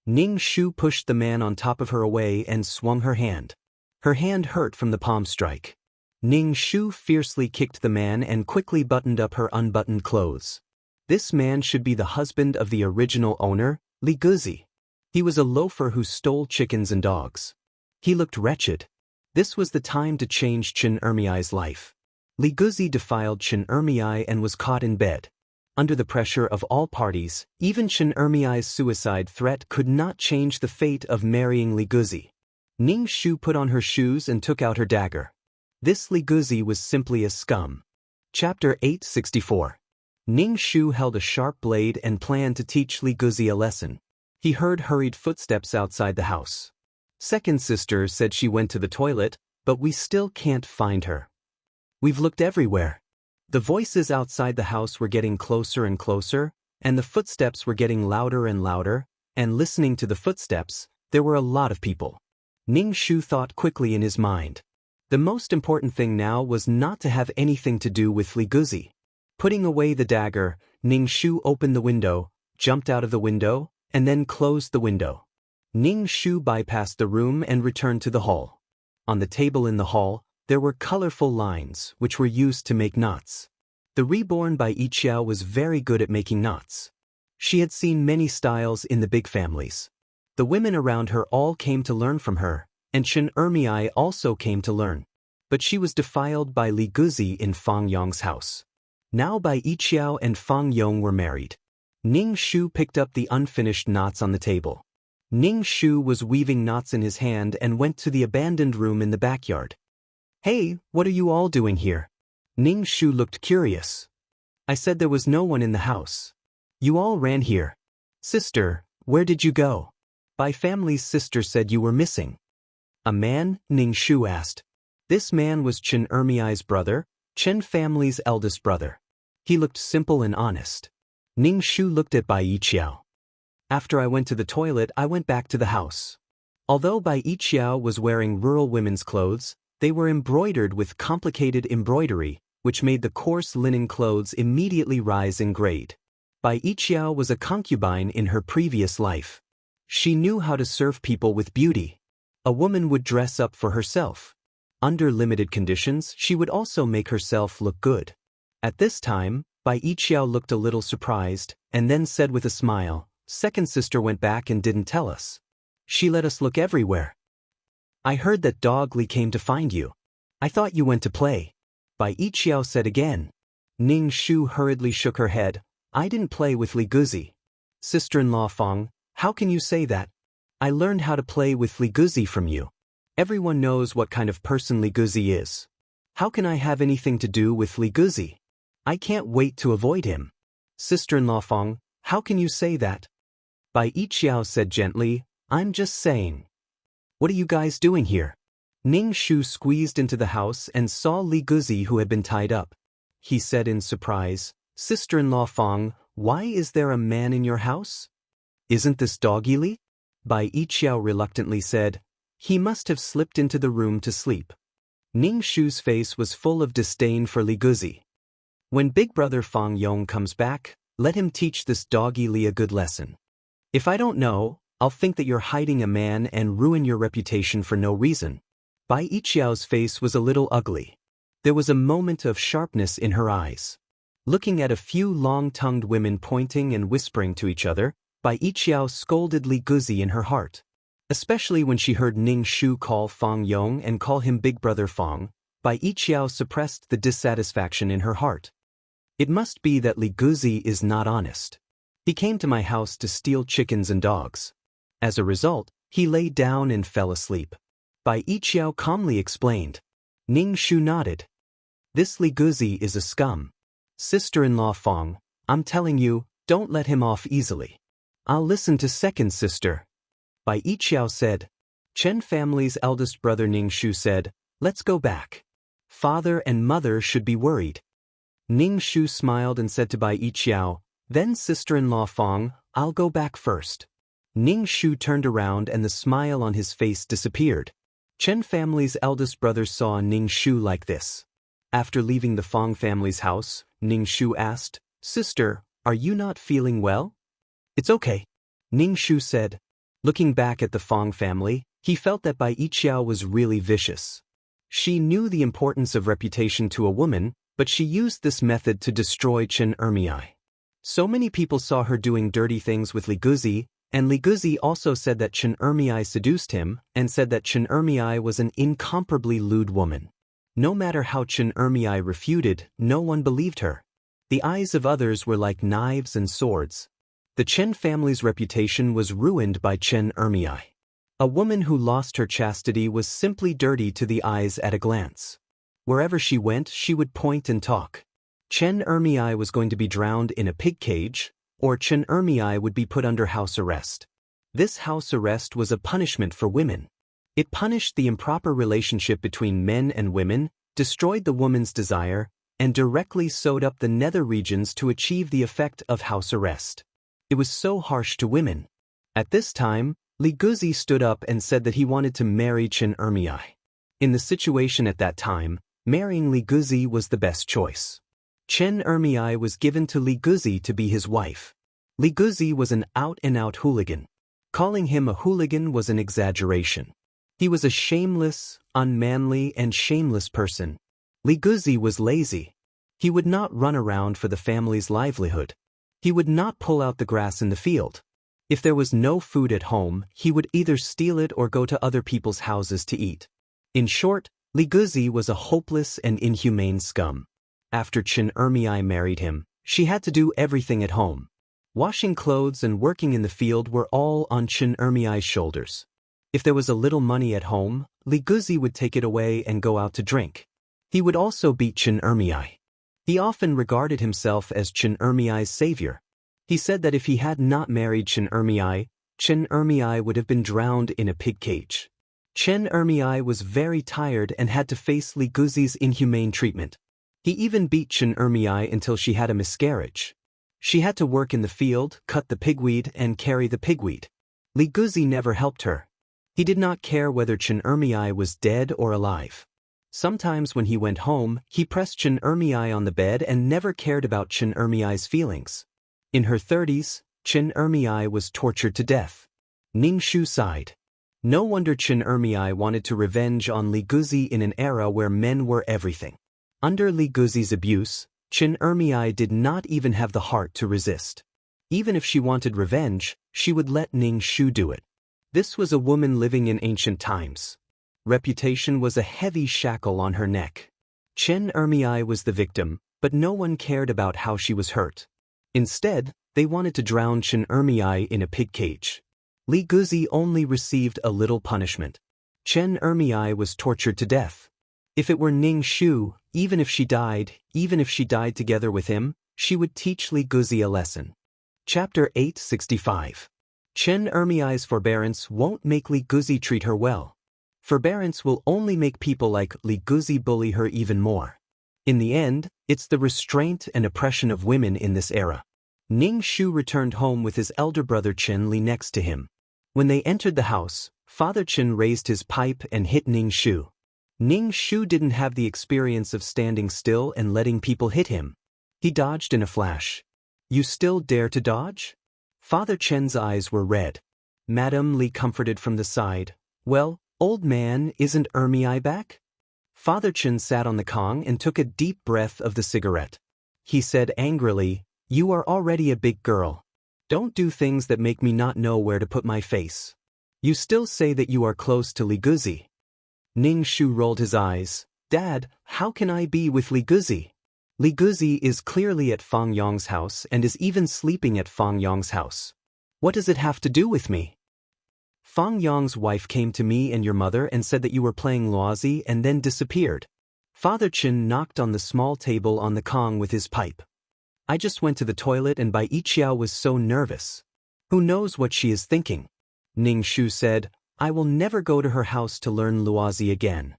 Ning Shu pushed the man on top of her away and swung her hand. Her hand hurt from the palm strike. Ning Shu fiercely kicked the man and quickly buttoned up her unbuttoned clothes. This man should be the husband of the original owner, Li Guzi. He was a loafer who stole chickens and dogs. He looked wretched. This was the time to change Chen Ermiai's life. Li Guzi defiled Chen Ermiai and was caught in bed. Under the pressure of all parties, even Chen Ermiai's suicide threat could not change the fate of marrying Li Guzi. Ning Shu put on her shoes and took out her dagger. This Li Guzi was simply a scum. Chapter 864. Ning Shu held a sharp blade and planned to teach Li Guzi a lesson. He heard hurried footsteps outside the house. Second sister said she went to the toilet, but we still can't find her. We've looked everywhere. The voices outside the house were getting closer and closer, and the footsteps were getting louder and louder, and listening to the footsteps, there were a lot of people. Ning Shu thought quickly in his mind. The most important thing now was not to have anything to do with Li Guzi. Putting away the dagger, Ning Shu opened the window, jumped out of the window, and then closed the window. Ning Shu bypassed the room and returned to the hall. On the table in the hall, there were colorful lines, which were used to make knots. The reborn Bai Yiqiao was very good at making knots. She had seen many styles in the big families. The women around her all came to learn from her, and Chen Ermiai also came to learn. But she was defiled by Li Guzi in Fang Yong's house. Now Bai Yiqiao and Fang Yong were married. Ning Shu picked up the unfinished knots on the table. Ning Shu was weaving knots in his hand and went to the abandoned room in the backyard. "Hey, what are you all doing here?" Ning Shu looked curious. "I said there was no one in the house. You all ran here. Sister, where did you go?" Bai family's sister said you were missing. "A man?" Ning Shu asked. This man was Chen Ermiai's brother, Chen family's eldest brother. He looked simple and honest. Ning Shu looked at Bai Yiqiao. "After I went to the toilet, I went back to the house." Although Bai Yiqiao was wearing rural women's clothes, they were embroidered with complicated embroidery, which made the coarse linen clothes immediately rise in grade. Bai Yiqiao was a concubine in her previous life. She knew how to serve people with beauty. A woman would dress up for herself. Under limited conditions, she would also make herself look good. At this time, Bai Yiqiao looked a little surprised, and then said with a smile, "Second sister went back and didn't tell us. She let us look everywhere. I heard that Dog Li came to find you. I thought you went to play." Bai Yiqiao said again. Ning Shu hurriedly shook her head. "I didn't play with Li Guzi." "Sister-in-law Fang, how can you say that? I learned how to play with Li Guzi from you. Everyone knows what kind of person Li Guzi is. How can I have anything to do with Li Guzi? I can't wait to avoid him." "Sister-in-law Fang, how can you say that?" Bai Yiqiao said gently, "I'm just saying." "What are you guys doing here?" Ning Shu squeezed into the house and saw Li Guzi who had been tied up. He said in surprise, "Sister-in-law Fang, why is there a man in your house? Isn't this Doggy Li?" Bai Yiqiao reluctantly said, "He must have slipped into the room to sleep." Ning Shu's face was full of disdain for Li Guzi. "When Big Brother Fang Yong comes back, let him teach this Doggy Li a good lesson. If I don't know, I'll think that you're hiding a man and ruin your reputation for no reason." Bai Yiqiao's face was a little ugly. There was a moment of sharpness in her eyes. Looking at a few long-tongued women pointing and whispering to each other, Bai Yiqiao scolded Li Guzi in her heart. Especially when she heard Ning Shu call Fang Yong and call him Big Brother Fang, Bai Yiqiao suppressed the dissatisfaction in her heart. It must be that Li Guzi is not honest. He came to my house to steal chickens and dogs. As a result, he lay down and fell asleep. Bai Yiqiao calmly explained. Ning Shu nodded. This Li Guzi is a scum. Sister-in-law Fong, I'm telling you, don't let him off easily. I'll listen to second sister. Bai Yiqiao said. Chen family's eldest brother Ning Shu said, let's go back. Father and mother should be worried. Ning Shu smiled and said to Bai Yiqiao, then sister-in-law Fong, I'll go back first. Ning Shu turned around and the smile on his face disappeared. Chen family's eldest brother saw Ning Shu like this. After leaving the Fong family's house, Ning Shu asked, Sister, are you not feeling well? It's okay. Ning Shu said. Looking back at the Fong family, he felt that Bai Yiqiao was really vicious. She knew the importance of reputation to a woman, but she used this method to destroy Chen Ermiai. So many people saw her doing dirty things with Li Guzi, and Li Guzi also said that Chen Ermiai seduced him, and said that Chen Ermiai was an incomparably lewd woman. No matter how Chen Ermiai refuted, no one believed her. The eyes of others were like knives and swords. The Chen family's reputation was ruined by Chen Ermiai. A woman who lost her chastity was simply dirty to the eyes at a glance. Wherever she went, she would point and talk. Chen Ermiai was going to be drowned in a pig cage, or Chen Ermiai would be put under house arrest. This house arrest was a punishment for women. It punished the improper relationship between men and women, destroyed the woman's desire, and directly sewed up the nether regions to achieve the effect of house arrest. It was so harsh to women. At this time, Li Guzi stood up and said that he wanted to marry Chen Ermiai. In the situation at that time, marrying Li Guzi was the best choice. Chen Ermiai was given to Li Guzi to be his wife. Li Guzi was an out-and-out hooligan. Calling him a hooligan was an exaggeration. He was a shameless, unmanly, and shameless person. Li Guzi was lazy. He would not run around for the family's livelihood. He would not pull out the grass in the field. If there was no food at home, he would either steal it or go to other people's houses to eat. In short, Li Guzi was a hopeless and inhumane scum. After Chen Ermiai married him, she had to do everything at home. Washing clothes and working in the field were all on Chen Ermiai's shoulders. If there was a little money at home, Li Guzi would take it away and go out to drink. He would also beat Chen Ermiai. He often regarded himself as Chen Ermiai's savior. He said that if he had not married Chen Ermiai would have been drowned in a pig cage. Chen Ermiai was very tired and had to face Li Guzi's inhumane treatment. He even beat Chen Ermiai until she had a miscarriage. She had to work in the field, cut the pigweed, and carry the pigweed. Li Guzi never helped her. He did not care whether Chen Ermiai was dead or alive. Sometimes when he went home, he pressed Chen Ermiai on the bed and never cared about Chen Ermiai's feelings. In her 30s, Chen Ermiai was tortured to death. Ning Shu sighed. No wonder Chen Ermiai wanted to revenge on Li Guzi in an era where men were everything. Under Li Guzi's abuse, Chen Ermiai did not even have the heart to resist. Even if she wanted revenge, she would let Ning Shu do it. This was a woman living in ancient times. Reputation was a heavy shackle on her neck. Chen Ermiai was the victim, but no one cared about how she was hurt. Instead, they wanted to drown Chen Ermiai in a pig cage. Li Guzi only received a little punishment. Chen Ermiai was tortured to death. If it were Ning Shu, even if she died together with him, she would teach Li Guzi a lesson. Chapter 865. Chen Ermiai's forbearance won't make Li Guzi treat her well. Forbearance will only make people like Li Guzi bully her even more. In the end, it's the restraint and oppression of women in this era. Ning Shu returned home with his elder brother Chen Li next to him. When they entered the house, Father Chen raised his pipe and hit Ning Shu. Ning Shu didn't have the experience of standing still and letting people hit him. He dodged in a flash. You still dare to dodge? Father Chen's eyes were red. Madame Li comforted from the side. Well, old man, isn't Ermiai back? Father Chen sat on the Kong and took a deep breath of the cigarette. He said angrily, You are already a big girl. Don't do things that make me not know where to put my face. You still say that you are close to Li Guzi. Ning Shu rolled his eyes. Dad, how can I be with Li Guzi? Li Guzi is clearly at Fang Yong's house and is even sleeping at Fang Yong's house. What does it have to do with me? Fang Yong's wife came to me and your mother and said that you were playing Luozi and then disappeared. Father Chen knocked on the small table on the Kong with his pipe. I just went to the toilet and Bai Yiqiao was so nervous. Who knows what she is thinking? Ning Shu said, I will never go to her house to learn Luozi again.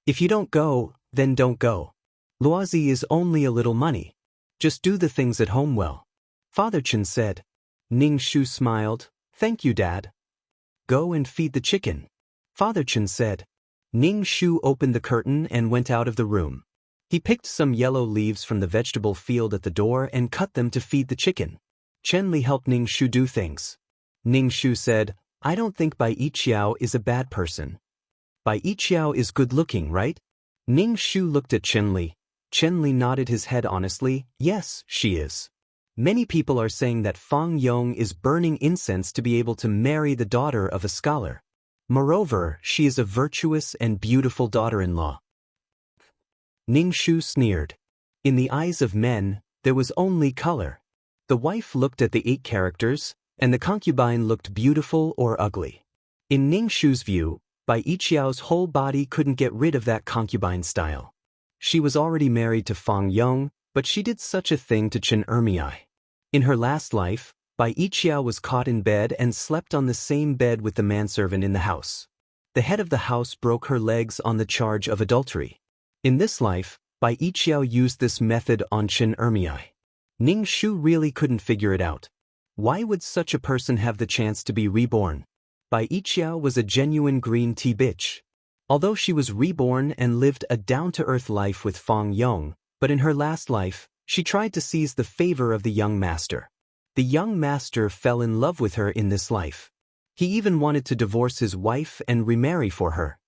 If you don't go, then don't go. Luozi is only a little money. Just do the things at home well. Father Chen said. Ning Shu smiled, thank you, Dad. Go and feed the chicken. Father Chen said. Ning Shu opened the curtain and went out of the room. He picked some yellow leaves from the vegetable field at the door and cut them to feed the chicken. Chen Li helped Ning Shu do things. Ning Shu said, I don't think Bai Yiqiao is a bad person. Bai Yiqiao is good-looking, right? Ning Shu looked at Chen Li. Chen Li nodded his head honestly, yes, she is. Many people are saying that Fang Yong is burning incense to be able to marry the daughter of a scholar. Moreover, she is a virtuous and beautiful daughter-in-law. Ning Shu sneered. In the eyes of men, there was only color. The wife looked at the 8 characters, and the concubine looked beautiful or ugly. In Ning Shu's view, Bai Yiqiao's whole body couldn't get rid of that concubine style. She was already married to Fang Yong, but she did such a thing to Chen Ermiai. In her last life, Bai Yiqiao was caught in bed and slept on the same bed with the manservant in the house. The head of the house broke her legs on the charge of adultery. In this life, Bai Yiqiao used this method on Chen Ermiai. Ning Shu really couldn't figure it out. Why would such a person have the chance to be reborn? Bai Yiqiao was a genuine green tea bitch. Although she was reborn and lived a down-to-earth life with Fang Yong, but in her last life, she tried to seize the favor of the young master. The young master fell in love with her in this life. He even wanted to divorce his wife and remarry for her.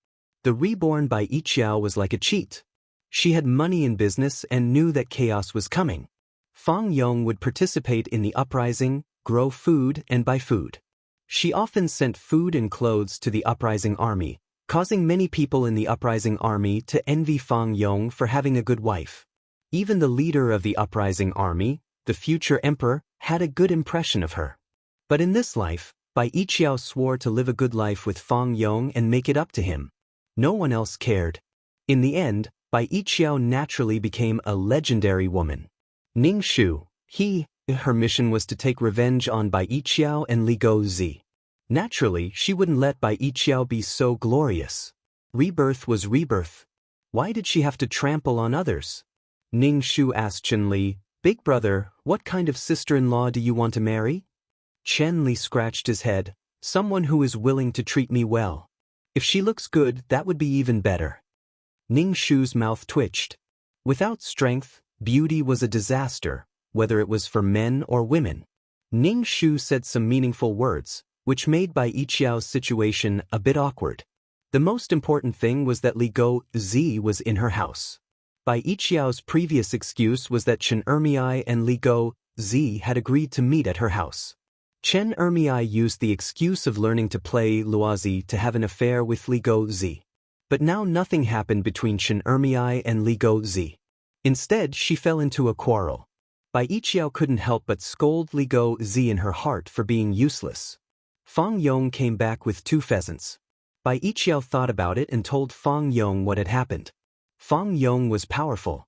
The reborn Bai Yiqiao was like a cheat. She had money in business and knew that chaos was coming. Fang Yong would participate in the uprising, grow food and buy food. She often sent food and clothes to the uprising army, causing many people in the uprising army to envy Fang Yong for having a good wife. Even the leader of the uprising army, the future emperor, had a good impression of her. But in this life, Bai Yiqiao swore to live a good life with Fang Yong and make it up to him. No one else cared. In the end, Bai Yiqiao naturally became a legendary woman. Ning Shu, her mission was to take revenge on Bai Yiqiao and Li Guzi. Naturally, she wouldn't let Bai Yiqiao be so glorious. Rebirth was rebirth. Why did she have to trample on others? Ning Shu asked Chen Li, Big brother, what kind of sister-in-law do you want to marry? Chen Li scratched his head, someone who is willing to treat me well. If she looks good, that would be even better. Ning Shu's mouth twitched. Without strength, beauty was a disaster, whether it was for men or women. Ning Shu said some meaningful words, which made Bai Yiqiao's situation a bit awkward. The most important thing was that Li Guzi was in her house. Bai Yiqiao's previous excuse was that Chen Ermiai and Li Guzi had agreed to meet at her house. Chen Ermiai used the excuse of learning to play Luozi to have an affair with Li Guzi. But now nothing happened between Chen Ermiai and Li Guzi. Instead, she fell into a quarrel. Bai Yiqiao couldn't help but scold Li Guzi in her heart for being useless. Fang Yong came back with 2 pheasants. Bai Yiqiao thought about it and told Fang Yong what had happened. Fang Yong was powerful.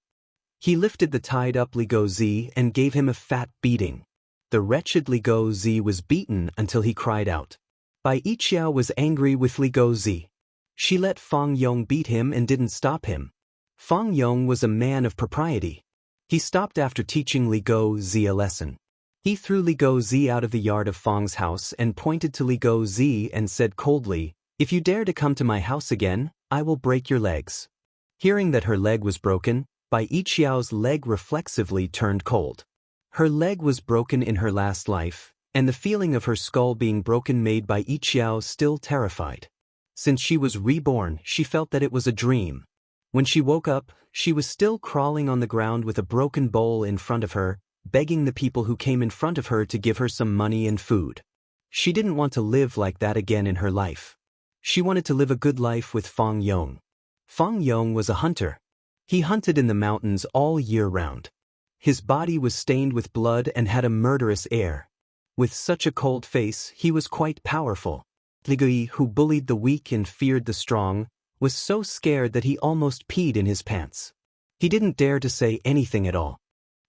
He lifted the tied-up Li Guzi and gave him a fat beating. The wretched Li Guzi was beaten until he cried out. Bai Yiqiao was angry with Li Guzi. She let Fang Yong beat him and didn't stop him. Fang Yong was a man of propriety. He stopped after teaching Li Guzi a lesson. He threw Li Guzi out of the yard of Fang's house and pointed to Li Guzi and said coldly, If you dare to come to my house again, I will break your legs. Hearing that her leg was broken, Bai Yiqiao's leg reflexively turned cold. Her leg was broken in her last life, and the feeling of her skull being broken made Bai Yiqiao still terrified. Since she was reborn, she felt that it was a dream. When she woke up, she was still crawling on the ground with a broken bowl in front of her, begging the people who came in front of her to give her some money and food. She didn't want to live like that again in her life. She wanted to live a good life with Fang Yong. Fang Yong was a hunter. He hunted in the mountains all year round. His body was stained with blood and had a murderous air. With such a cold face, he was quite powerful. Ligui, who bullied the weak and feared the strong, was so scared that he almost peed in his pants. He didn't dare to say anything at all.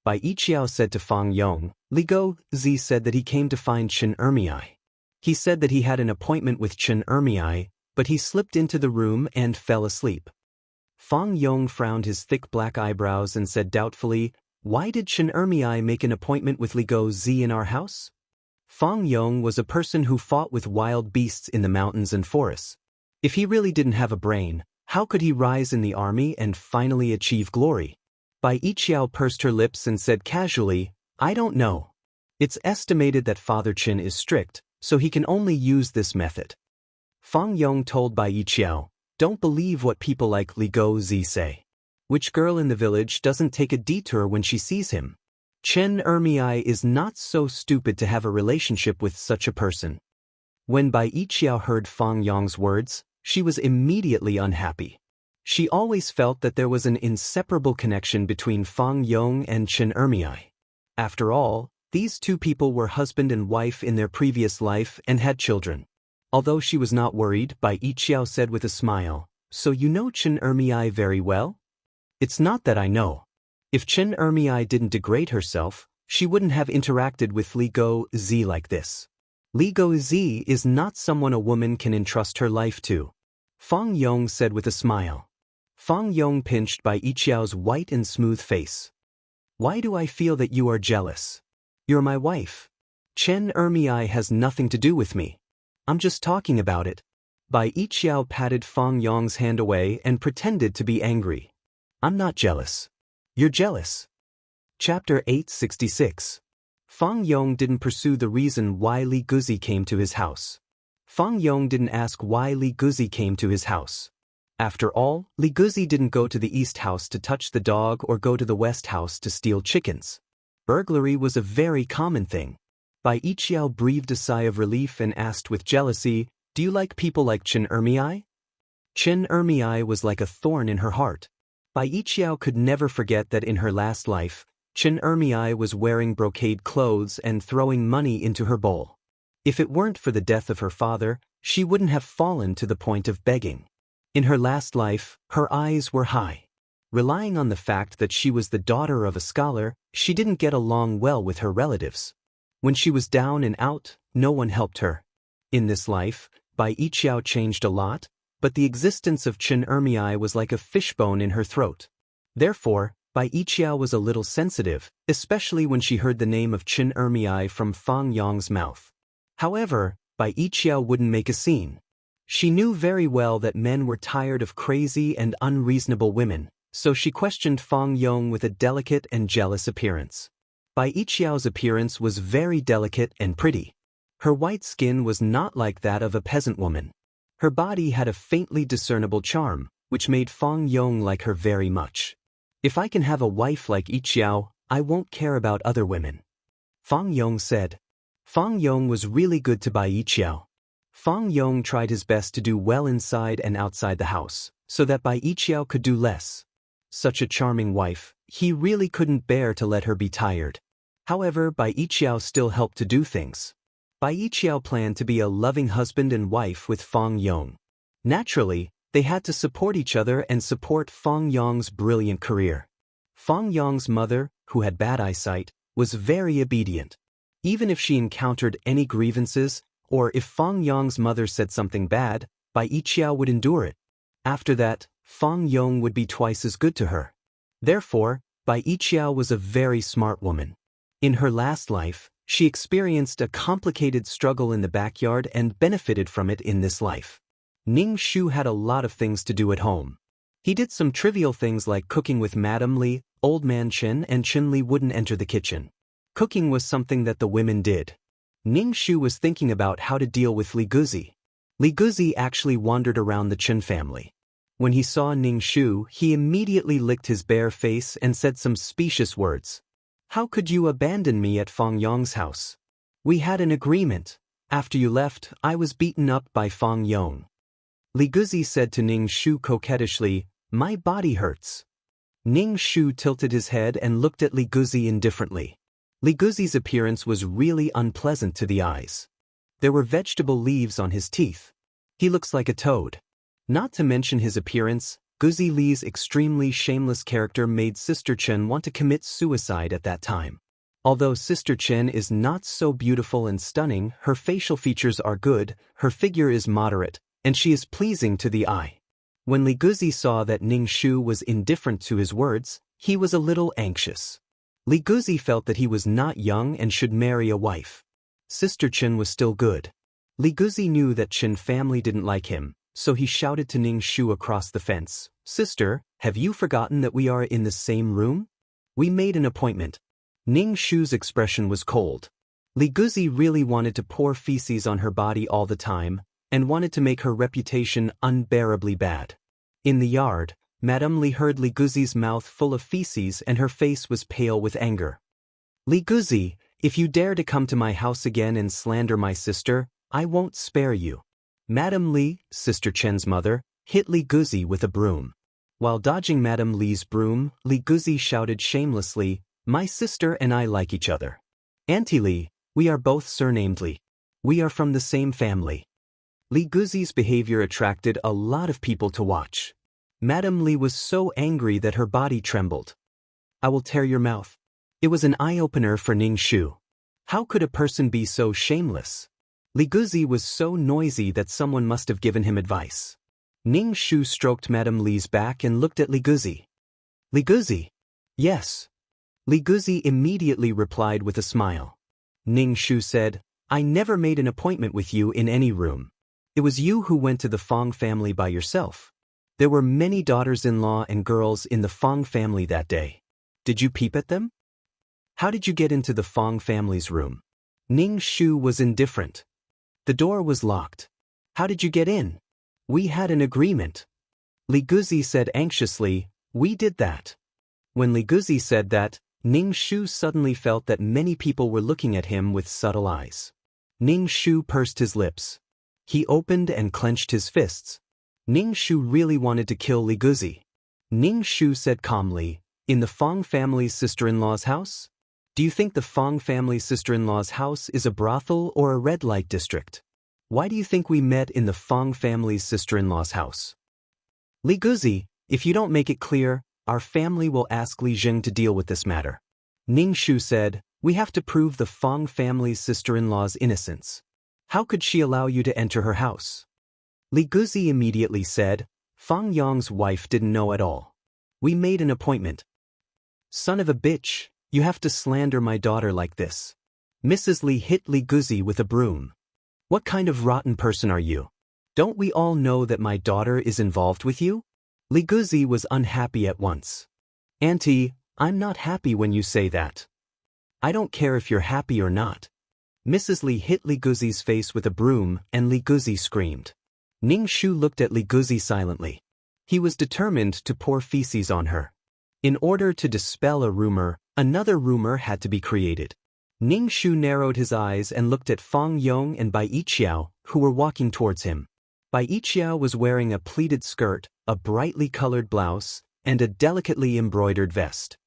Bai Yiqiao said to Fang Yong, Li Guzi said that he came to find Chen Ermiai. He said that he had an appointment with Chen Ermiai, but he slipped into the room and fell asleep. Fang Yong frowned his thick black eyebrows and said doubtfully, Why did Chen Ermiai make an appointment with Li Guzi in our house? Fang Yong was a person who fought with wild beasts in the mountains and forests. If he really didn't have a brain, how could he rise in the army and finally achieve glory? Bai Yiqiao pursed her lips and said casually, I don't know. It's estimated that Father Qin is strict, so he can only use this method. Fang Yong told Bai Yiqiao, Don't believe what people like Li Guzi say. Which girl in the village doesn't take a detour when she sees him? Chen Ermiai is not so stupid to have a relationship with such a person. When Bai Yiqiao heard Fang Yong's words, she was immediately unhappy. She always felt that there was an inseparable connection between Fang Yong and Chen Ermiai. After all, these two people were husband and wife in their previous life and had children. Although she was not worried, Bai Yiqiao said with a smile, So you know Chen Ermiai very well? It's not that I know. If Chen Ermiai didn't degrade herself, she wouldn't have interacted with Li Guzi like this. Li Guzi is not someone a woman can entrust her life to. Fang Yong said with a smile. Fang Yong pinched Bai Yiqiao's white and smooth face. Why do I feel that you are jealous? You're my wife. Chen Ermiai has nothing to do with me. I'm just talking about it. Bai Yiqiao patted Fang Yong's hand away and pretended to be angry. I'm not jealous. You're jealous. Chapter 866. Fang Yong didn't pursue the reason why Li Guzi came to his house. Fang Yong didn't ask why Li Guzi came to his house. After all, Li Guzi didn't go to the east house to touch the dog or go to the west house to steal chickens. Burglary was a very common thing. Bai Yiqiao breathed a sigh of relief and asked with jealousy, Do you like people like Chen Ermiai? Chen Ermiai was like a thorn in her heart. Bai Yiqiao could never forget that in her last life, Chen Ermiai was wearing brocade clothes and throwing money into her bowl. If it weren't for the death of her father, she wouldn't have fallen to the point of begging. In her last life, her eyes were high. Relying on the fact that she was the daughter of a scholar, she didn't get along well with her relatives. When she was down and out, no one helped her. In this life, Bai Yiqiao changed a lot, but the existence of Chen Ermiai was like a fishbone in her throat. Therefore, Bai Yiqiao was a little sensitive, especially when she heard the name of Chen Ermiai from Fang Yong's mouth. However, Bai Yiqiao wouldn't make a scene. She knew very well that men were tired of crazy and unreasonable women, so she questioned Fang Yong with a delicate and jealous appearance. Bai Yiqiao's appearance was very delicate and pretty. Her white skin was not like that of a peasant woman. Her body had a faintly discernible charm, which made Fang Yong like her very much. If I can have a wife like Yiqiao, I won't care about other women. Fang Yong said. Fang Yong was really good to Bai Yiqiao. Fang Yong tried his best to do well inside and outside the house, so that Bai Yiqiao could do less. Such a charming wife, he really couldn't bear to let her be tired. However, Bai Yiqiao still helped to do things. Bai Yiqiao planned to be a loving husband and wife with Fang Yong. Naturally, they had to support each other and support Fang Yong's brilliant career. Fang Yong's mother, who had bad eyesight, was very obedient. Even if she encountered any grievances, or if Fang Yong's mother said something bad, Bai Yiqiao would endure it. After that, Fang Yong would be twice as good to her. Therefore, Bai Yiqiao was a very smart woman. In her last life, she experienced a complicated struggle in the backyard and benefited from it in this life. Ning Shu had a lot of things to do at home. He did some trivial things like cooking with Madame Li, Old Man Chen, and Chen Li wouldn't enter the kitchen. Cooking was something that the women did. Ning Shu was thinking about how to deal with Li Guzi. Li Guzi actually wandered around the Chen family. When he saw Ning Shu, he immediately licked his bare face and said some specious words. How could you abandon me at Fang Yong's house? We had an agreement. After you left, I was beaten up by Fang Yong. Li Guzi said to Ning Shu coquettishly, My body hurts. Ning Shu tilted his head and looked at Li Guzi indifferently. Li Guzi's appearance was really unpleasant to the eyes. There were vegetable leaves on his teeth. He looks like a toad. Not to mention his appearance, Guzi Li's extremely shameless character made Sister Chen want to commit suicide at that time. Although Sister Chen is not so beautiful and stunning, her facial features are good, her figure is moderate, and she is pleasing to the eye. When Li Guzi saw that Ning Shu was indifferent to his words, he was a little anxious. Li Guzi felt that he was not young and should marry a wife. Sister Chen was still good. Li Guzi knew that Chen family didn't like him, so he shouted to Ning Shu across the fence, "Sister, have you forgotten that we are in the same room? We made an appointment." Ning Shu's expression was cold. Li Guzi really wanted to pour feces on her body all the time, and wanted to make her reputation unbearably bad. In the yard, Madame Li heard Li Guzi's mouth full of feces and her face was pale with anger. "Li Guzi, if you dare to come to my house again and slander my sister, I won't spare you." Madame Li, Sister Chen's mother, hit Li Guzi with a broom. While dodging Madame Li's broom, Li Guzi shouted shamelessly, "My sister and I like each other. Auntie Li, we are both surnamed Li. We are from the same family." Li Guzi's behavior attracted a lot of people to watch. Madame Li was so angry that her body trembled. "I will tear your mouth." It was an eye-opener for Ning Shu. How could a person be so shameless? Li Guzi was so noisy that someone must have given him advice. Ning Shu stroked Madame Li's back and looked at Li Guzi. "Li Guzi?" "Yes." Li Guzi immediately replied with a smile. Ning Shu said, "I never made an appointment with you in any room. It was you who went to the Fong family by yourself. There were many daughters-in-law and girls in the Fong family that day. Did you peep at them? How did you get into the Fong family's room?" Ning Shu was indifferent. "The door was locked. How did you get in?" "We had an agreement." Li Guzi said anxiously, "We did that." When Li Guzi said that, Ning Shu suddenly felt that many people were looking at him with subtle eyes. Ning Shu pursed his lips. He opened and clenched his fists. Ning Shu really wanted to kill Li Guzi. Ning Shu said calmly, "In the Fong family's sister-in-law's house? Do you think the Fong family's sister-in-law's house is a brothel or a red light district? Why do you think we met in the Fong family's sister-in-law's house?" "Li Guzi, if you don't make it clear, our family will ask Li Jing to deal with this matter." Ning Shu said, "We have to prove the Fong family's sister-in-law's innocence. How could she allow you to enter her house?" Li Guzi immediately said, "Fang Yong's wife didn't know at all. We made an appointment." "Son of a bitch, you have to slander my daughter like this." Mrs. Li hit Li Guzi with a broom. "What kind of rotten person are you? Don't we all know that my daughter is involved with you?" Li Guzi was unhappy at once. "Auntie, I'm not happy when you say that." "I don't care if you're happy or not." Mrs. Li hit Li Guzi's face with a broom and Li Guzi screamed. Ning Shu looked at Li Guzi silently. He was determined to pour feces on her. In order to dispel a rumor, another rumor had to be created. Ning Shu narrowed his eyes and looked at Fang Yong and Bai Yiqiao, who were walking towards him. Bai Yiqiao was wearing a pleated skirt, a brightly colored blouse, and a delicately embroidered vest.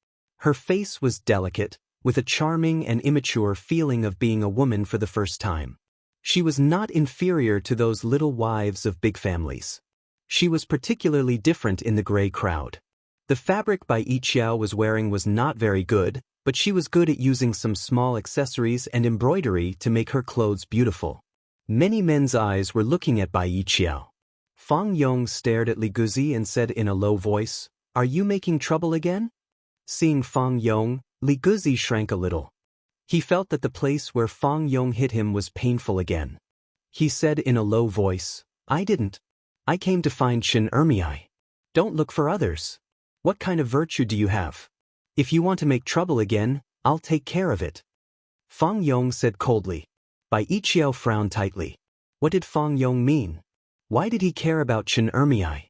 Her face was delicate, with a charming and immature feeling of being a woman for the first time. She was not inferior to those little wives of big families. She was particularly different in the gray crowd. The fabric Bai Yiqiao was wearing was not very good, but she was good at using some small accessories and embroidery to make her clothes beautiful. Many men's eyes were looking at Bai Yiqiao. Fang Yong stared at Li Guzi and said in a low voice, "Are you making trouble again?" Seeing Fang Yong, Li Guzi shrank a little. He felt that the place where Fang Yong hit him was painful again. He said in a low voice, "I didn't. I came to find Chen Ermiai. Don't look for others. What kind of virtue do you have? If you want to make trouble again, I'll take care of it." Fang Yong said coldly. Bai Yiqiao frowned tightly. What did Fang Yong mean? Why did he care about Chen Ermiai?